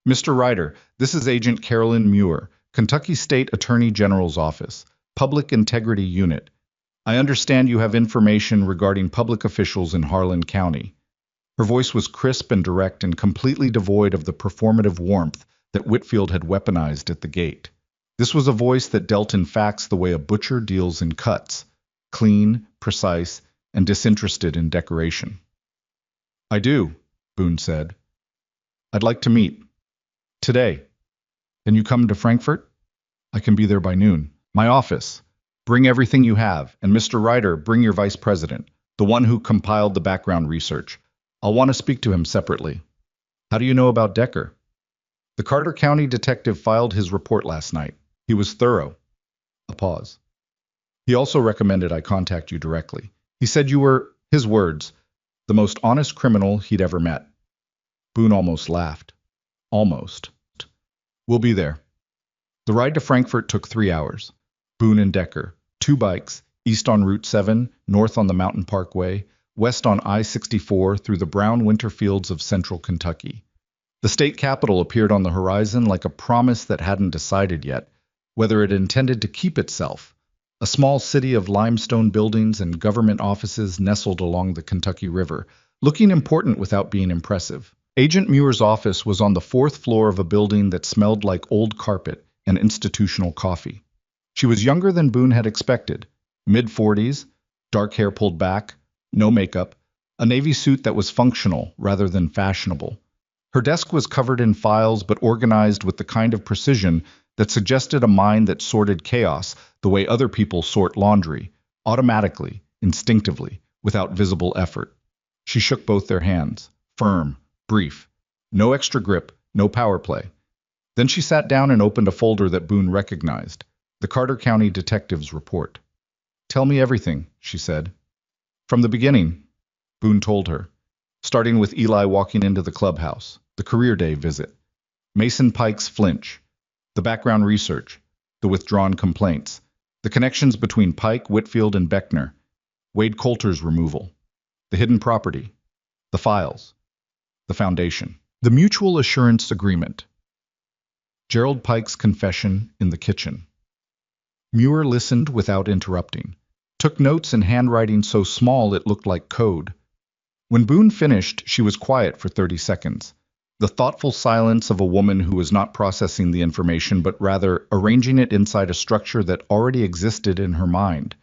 "Mr. Ryder, this is Agent Carolyn Muir, Kentucky State Attorney General's Office, Public Integrity Unit. I understand you have information regarding public officials in Harlan County." Her voice was crisp and direct and completely devoid of the performative warmth that Whitfield had weaponized at the gate. This was a voice that dealt in facts the way a butcher deals in cuts, clean, precise, and disinterested in decoration. "I do," Boone said. "I'd like to meet. Today. Can you come to Frankfurt? I can be there by noon. My office. Bring everything you have, and Mr. Ryder, bring your vice president, the one who compiled the background research. I'll want to speak to him separately." "How do you know about Decker?" "The Carter County detective filed his report last night. He was thorough. A pause. He also recommended I contact you directly. He said you were, his words, the most honest criminal he'd ever met. Boone almost laughed. Almost. We'll be there. The ride to Frankfurt took 3 hours. Boone and Decker, 2 bikes, east on Route 7, north on the Mountain Parkway, west on I-64 through the brown winter fields of central Kentucky. The state capitol appeared on the horizon like a promise that hadn't decided yet whether it intended to keep itself. A small city of limestone buildings and government offices nestled along the Kentucky River, looking important without being impressive. Agent Muir's office was on the 4th floor of a building that smelled like old carpet and institutional coffee. She was younger than Boone had expected, mid-40s, dark hair pulled back, no makeup, a navy suit that was functional rather than fashionable. Her desk was covered in files but organized with the kind of precision that suggested a mind that sorted chaos the way other people sort laundry, automatically, instinctively, without visible effort. She shook both their hands, firm, brief, no extra grip, no power play. Then she sat down and opened a folder that Boone recognized, the Carter County Detective's Report. "Tell me everything," she said. "From the beginning," Boone told her, starting with Eli walking into the clubhouse, the career day visit, Mason Pike's flinch, the background research, the withdrawn complaints, the connections between Pike, Whitfield, and Beckner, Wade Coulter's removal, the hidden property, the files, the foundation, the mutual assurance agreement, Gerald Pike's confession in the kitchen. Muir listened without interrupting, took notes in handwriting so small it looked like code. When Boone finished, she was quiet for 30 seconds, the thoughtful silence of a woman who was not processing the information but rather arranging it inside a structure that already existed in her mind,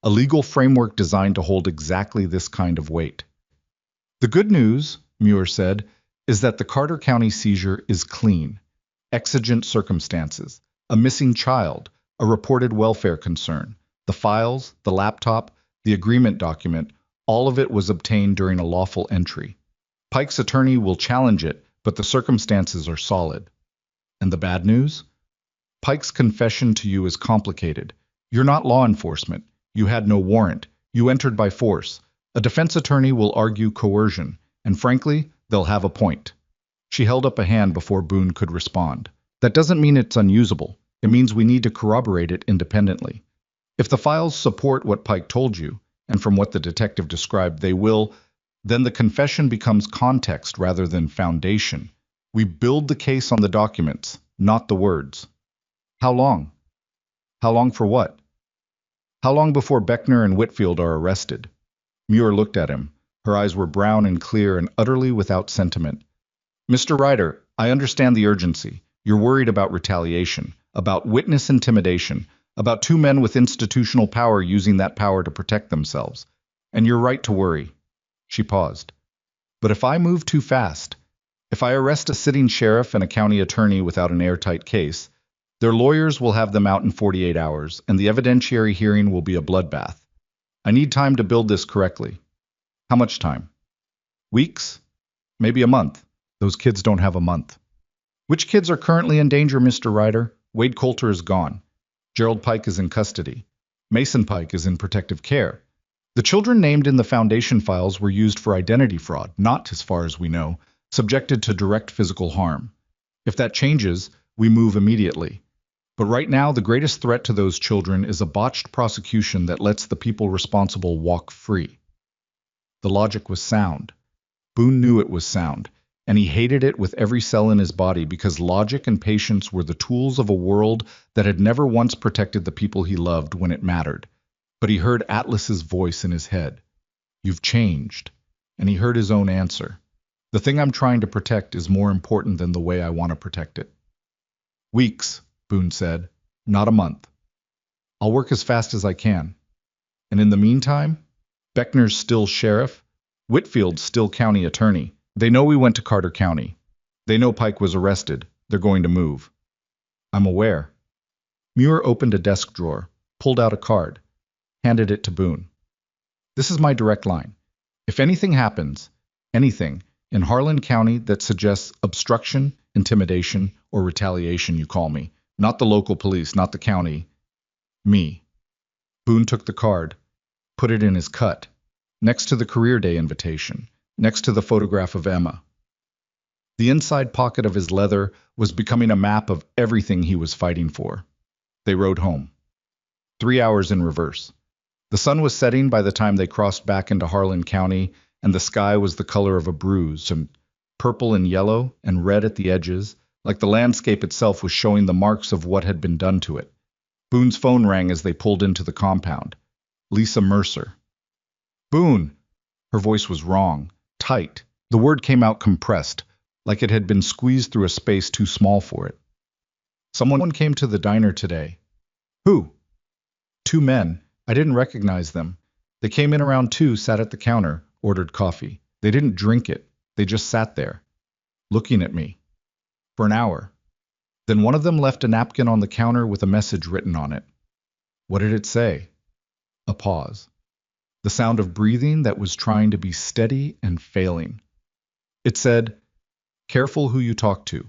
a legal framework designed to hold exactly this kind of weight. "The good news," Muir said, "is that the Carter County seizure is clean. Exigent circumstances, a missing child, a reported welfare concern, the files, the laptop, the agreement document, all of it was obtained during a lawful entry. Pike's attorney will challenge it, but the circumstances are solid. And the bad news? Pike's confession to you is complicated. You're not law enforcement. You had no warrant. You entered by force. A defense attorney will argue coercion, and frankly, they'll have a point." She held up a hand before Boone could respond. "That doesn't mean it's unusable. It means we need to corroborate it independently. If the files support what Pike told you, and from what the detective described they will, then the confession becomes context rather than foundation. We build the case on the documents, not the words." "How long?" "How long for what?" "How long before Beckner and Whitfield are arrested?" Muir looked at him. Her eyes were brown and clear and utterly without sentiment. "Mr. Ryder, I understand the urgency. You're worried about retaliation, about witness intimidation, about 2 men with institutional power using that power to protect themselves. And you're right to worry." She paused. "But if I move too fast, if I arrest a sitting sheriff and a county attorney without an airtight case, their lawyers will have them out in 48 hours, and the evidentiary hearing will be a bloodbath. I need time to build this correctly." "How much time?" "Weeks? Maybe a month." "Those kids don't have a month." "Which kids are currently in danger, Mr. Ryder?" "Wade Coulter is gone. Gerald Pike is in custody. Mason Pike is in protective care. The children named in the foundation files were used for identity fraud, not, as far as we know, subjected to direct physical harm. If that changes, we move immediately. But right now, the greatest threat to those children is a botched prosecution that lets the people responsible walk free." The logic was sound. Boone knew it was sound, and he hated it with every cell in his body because logic and patience were the tools of a world that had never once protected the people he loved when it mattered. But he heard Atlas's voice in his head. "You've changed." And he heard his own answer. "The thing I'm trying to protect is more important than the way I want to protect it." "Weeks," Boone said, "not a month. I'll work as fast as I can. And in the meantime, Beckner's still sheriff, Whitfield's still county attorney. They know we went to Carter County. They know Pike was arrested. They're going to move." "I'm aware." Muir opened a desk drawer, pulled out a card, handed it to Boone. "This is my direct line. If anything happens, anything, in Harlan County that suggests obstruction, intimidation, or retaliation, you call me. Not the local police, not the county. Me. Boone took the card, put it in his cut, next to the career day invitation, next to the photograph of Emma. The inside pocket of his leather was becoming a map of everything he was fighting for. They rode home. 3 hours in reverse. The sun was setting by the time they crossed back into Harlan County, and the sky was the color of a bruise, and purple and yellow and red at the edges, like the landscape itself was showing the marks of what had been done to it. Boone's phone rang as they pulled into the compound. Lisa Mercer. Boone! Her voice was wrong, tight. The word came out compressed, like it had been squeezed through a space too small for it. Someone came to the diner today. Who? 2 men. I didn't recognize them. They came in around 2, sat at the counter, ordered coffee. They didn't drink it. They just sat there, looking at me. For an hour. Then one of them left a napkin on the counter with a message written on it. What did it say? A pause. The sound of breathing that was trying to be steady and failing. It said, "Careful who you talk to.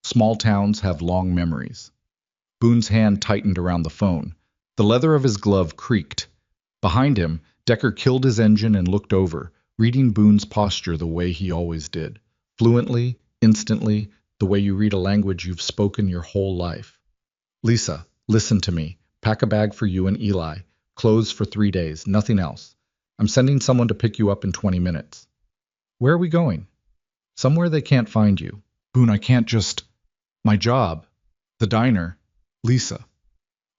Small towns have long memories." Boone's hand tightened around the phone. The leather of his glove creaked. Behind him, Decker killed his engine and looked over, reading Boone's posture the way he always did. Fluently, instantly, the way you read a language you've spoken your whole life. Lisa, listen to me. Pack a bag for you and Eli. Clothes for 3 days, nothing else. I'm sending someone to pick you up in 20 minutes. Where are we going? Somewhere they can't find you. Boone, I can't just... My job. The diner. Lisa.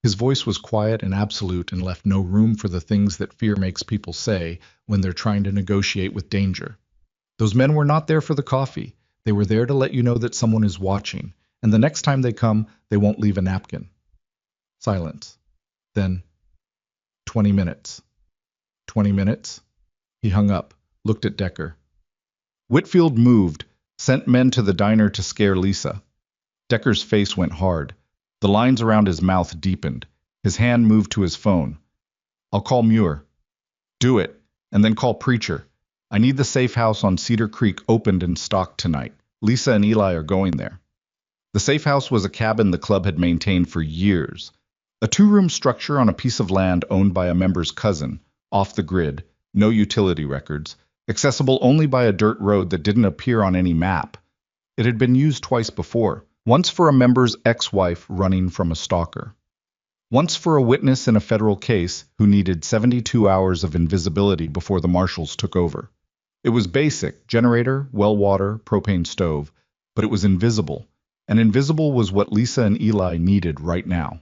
His voice was quiet and absolute and left no room for the things that fear makes people say when they're trying to negotiate with danger. Those men were not there for the coffee. They were there to let you know that someone is watching, and the next time they come, they won't leave a napkin. Silence. Then, 20 minutes. 20 minutes? He hung up, looked at Decker. Whitfield moved, sent men to the diner to scare Lisa. Decker's face went hard. The lines around his mouth deepened. His hand moved to his phone. I'll call Muir. Do it, and then call Preacher. I need the safe house on Cedar Creek opened and stocked tonight. Lisa and Eli are going there. The safe house was a cabin the club had maintained for years. A 2-room structure on a piece of land owned by a member's cousin, off the grid, no utility records, accessible only by a dirt road that didn't appear on any map. It had been used twice before, once for a member's ex-wife running from a stalker. Once for a witness in a federal case who needed 72 hours of invisibility before the marshals took over. It was basic, generator, well water, propane stove, but it was invisible, and invisible was what Lisa and Eli needed right now.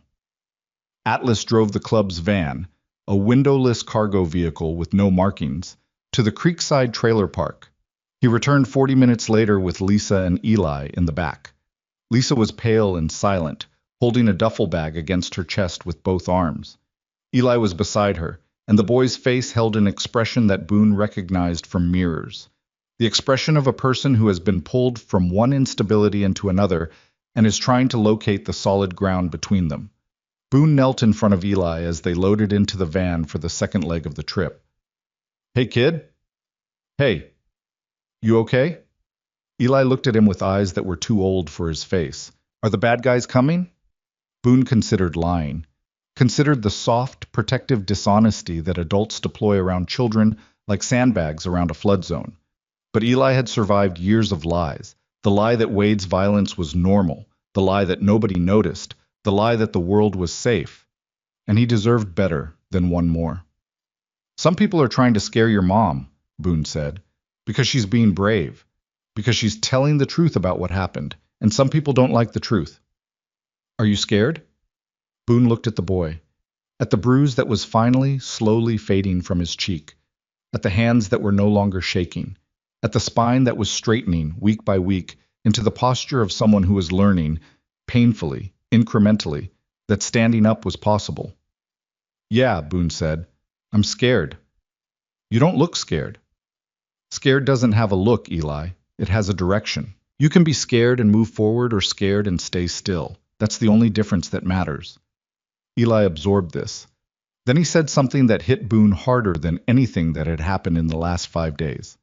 Atlas drove the club's van, a windowless cargo vehicle with no markings, to the Creekside trailer park. He returned 40 minutes later with Lisa and Eli in the back. Lisa was pale and silent, holding a duffel bag against her chest with both arms. Eli was beside her, and the boy's face held an expression that Boone recognized from mirrors. The expression of a person who has been pulled from one instability into another and is trying to locate the solid ground between them. Boone knelt in front of Eli as they loaded into the van for the second leg of the trip. Hey, kid? Hey. You okay? Eli looked at him with eyes that were too old for his face. Are the bad guys coming? Boone considered lying. Considered the soft, protective dishonesty that adults deploy around children like sandbags around a flood zone. But Eli had survived years of lies. The lie that Wade's violence was normal. The lie that nobody noticed. The lie that the world was safe. And he deserved better than one more. Some people are trying to scare your mom, Boone said, because she's being brave, because she's telling the truth about what happened, and some people don't like the truth. Are you scared? Boone looked at the boy, at the bruise that was finally, slowly fading from his cheek, at the hands that were no longer shaking, at the spine that was straightening week by week into the posture of someone who was learning, painfully, incrementally, that standing up was possible. Yeah, Boone said, I'm scared. You don't look scared. Scared doesn't have a look, Eli. It has a direction. You can be scared and move forward or scared and stay still. That's the only difference that matters. Eli absorbed this. Then he said something that hit Boone harder than anything that had happened in the last 5 days.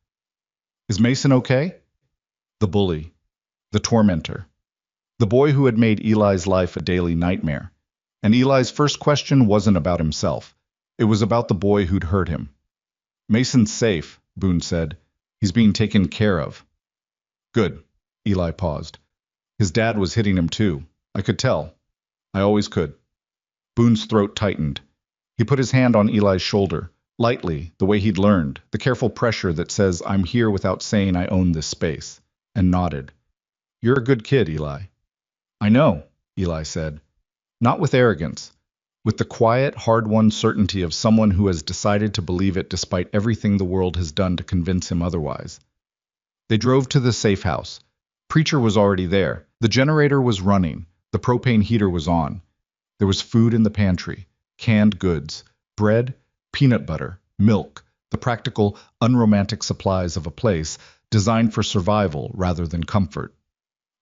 Is Mason okay? The bully. The tormentor. The boy who had made Eli's life a daily nightmare. And Eli's first question wasn't about himself. It was about the boy who'd hurt him. Mason's safe, Boone said. He's being taken care of. Good. Eli paused. His dad was hitting him too. I could tell. I always could. Boone's throat tightened. He put his hand on Eli's shoulder, lightly, the way he'd learned, the careful pressure that says, I'm here without saying I own this space, and nodded. You're a good kid, Eli. I know, Eli said. Not with arrogance. With the quiet, hard-won certainty of someone who has decided to believe it despite everything the world has done to convince him otherwise. They drove to the safe house. Preacher was already there. The generator was running. The propane heater was on. There was food in the pantry, canned goods, bread, peanut butter, milk, the practical, unromantic supplies of a place designed for survival rather than comfort.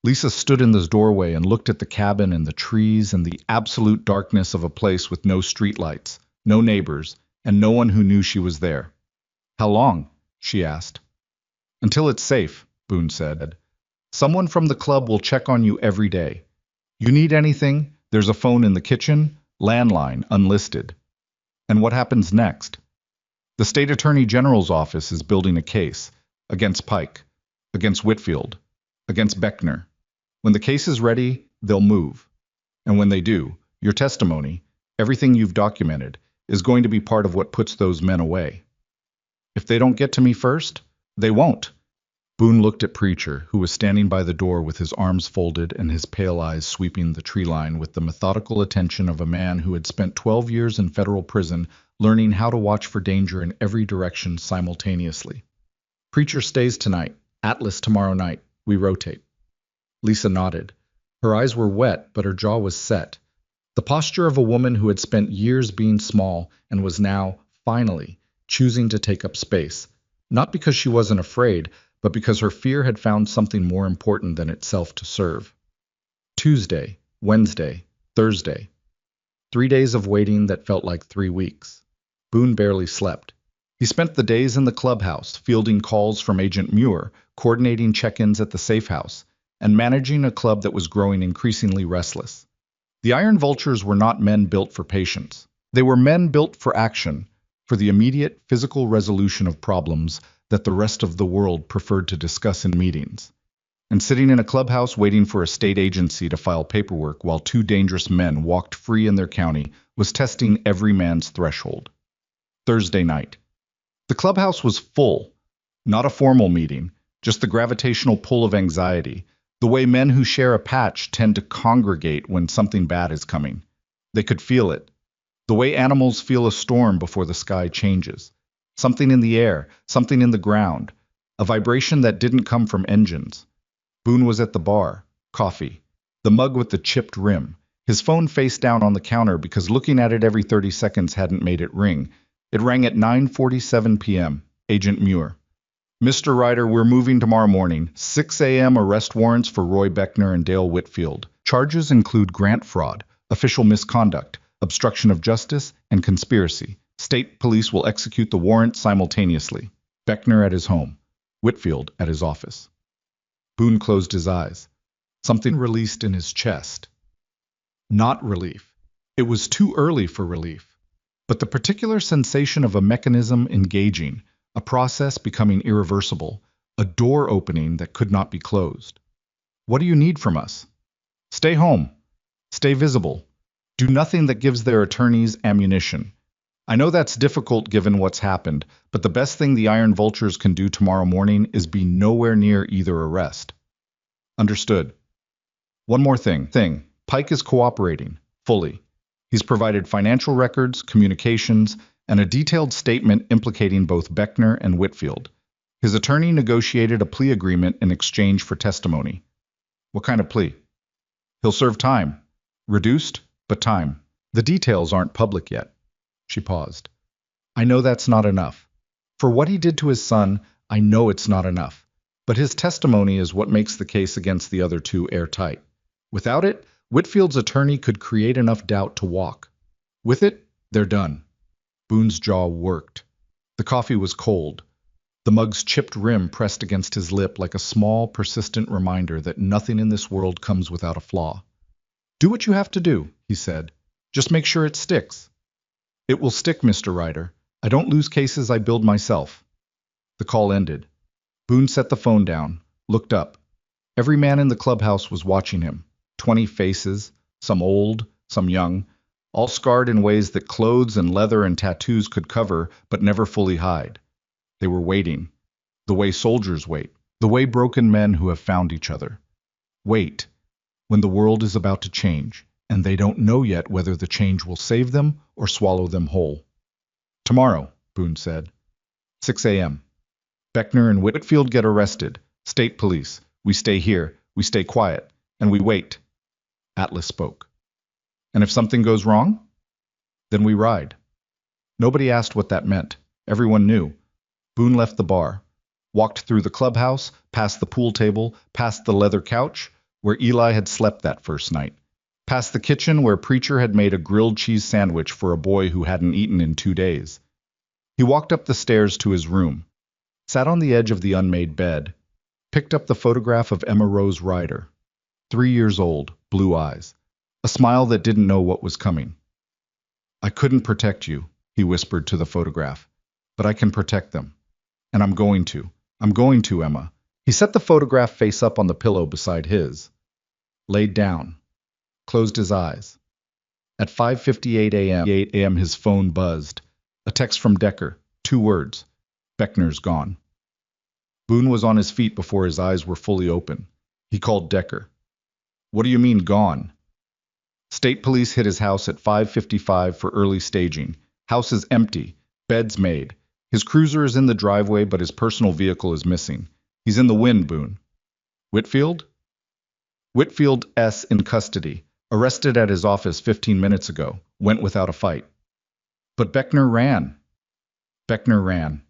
Lisa stood in the doorway and looked at the cabin and the trees and the absolute darkness of a place with no streetlights, no neighbors, and no one who knew she was there. How long? She asked. Until it's safe, Boone said. Someone from the club will check on you every day. You need anything? There's a phone in the kitchen, landline, unlisted. And what happens next? The state attorney general's office is building a case against Pike, against Whitfield, against Beckner. When the case is ready, they'll move. And when they do, your testimony, everything you've documented, is going to be part of what puts those men away. If they don't get to me first, they won't. Boone looked at Preacher, who was standing by the door with his arms folded and his pale eyes sweeping the tree line with the methodical attention of a man who had spent 12 years in federal prison learning how to watch for danger in every direction simultaneously. Preacher stays tonight, Atlas tomorrow night. We rotate. Lisa nodded. Her eyes were wet, but her jaw was set. The posture of a woman who had spent years being small and was now, finally, choosing to take up space. Not because she wasn't afraid, but because her fear had found something more important than itself to serve. Tuesday, Wednesday, Thursday. 3 days of waiting that felt like 3 weeks. Boone barely slept. He spent the days in the clubhouse, fielding calls from Agent Muir, coordinating check-ins at the safe house, and managing a club that was growing increasingly restless. The Iron Vultures were not men built for patience. They were men built for action, for the immediate physical resolution of problems that the rest of the world preferred to discuss in meetings. And sitting in a clubhouse waiting for a state agency to file paperwork while 2 dangerous men walked free in their county was testing every man's threshold. Thursday night. The clubhouse was full. Not a formal meeting, just the gravitational pull of anxiety, the way men who share a patch tend to congregate when something bad is coming. They could feel it. The way animals feel a storm before the sky changes. Something in the air, something in the ground, a vibration that didn't come from engines. Boone was at the bar, coffee, the mug with the chipped rim, his phone face down on the counter because looking at it every 30 seconds hadn't made it ring. It rang at 9:47 p.m., Agent Muir. Mr. Ryder, we're moving tomorrow morning. 6 a.m. arrest warrants for Roy Beckner and Dale Whitfield. Charges include grant fraud, official misconduct, obstruction of justice, and conspiracy. State police will execute the warrant simultaneously. Beckner at his home, Whitfield at his office. Boone closed his eyes. Something released in his chest. Not relief. It was too early for relief. But the particular sensation of a mechanism engaging, a process becoming irreversible, a door opening that could not be closed. What do you need from us? Stay home. Stay visible. Do nothing that gives their attorneys ammunition. I know that's difficult given what's happened, but the best thing the Iron Vultures can do tomorrow morning is be nowhere near either arrest. Understood. One more thing. Pike is cooperating, fully. He's provided financial records, communications, and a detailed statement implicating both Beckner and Whitfield. His attorney negotiated a plea agreement in exchange for testimony. What kind of plea? He'll serve time. Reduced, but time. The details aren't public yet. She paused. I know that's not enough. For what he did to his son, I know it's not enough. But his testimony is what makes the case against the other 2 airtight. Without it, Whitfield's attorney could create enough doubt to walk. With it, they're done. Boone's jaw worked. The coffee was cold. The mug's chipped rim pressed against his lip like a small, persistent reminder that nothing in this world comes without a flaw. "Do what you have to do," he said. "Just make sure it sticks." "It will stick, Mr. Ryder. I don't lose cases I build myself." The call ended. Boone set the phone down, looked up. Every man in the clubhouse was watching him. 20 faces, some old, some young, all scarred in ways that clothes and leather and tattoos could cover but never fully hide. They were waiting, the way soldiers wait, the way broken men who have found each other. Wait, when the world is about to change, and they don't know yet whether the change will save them or swallow them whole. "Tomorrow," Boone said. 6 a.m. Beckner and Whitfield get arrested. State police. We stay here. We stay quiet. And we wait. Atlas spoke. "And if something goes wrong?" "Then we ride." Nobody asked what that meant. Everyone knew. Boone left the bar, walked through the clubhouse, past the pool table, past the leather couch, where Eli had slept that first night, past the kitchen where Preacher had made a grilled cheese sandwich for a boy who hadn't eaten in 2 days. He walked up the stairs to his room, sat on the edge of the unmade bed, picked up the photograph of Emma Rose Ryder, 3 years old, blue eyes, a smile that didn't know what was coming. "I couldn't protect you," he whispered to the photograph, "but I can protect them. And I'm going to. I'm going to, Emma." He set the photograph face up on the pillow beside his, laid down, closed his eyes. At 5:58 a.m. his phone buzzed. A text from Decker, 2 words. "Beckner's gone." Boone was on his feet before his eyes were fully open. He called Decker. "What do you mean, gone?" "State police hit his house at 5:55 for early staging. House is empty. Beds made. His cruiser is in the driveway, but his personal vehicle is missing. He's in the wind, Boone." "Whitfield?" "Whitfield S. in custody. Arrested at his office 15 minutes ago. Went without a fight." "But Beckner ran." "Beckner ran."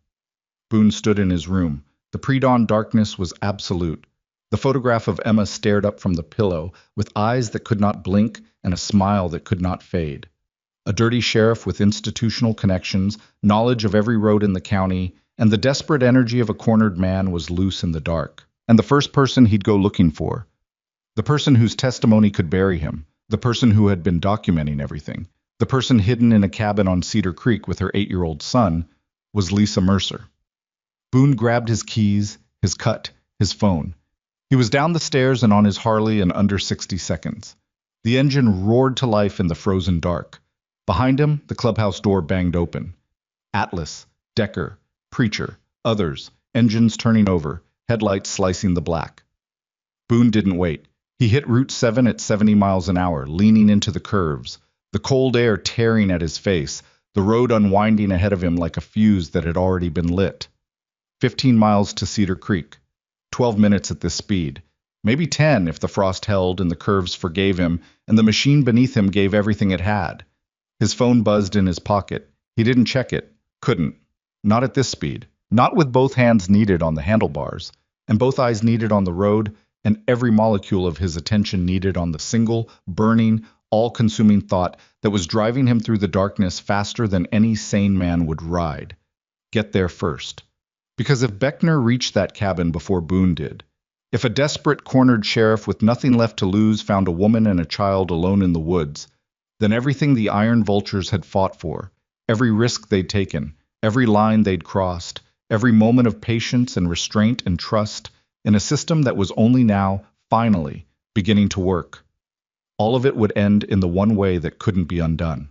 Boone stood in his room. The pre-dawn darkness was absolute. The photograph of Emma stared up from the pillow, with eyes that could not blink and a smile that could not fade. A dirty sheriff with institutional connections, knowledge of every road in the county, and the desperate energy of a cornered man was loose in the dark. And the first person he'd go looking for, the person whose testimony could bury him, the person who had been documenting everything, the person hidden in a cabin on Cedar Creek with her 8-year-old son, was Lisa Mercer. Boone grabbed his keys, his cut, his phone. He was down the stairs and on his Harley in under 60 seconds. The engine roared to life in the frozen dark. Behind him, the clubhouse door banged open. Atlas, Decker, Preacher, others, engines turning over, headlights slicing the black. Boone didn't wait. He hit Route 7 at 70 miles an hour, leaning into the curves, the cold air tearing at his face, the road unwinding ahead of him like a fuse that had already been lit. 15 miles to Cedar Creek. 12 minutes at this speed. Maybe 10 if the frost held and the curves forgave him and the machine beneath him gave everything it had. His phone buzzed in his pocket. He didn't check it. Couldn't. Not at this speed. Not with both hands needed on the handlebars, and both eyes needed on the road, and every molecule of his attention needed on the single, burning, all-consuming thought that was driving him through the darkness faster than any sane man would ride. Get there first. Because if Beckner reached that cabin before Boone did, if a desperate, cornered sheriff with nothing left to lose found a woman and a child alone in the woods, then everything the Iron Vultures had fought for, every risk they'd taken, every line they'd crossed, every moment of patience and restraint and trust in a system that was only now, finally, beginning to work, all of it would end in the one way that couldn't be undone.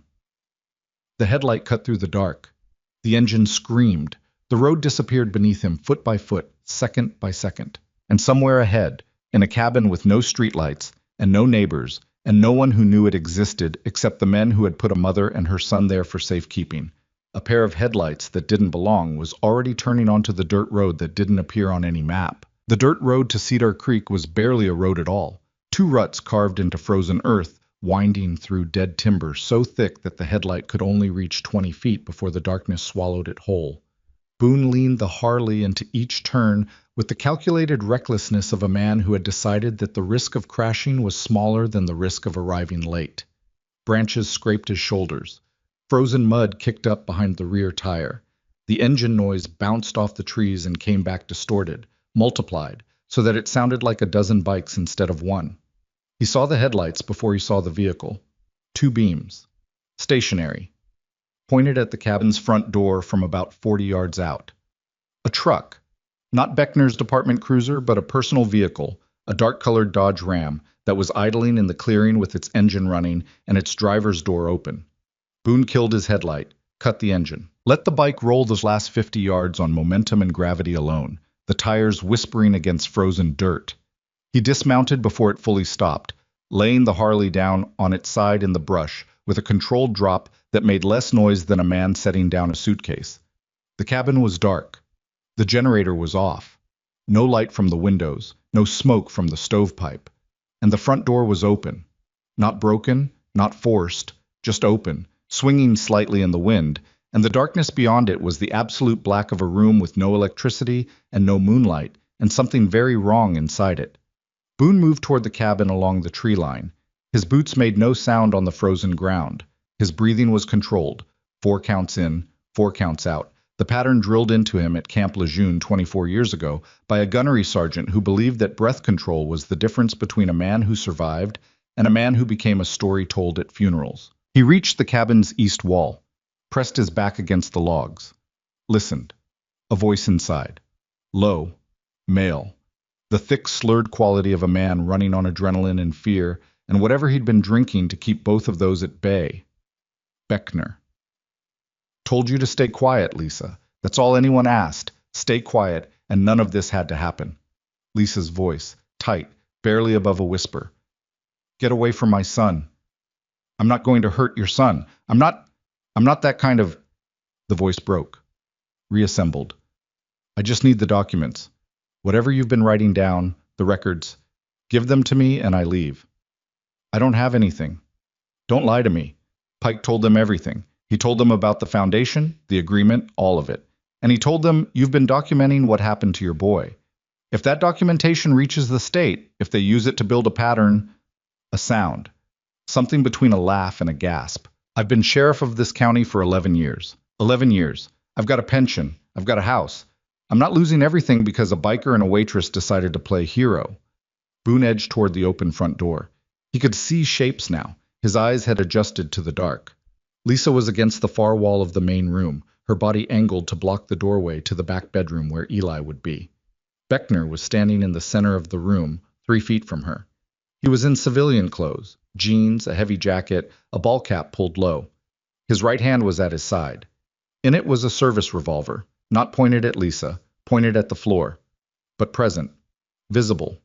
The headlight cut through the dark. The engine screamed. The road disappeared beneath him, foot by foot, second by second. And somewhere ahead, in a cabin with no streetlights and no neighbors, and no one who knew it existed except the men who had put a mother and her son there for safekeeping, a pair of headlights that didn't belong was already turning onto the dirt road that didn't appear on any map. The dirt road to Cedar Creek was barely a road at all. 2 ruts carved into frozen earth, winding through dead timber so thick that the headlight could only reach 20 feet before the darkness swallowed it whole. Boone leaned the Harley into each turn with the calculated recklessness of a man who had decided that the risk of crashing was smaller than the risk of arriving late. Branches scraped his shoulders. Frozen mud kicked up behind the rear tire. The engine noise bounced off the trees and came back distorted, multiplied, so that it sounded like a dozen bikes instead of one. He saw the headlights before he saw the vehicle. Two beams. Stationary. Pointed at the cabin's front door from about 40 yards out. A truck. Not Beckner's department cruiser, but a personal vehicle, a dark-colored Dodge Ram, that was idling in the clearing with its engine running and its driver's door open. Boone killed his headlight, cut the engine. Let the bike roll those last 50 yards on momentum and gravity alone, the tires whispering against frozen dirt. He dismounted before it fully stopped, laying the Harley down on its side in the brush with a controlled drop that made less noise than a man setting down a suitcase. The cabin was dark. The generator was off. No light from the windows, no smoke from the stovepipe. And the front door was open. Not broken, not forced, just open, swinging slightly in the wind, and the darkness beyond it was the absolute black of a room with no electricity and no moonlight, and something very wrong inside it. Boone moved toward the cabin along the tree line. His boots made no sound on the frozen ground. His breathing was controlled, 4 counts in, 4 counts out, the pattern drilled into him at Camp Lejeune 24 years ago by a gunnery sergeant who believed that breath control was the difference between a man who survived and a man who became a story told at funerals. He reached the cabin's east wall, pressed his back against the logs, listened. A voice inside. Low, male. The thick, slurred quality of a man running on adrenaline and fear, and whatever he'd been drinking to keep both of those at bay. Beckner. Told you to stay quiet, Lisa. That's all anyone asked. Stay quiet, and none of this had to happen. Lisa's voice, tight, barely above a whisper. Get away from my son. I'm not going to hurt your son. I'm not that kind of... The voice broke. Reassembled. I just need the documents. Whatever you've been writing down, the records, give them to me and I leave. I don't have anything. Don't lie to me. Pike told them everything. He told them about the foundation, the agreement, all of it. And he told them, you've been documenting what happened to your boy. If that documentation reaches the state, if they use it to build a pattern, a sound, something between a laugh and a gasp. I've been sheriff of this county for 11 years. 11 years. I've got a pension. I've got a house. I'm not losing everything because a biker and a waitress decided to play hero. Boone edged toward the open front door. He could see shapes now. His eyes had adjusted to the dark. Lisa was against the far wall of the main room, her body angled to block the doorway to the back bedroom where Eli would be. Beckner was standing in the center of the room, 3 feet from her. He was in civilian clothes, jeans, a heavy jacket, a ball cap pulled low. His right hand was at his side. In it was a service revolver, not pointed at Lisa, pointed at the floor, but present, visible.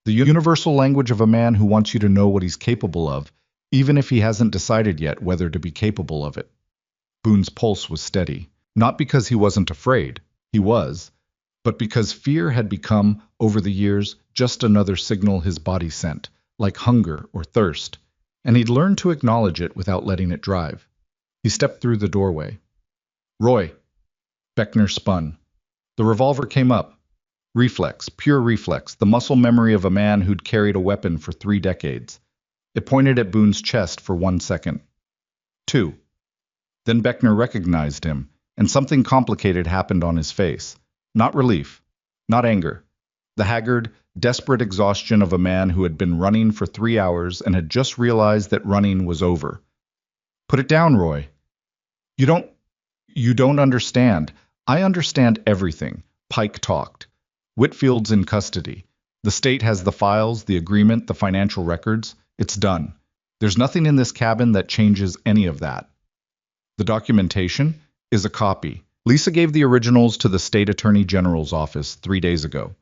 The universal language of a man who wants you to know what he's capable of, even if he hasn't decided yet whether to be capable of it. Boone's pulse was steady, not because he wasn't afraid, he was, but because fear had become, over the years, just another signal his body sent, like hunger or thirst, and he'd learned to acknowledge it without letting it drive. He stepped through the doorway. Roy. Beckner spun. The revolver came up. Reflex, pure reflex, the muscle memory of a man who'd carried a weapon for 3 decades. It pointed at Boone's chest for 1 second. 2. Then Beckner recognized him, and something complicated happened on his face. Not relief, not anger. The haggard, desperate exhaustion of a man who had been running for 3 hours and had just realized that running was over. Put it down, Roy. You don't understand. I understand everything. Pike talked. Whitfield's in custody. The state has the files, the agreement, the financial records. It's done. There's nothing in this cabin that changes any of that. The documentation is a copy. Lisa gave the originals to the state attorney general's office 3 days ago.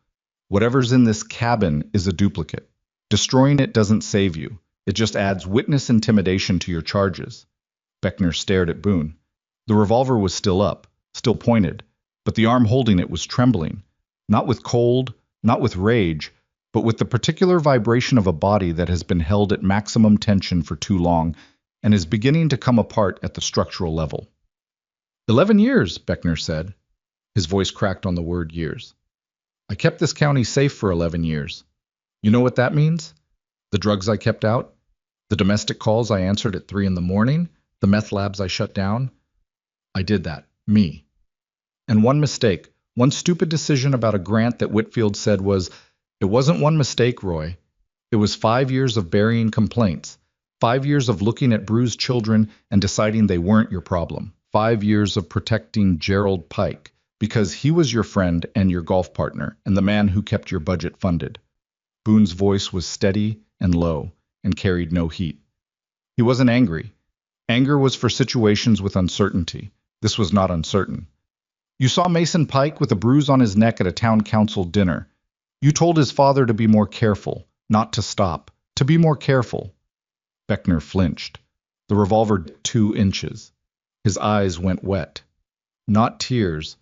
Whatever's in this cabin is a duplicate. Destroying it doesn't save you. It just adds witness intimidation to your charges. Beckner stared at Boone. The revolver was still up, still pointed, but the arm holding it was trembling, not with cold, not with rage, but with the particular vibration of a body that has been held at maximum tension for too long and is beginning to come apart at the structural level. 11 years, Beckner said. His voice cracked on the word years. I kept this county safe for 11 years. You know what that means? The drugs I kept out, the domestic calls I answered at 3 in the morning, the meth labs I shut down. I did that. Me. And one mistake, one stupid decision about a grant that Whitfield said it wasn't one mistake, Roy. It was 5 years of burying complaints, 5 years of looking at bruised children and deciding they weren't your problem, 5 years of protecting Gerald Pike, because he was your friend and your golf partner, and the man who kept your budget funded. Boone's voice was steady and low, and carried no heat. He wasn't angry. Anger was for situations with uncertainty. This was not uncertain. You saw Mason Pike with a bruise on his neck at a town council dinner. You told his father to be more careful, not to stop, to be more careful. Beckner flinched. The revolver 2 inches. His eyes went wet. Not tears,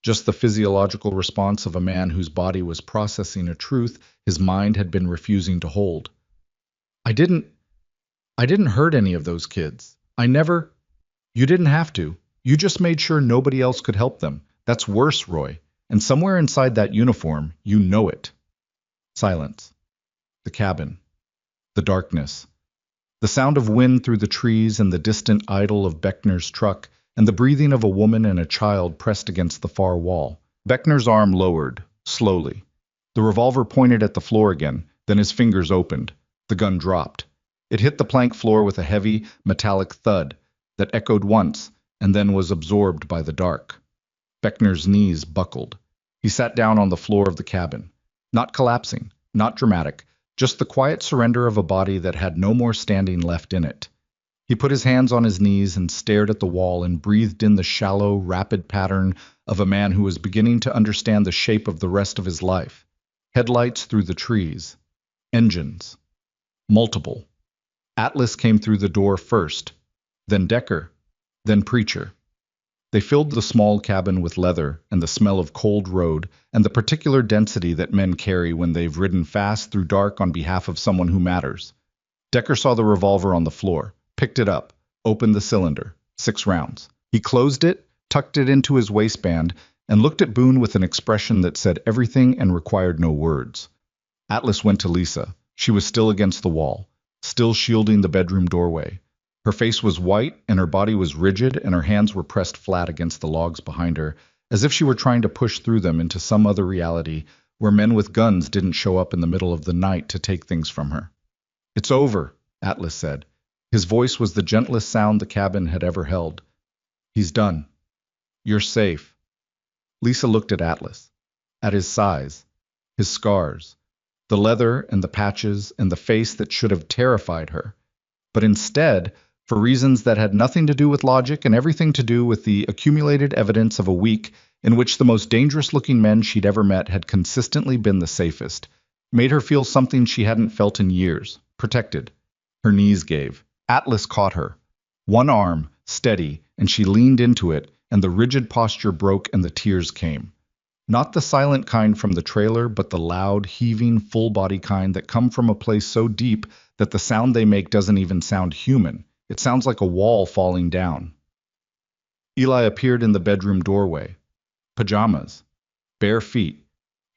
just the physiological response of a man whose body was processing a truth his mind had been refusing to hold. I didn't hurt any of those kids. You didn't have to. You just made sure nobody else could help them. That's worse, Roy. And somewhere inside that uniform, you know it. Silence. The cabin. The darkness. The sound of wind through the trees and the distant idle of Beckner's truck, and the breathing of a woman and a child pressed against the far wall. Beckner's arm lowered, slowly. The revolver pointed at the floor again, then his fingers opened. The gun dropped. It hit the plank floor with a heavy, metallic thud that echoed once and then was absorbed by the dark. Beckner's knees buckled. He sat down on the floor of the cabin. Not collapsing, not dramatic, just the quiet surrender of a body that had no more standing left in it. He put his hands on his knees and stared at the wall and breathed in the shallow, rapid pattern of a man who was beginning to understand the shape of the rest of his life. Headlights through the trees. Engines. Multiple. Atlas came through the door first, then Decker, then Preacher. They filled the small cabin with leather and the smell of cold road and the particular density that men carry when they've ridden fast through dark on behalf of someone who matters. Decker saw the revolver on the floor, picked it up, opened the cylinder, 6 rounds. He closed it, tucked it into his waistband, and looked at Boone with an expression that said everything and required no words. Atlas went to Lisa. She was still against the wall, still shielding the bedroom doorway. Her face was white, and her body was rigid, and her hands were pressed flat against the logs behind her, as if she were trying to push through them into some other reality where men with guns didn't show up in the middle of the night to take things from her. "It's over," Atlas said. His voice was the gentlest sound the cabin had ever held. "He's done. You're safe." Lisa looked at Atlas, at his size, his scars, the leather and the patches and the face that should have terrified her. But instead, for reasons that had nothing to do with logic and everything to do with the accumulated evidence of a week in which the most dangerous-looking men she'd ever met had consistently been the safest, made her feel something she hadn't felt in years, protected. Her knees gave. Atlas caught her. One arm, steady, and she leaned into it, and the rigid posture broke and the tears came. Not the silent kind from the trailer, but the loud, heaving, full-body kind that come from a place so deep that the sound they make doesn't even sound human. It sounds like a wall falling down. Eli appeared in the bedroom doorway. Pajamas. Bare feet.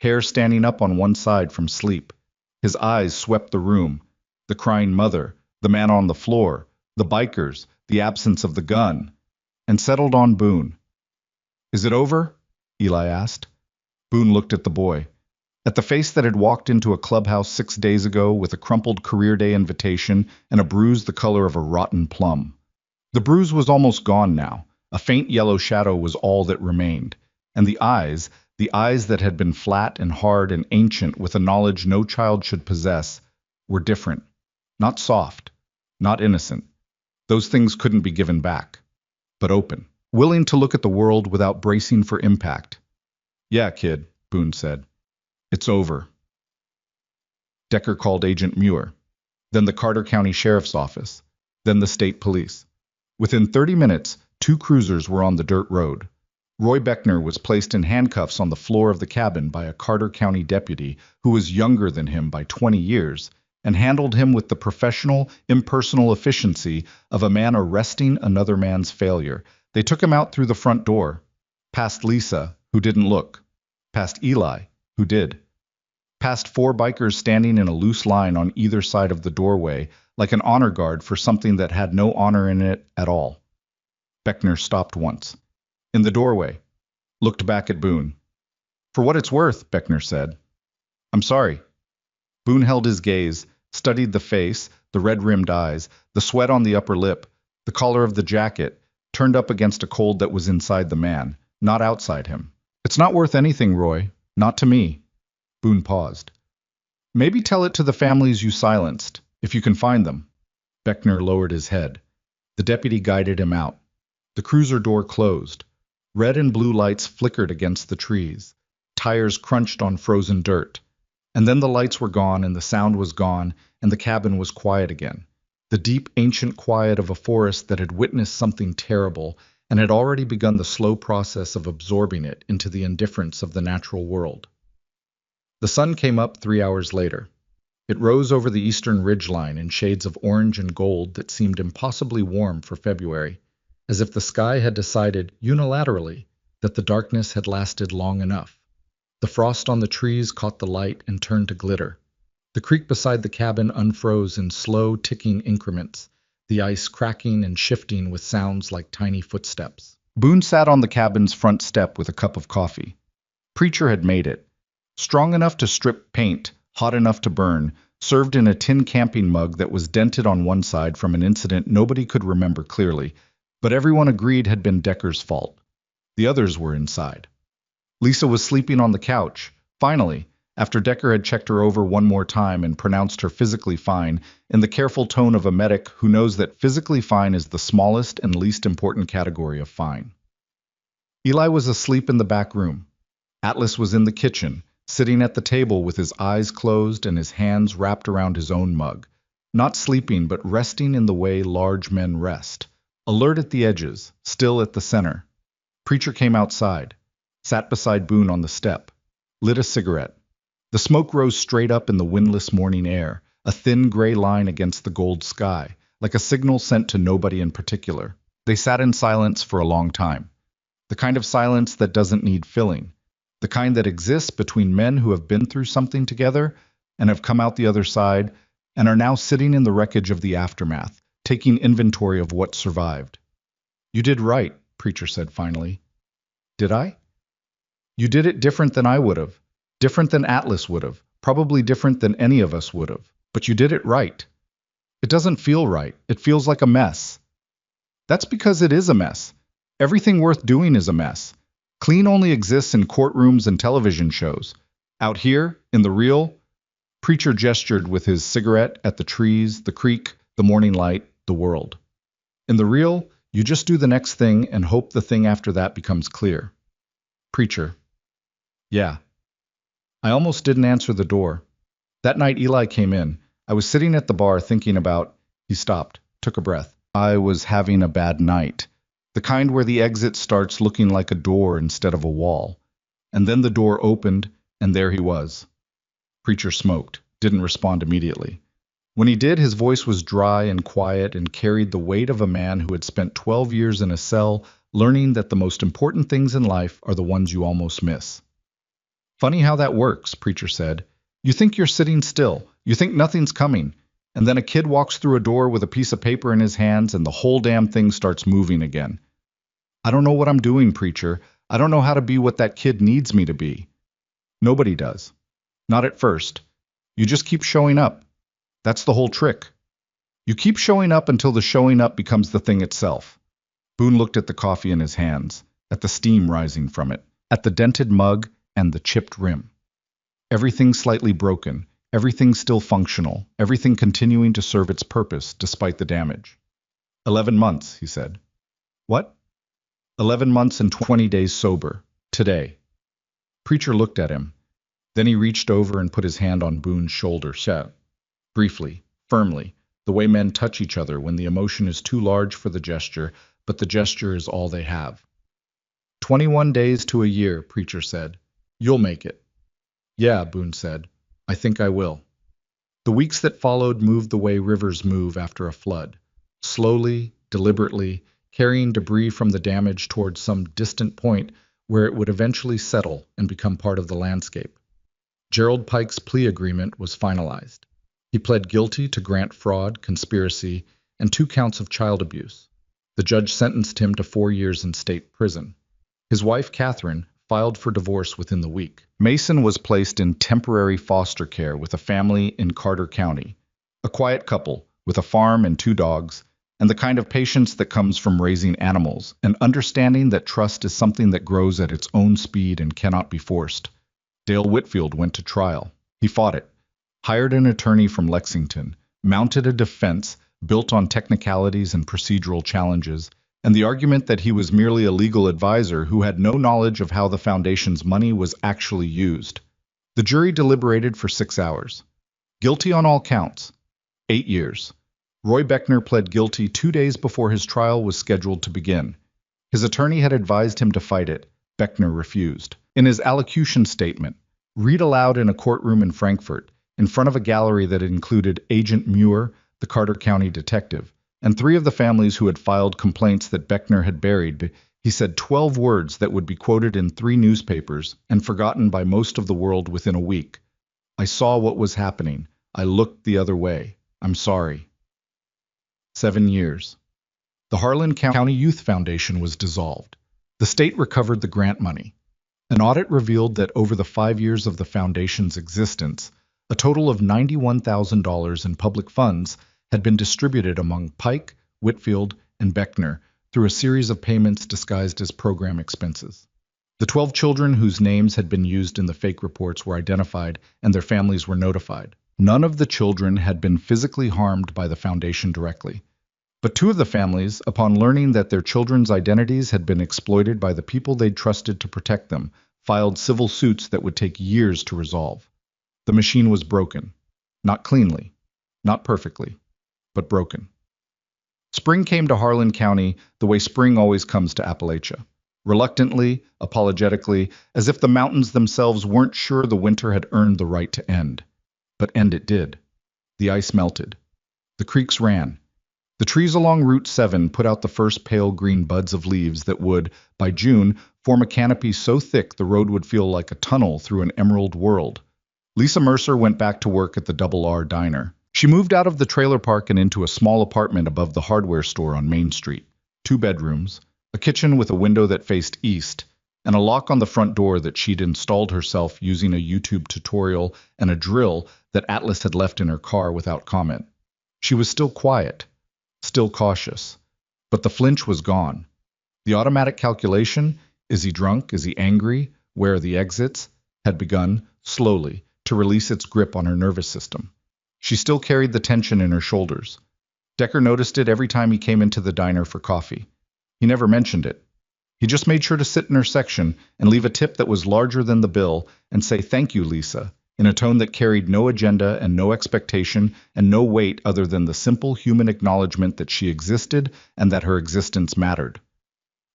Hair standing up on one side from sleep. His eyes swept the room. The crying mother, the man on the floor, the bikers, the absence of the gun, and settled on Boone. "Is it over?" Eli asked. Boone looked at the boy, at the face that had walked into a clubhouse 6 days ago with a crumpled career day invitation and a bruise the color of a rotten plum. The bruise was almost gone now. A faint yellow shadow was all that remained. And the eyes that had been flat and hard and ancient with a knowledge no child should possess, were different. Not soft, not innocent. Those things couldn't be given back. But open, willing to look at the world without bracing for impact. "Yeah, kid," Boone said. "It's over." Decker called Agent Muir, then the Carter County Sheriff's Office, then the state police. Within 30 minutes, 2 cruisers were on the dirt road. Roy Beckner was placed in handcuffs on the floor of the cabin by a Carter County deputy who was younger than him by 20 years and handled him with the professional, impersonal efficiency of a man arresting another man's failure. They took him out through the front door, past Lisa, who didn't look, past Eli, who did, past 4 bikers standing in a loose line on either side of the doorway, like an honor guard for something that had no honor in it at all. Beckner stopped once. In the doorway. looked back at Boone. For what it's worth, Beckner said. I'm sorry. Boone held his gaze, studied the face, the red-rimmed eyes, the sweat on the upper lip, the collar of the jacket, turned up against a cold that was inside the man, not outside him. It's not worth anything, Roy. Not to me. Boone paused. Maybe tell it to the families you silenced, if you can find them. Beckner lowered his head. The deputy guided him out. The cruiser door closed. Red and blue lights flickered against the trees. Tires crunched on frozen dirt. And then the lights were gone and the sound was gone and the cabin was quiet again. The deep, ancient quiet of a forest that had witnessed something terrible and had already begun the slow process of absorbing it into the indifference of the natural world. The sun came up 3 hours later. It rose over the eastern ridgeline in shades of orange and gold that seemed impossibly warm for February, as if the sky had decided unilaterally that the darkness had lasted long enough. The frost on the trees caught the light and turned to glitter. The creek beside the cabin unfroze in slow, ticking increments, the ice cracking and shifting with sounds like tiny footsteps. Boone sat on the cabin's front step with a cup of coffee. Preacher had made it. Strong enough to strip paint, hot enough to burn, served in a tin camping mug that was dented on one side from an incident nobody could remember clearly, but everyone agreed had been Decker's fault. The others were inside. Lisa was sleeping on the couch, finally, after Decker had checked her over one more time and pronounced her physically fine, in the careful tone of a medic who knows that physically fine is the smallest and least important category of fine. Eli was asleep in the back room. Atlas was in the kitchen, sitting at the table with his eyes closed and his hands wrapped around his own mug, not sleeping but resting in the way large men rest, alert at the edges, still at the center. Preacher came outside, sat beside Boone on the step, lit a cigarette. The smoke rose straight up in the windless morning air, a thin gray line against the gold sky, like a signal sent to nobody in particular. They sat in silence for a long time, the kind of silence that doesn't need filling, the kind that exists between men who have been through something together and have come out the other side and are now sitting in the wreckage of the aftermath, taking inventory of what survived. You did right, Preacher said finally. Did I? You did it different than I would have, different than Atlas would have, probably different than any of us would have, but you did it right. It doesn't feel right. It feels like a mess. That's because it is a mess. Everything worth doing is a mess. Clean only exists in courtrooms and television shows. Out here, in the real, Preacher gestured with his cigarette at the trees, the creek, the morning light, the world. In the real, you just do the next thing and hope the thing after that becomes clear. Preacher. Yeah. I almost didn't answer the door. That night Eli came in. I was sitting at the bar thinking about... He stopped, took a breath. I was having a bad night. The kind where the exit starts looking like a door instead of a wall. And then the door opened, and there he was. Preacher smoked, didn't respond immediately. When he did, his voice was dry and quiet and carried the weight of a man who had spent 12 years in a cell learning that the most important things in life are the ones you almost miss. Funny how that works, Preacher said. You think you're sitting still, you think nothing's coming, and then a kid walks through a door with a piece of paper in his hands and the whole damn thing starts moving again. I don't know what I'm doing, Preacher. I don't know how to be what that kid needs me to be. Nobody does. Not at first. You just keep showing up. That's the whole trick. You keep showing up until the showing up becomes the thing itself. Boone looked at the coffee in his hands, at the steam rising from it, at the dented mug and the chipped rim. Everything slightly broken, everything still functional, everything continuing to serve its purpose despite the damage. 11 months, he said. What? 11 months and 20 days sober, today. Preacher looked at him. Then he reached over and put his hand on Boone's shoulder, briefly, firmly, the way men touch each other when the emotion is too large for the gesture, but the gesture is all they have. 21 days to a year, Preacher said. You'll make it. Yeah, Boone said. I think I will. The weeks that followed moved the way rivers move after a flood, slowly, deliberately, carrying debris from the damage towards some distant point where it would eventually settle and become part of the landscape. Gerald Pike's plea agreement was finalized. He pled guilty to grant fraud, conspiracy, and 2 counts of child abuse. The judge sentenced him to 4 years in state prison. His wife, Catherine, filed for divorce within the week. Mason was placed in temporary foster care with a family in Carter County, a quiet couple with a farm and 2 dogs, and the kind of patience that comes from raising animals, and understanding that trust is something that grows at its own speed and cannot be forced. Dale Whitfield went to trial. He fought it, hired an attorney from Lexington, mounted a defense built on technicalities and procedural challenges, and the argument that he was merely a legal advisor who had no knowledge of how the foundation's money was actually used. The jury deliberated for 6 hours. Guilty on all counts. 8 years. Roy Beckner pled guilty 2 days before his trial was scheduled to begin. His attorney had advised him to fight it. Beckner refused. In his allocution statement, read aloud in a courtroom in Frankfurt, in front of a gallery that included Agent Muir, the Carter County detective, and 3 of the families who had filed complaints that Beckner had buried, he said 12 words that would be quoted in 3 newspapers and forgotten by most of the world within a week. I saw what was happening. I looked the other way. I'm sorry. 7 years. The Harlan County Youth Foundation was dissolved. The state recovered the grant money. An audit revealed that over the 5 years of the foundation's existence, a total of $91,000 in public funds had been distributed among Pike, Whitfield, and Beckner through a series of payments disguised as program expenses. The 12 children whose names had been used in the fake reports were identified and their families were notified. None of the children had been physically harmed by the foundation directly. But 2 of the families, upon learning that their children's identities had been exploited by the people they'd trusted to protect them, filed civil suits that would take years to resolve. The machine was broken. Not cleanly, not perfectly, but broken. Spring came to Harlan County the way spring always comes to Appalachia. Reluctantly, apologetically, as if the mountains themselves weren't sure the winter had earned the right to end. But end it did. The ice melted. The creeks ran. The trees along Route 7 put out the first pale green buds of leaves that would, by June, form a canopy so thick the road would feel like a tunnel through an emerald world. Lisa Mercer went back to work at the Double R Diner. She moved out of the trailer park and into a small apartment above the hardware store on Main Street. 2 bedrooms, a kitchen with a window that faced east, and a lock on the front door that she'd installed herself using a YouTube tutorial and a drill that Atlas had left in her car without comment. She was still quiet, still cautious, but the flinch was gone. The automatic calculation, is he drunk, is he angry, where are the exits, had begun, slowly, to release its grip on her nervous system. She still carried the tension in her shoulders. Decker noticed it every time he came into the diner for coffee. He never mentioned it. He just made sure to sit in her section and leave a tip that was larger than the bill and say, "Thank you, Lisa," in a tone that carried no agenda and no expectation and no weight other than the simple human acknowledgement that she existed and that her existence mattered.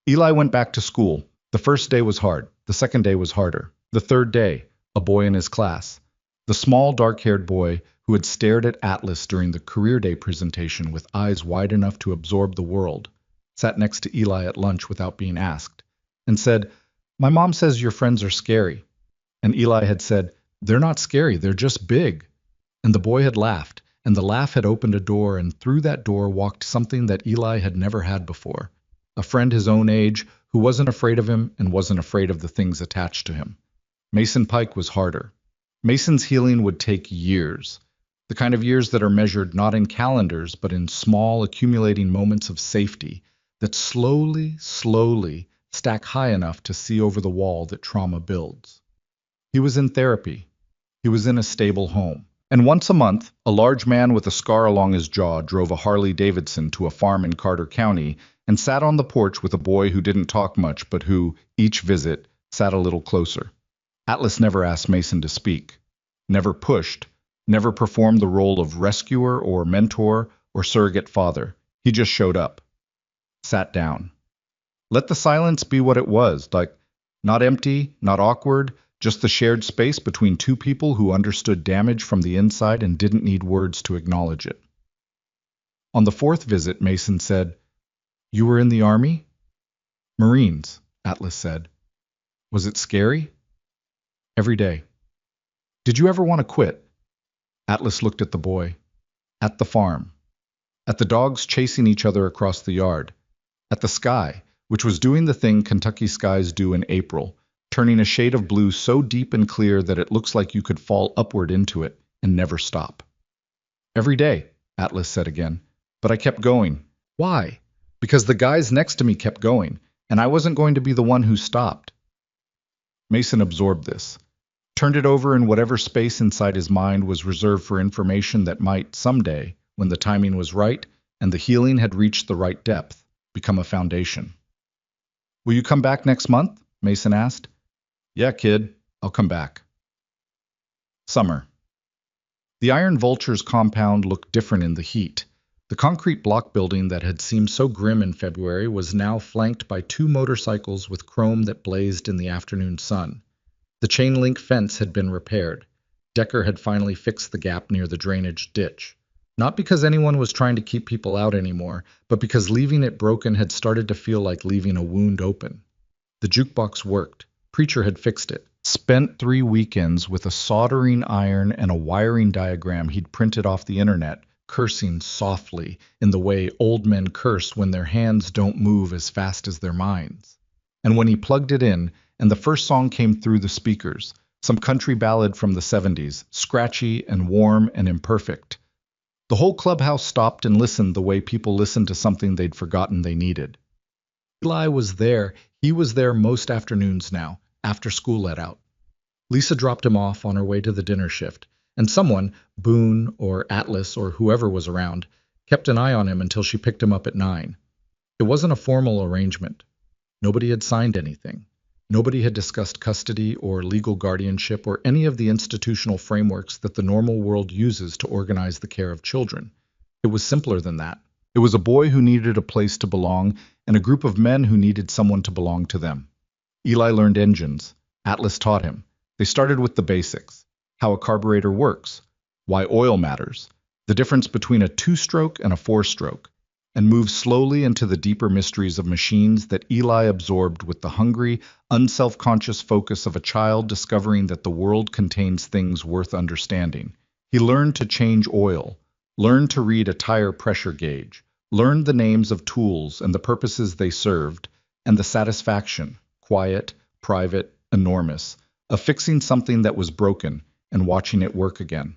Eli went back to school. The first day was hard. The second day was harder. The third day, a boy in his class, the small, dark-haired boy who had stared at Atlas during the career day presentation with eyes wide enough to absorb the world, sat next to Eli at lunch without being asked, and said, "My mom says your friends are scary." And Eli had said, "They're not scary, they're just big." And the boy had laughed, and the laugh had opened a door, and through that door walked something that Eli had never had before, a friend his own age who wasn't afraid of him and wasn't afraid of the things attached to him. Mason Pike was harder. Mason's healing would take years. The kind of years that are measured not in calendars, but in small, accumulating moments of safety that slowly stack high enough to see over the wall that trauma builds. He was in therapy. He was in a stable home. And once a month, a large man with a scar along his jaw drove a Harley Davidson to a farm in Carter County and sat on the porch with a boy who didn't talk much, but who, each visit, sat a little closer. Atlas never asked Mason to speak, never pushed, never performed the role of rescuer or mentor or surrogate father. He just showed up, sat down. Let the silence be what it was, like not empty, not awkward, just the shared space between 2 people who understood damage from the inside and didn't need words to acknowledge it. On the 4th visit, Mason said, "You were in the Army?" "Marines," Atlas said. "Was it scary?" "Every day." "Did you ever want to quit?" Atlas looked at the boy, at the farm, at the dogs chasing each other across the yard, at the sky, which was doing the thing Kentucky skies do in April, turning a shade of blue so deep and clear that it looks like you could fall upward into it and never stop. Every day, Atlas said again, but I kept going. Why? Because the guys next to me kept going, and I wasn't going to be the one who stopped. Mason absorbed this, turned it over in whatever space inside his mind was reserved for information that might someday, when the timing was right and the healing had reached the right depth, become a foundation. Will you come back next month? Mason asked. Yeah, kid, I'll come back. Summer. The Iron Vulture's compound looked different in the heat. The concrete block building that had seemed so grim in February was now flanked by 2 motorcycles with chrome that blazed in the afternoon sun. The chain-link fence had been repaired. Decker had finally fixed the gap near the drainage ditch. Not because anyone was trying to keep people out anymore, but because leaving it broken had started to feel like leaving a wound open. The jukebox worked. Preacher had fixed it. Spent 3 weekends with a soldering iron and a wiring diagram he'd printed off the internet, cursing softly in the way old men curse when their hands don't move as fast as their minds. And when he plugged it in, and the first song came through the speakers, some country ballad from the 70s, scratchy and warm and imperfect, the whole clubhouse stopped and listened the way people listened to something they'd forgotten they needed. Eli was there. He was there most afternoons now, after school let out. Lisa dropped him off on her way to the dinner shift, and someone, Boone or Atlas or whoever was around, kept an eye on him until she picked him up at 9. It wasn't a formal arrangement. Nobody had signed anything. Nobody had discussed custody or legal guardianship or any of the institutional frameworks that the normal world uses to organize the care of children. It was simpler than that. It was a boy who needed a place to belong and a group of men who needed someone to belong to them. Eli learned engines. Atlas taught him. They started with the basics. How a carburetor works, why oil matters, the difference between a 2-stroke and a 4-stroke, and moved slowly into the deeper mysteries of machines that Eli absorbed with the hungry, unself-conscious focus of a child discovering that the world contains things worth understanding. He learned to change oil, learned to read a tire pressure gauge, learned the names of tools and the purposes they served, and the satisfaction, quiet, private, enormous, of fixing something that was broken and watching it work again.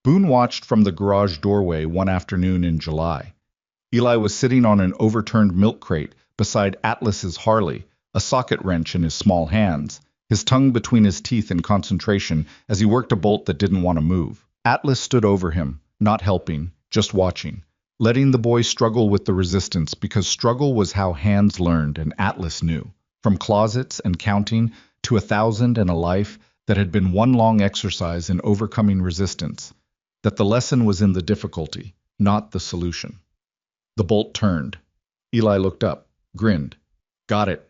Boone watched from the garage doorway one afternoon in July. Eli was sitting on an overturned milk crate beside Atlas's Harley, a socket wrench in his small hands, his tongue between his teeth in concentration as he worked a bolt that didn't want to move. Atlas stood over him, not helping, just watching, letting the boy struggle with the resistance because struggle was how hands learned and Atlas knew. From closets and counting to 1,000 and a life that had been one long exercise in overcoming resistance, that the lesson was in the difficulty, not the solution. The bolt turned. Eli looked up, grinned. Got it.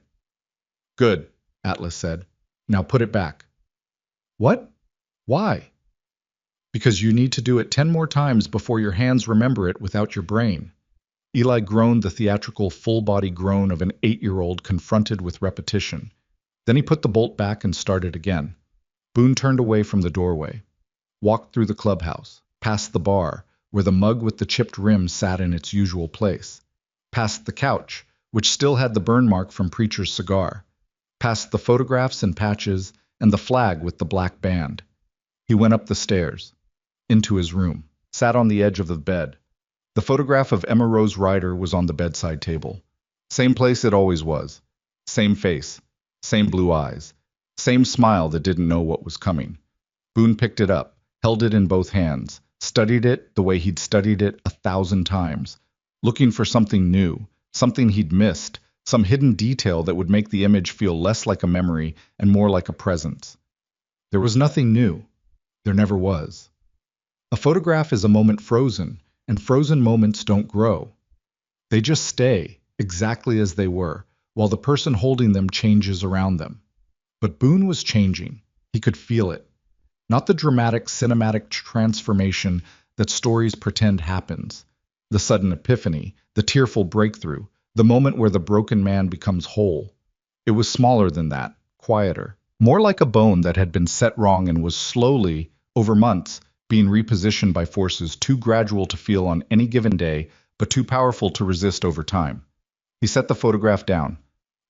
Good, Atlas said. Now put it back. What? Why? Because you need to do it 10 more times before your hands remember it without your brain. Eli groaned the theatrical full-body groan of an 8-year-old confronted with repetition. Then he put the bolt back and started again. Boone turned away from the doorway, walked through the clubhouse, past the bar, where the mug with the chipped rim sat in its usual place, past the couch, which still had the burn mark from Preacher's cigar, past the photographs and patches and the flag with the black band. He went up the stairs, into his room, sat on the edge of the bed. The photograph of Emma Rose Ryder was on the bedside table. Same place it always was. Same face. Same blue eyes. Same smile that didn't know what was coming. Boone picked it up, held it in both hands, studied it the way he'd studied it 1,000 times, looking for something new, something he'd missed, some hidden detail that would make the image feel less like a memory and more like a presence. There was nothing new. There never was. A photograph is a moment frozen, and frozen moments don't grow. They just stay, exactly as they were, while the person holding them changes around them. But Boone was changing. He could feel it. Not the dramatic, cinematic transformation that stories pretend happens. The sudden epiphany, the tearful breakthrough, the moment where the broken man becomes whole. It was smaller than that, quieter, more like a bone that had been set wrong and was slowly, over months, being repositioned by forces too gradual to feel on any given day, but too powerful to resist over time. He set the photograph down.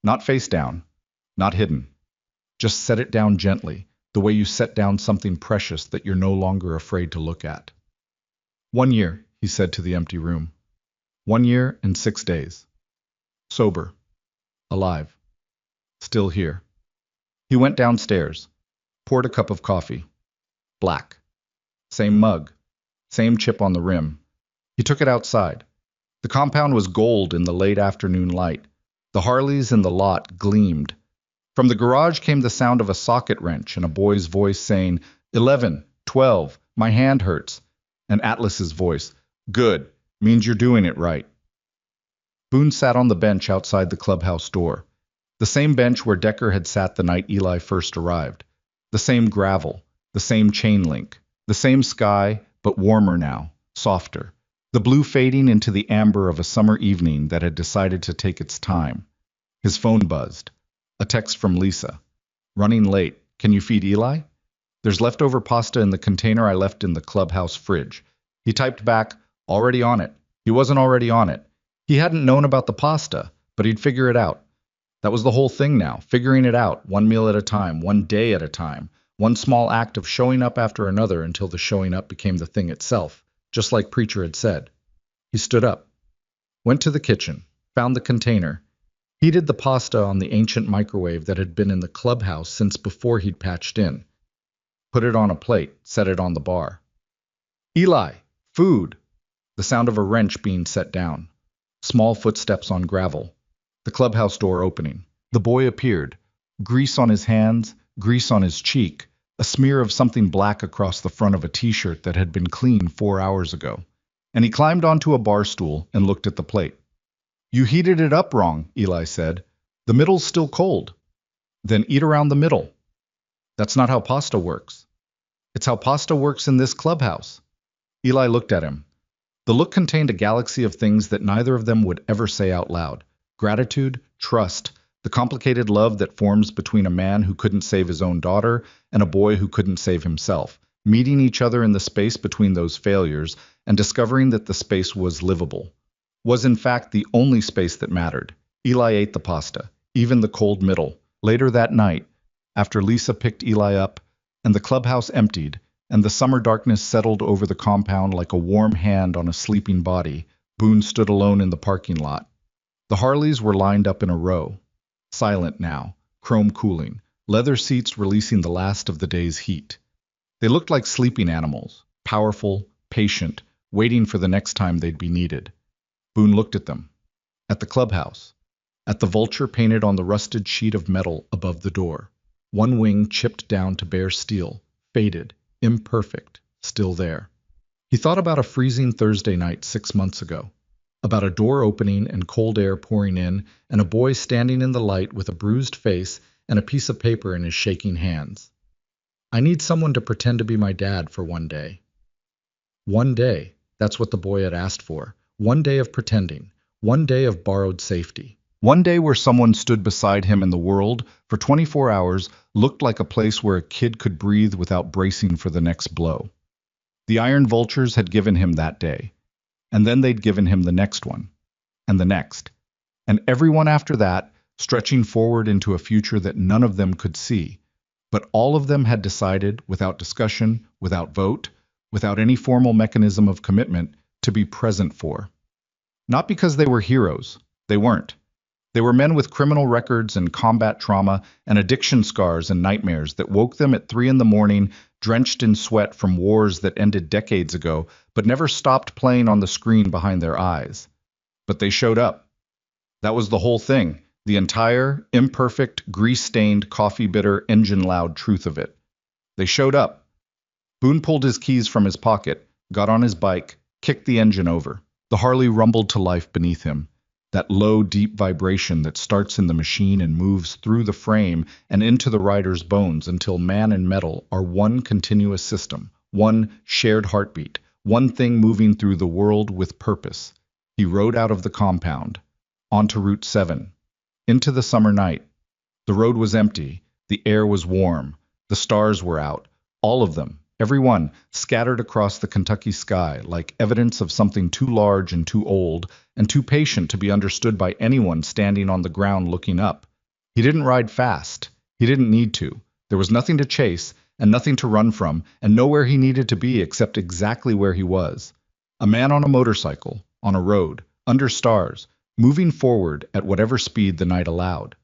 Not face down, not hidden, Just set it down gently, the way you set down something precious that you're no longer afraid to look at. 1 year, he said to the empty room. 1 year and 6 days. Sober. Alive. Still here. He went downstairs, poured a cup of coffee. Black. Same mug. Same chip on the rim. He took it outside. The compound was gold in the late afternoon light. The Harleys in the lot gleamed. From the garage came the sound of a socket wrench and a boy's voice saying, 11, 12, my hand hurts. And Atlas's voice, good, means you're doing it right. Boone sat on the bench outside the clubhouse door. The same bench where Decker had sat the night Eli first arrived. The same gravel, the same chain link, the same sky, but warmer now, softer. The blue fading into the amber of a summer evening that had decided to take its time. His phone buzzed. A text from Lisa. Running late. Can you feed Eli? There's leftover pasta in the container I left in the clubhouse fridge. He typed back, already on it. He wasn't already on it. He hadn't known about the pasta, but he'd figure it out. That was the whole thing now, figuring it out, one meal at a time, one day at a time, one small act of showing up after another until the showing up became the thing itself, just like Preacher had said. He stood up, went to the kitchen, found the container, heated the pasta on the ancient microwave that had been in the clubhouse since before he'd patched in, put it on a plate, set it on the bar. Eli, food! The sound of a wrench being set down. Small footsteps on gravel. The clubhouse door opening. The boy appeared. Grease on his hands, grease on his cheek, a smear of something black across the front of a t-shirt that had been clean 4 hours ago. And he climbed onto a bar stool and looked at the plate. You heated it up wrong, Eli said. The middle's still cold. Then eat around the middle. That's not how pasta works. It's how pasta works in this clubhouse. Eli looked at him. The look contained a galaxy of things that neither of them would ever say out loud. Gratitude, trust, the complicated love that forms between a man who couldn't save his own daughter and a boy who couldn't save himself, meeting each other in the space between those failures and discovering that the space was livable, was in fact the only space that mattered. Eli ate the pasta, even the cold middle. Later that night, after Lisa picked Eli up and the clubhouse emptied and the summer darkness settled over the compound like a warm hand on a sleeping body, Boone stood alone in the parking lot. The Harleys were lined up in a row, silent now, chrome cooling, leather seats releasing the last of the day's heat. They looked like sleeping animals, powerful, patient, waiting for the next time they'd be needed. Boone looked at them, at the clubhouse, at the vulture painted on the rusted sheet of metal above the door, one wing chipped down to bare steel, faded, imperfect, still there. He thought about a freezing Thursday night 6 months ago, about a door opening and cold air pouring in, and a boy standing in the light with a bruised face and a piece of paper in his shaking hands. I need someone to pretend to be my dad for one day. One day, that's what the boy had asked for. One day of pretending. One day of borrowed safety. One day where someone stood beside him and the world, for 24 hours, looked like a place where a kid could breathe without bracing for the next blow. The Iron Vultures had given him that day. And then they'd given him the next one, and the next, and everyone after that, stretching forward into a future that none of them could see. But all of them had decided, without discussion, without vote, without any formal mechanism of commitment, to be present for. Not because they were heroes. They weren't. They were men with criminal records and combat trauma and addiction scars and nightmares that woke them at 3 a.m, drenched in sweat from wars that ended decades ago, but never stopped playing on the screen behind their eyes. But they showed up. That was the whole thing, the entire, imperfect, grease-stained, coffee-bitter, engine-loud truth of it. They showed up. Boone pulled his keys from his pocket, got on his bike, kicked the engine over. The Harley rumbled to life beneath him. That low, deep vibration that starts in the machine and moves through the frame and into the rider's bones until man and metal are one continuous system, one shared heartbeat, one thing moving through the world with purpose. He rode out of the compound, onto Route 7, into the summer night. The road was empty, the air was warm, the stars were out, all of them, every one, scattered across the Kentucky sky like evidence of something too large and too old and too patient to be understood by anyone standing on the ground looking up. He didn't ride fast. He didn't need to. There was nothing to chase, and nothing to run from, and nowhere he needed to be except exactly where he was. A man on a motorcycle, on a road, under stars, moving forward at whatever speed the night allowed.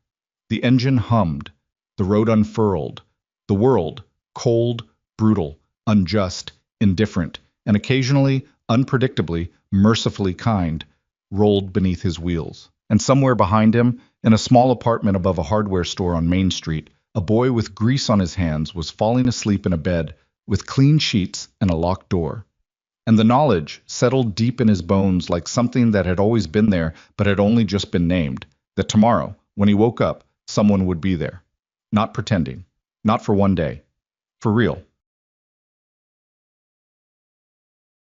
The engine hummed, the road unfurled, the world, cold, brutal, unjust, indifferent, and occasionally, unpredictably, mercifully kind, rolled beneath his wheels. And somewhere behind him, in a small apartment above a hardware store on Main Street, a boy with grease on his hands was falling asleep in a bed with clean sheets and a locked door. And the knowledge settled deep in his bones like something that had always been there but had only just been named, that tomorrow, when he woke up, someone would be there. Not pretending. Not for one day. For real.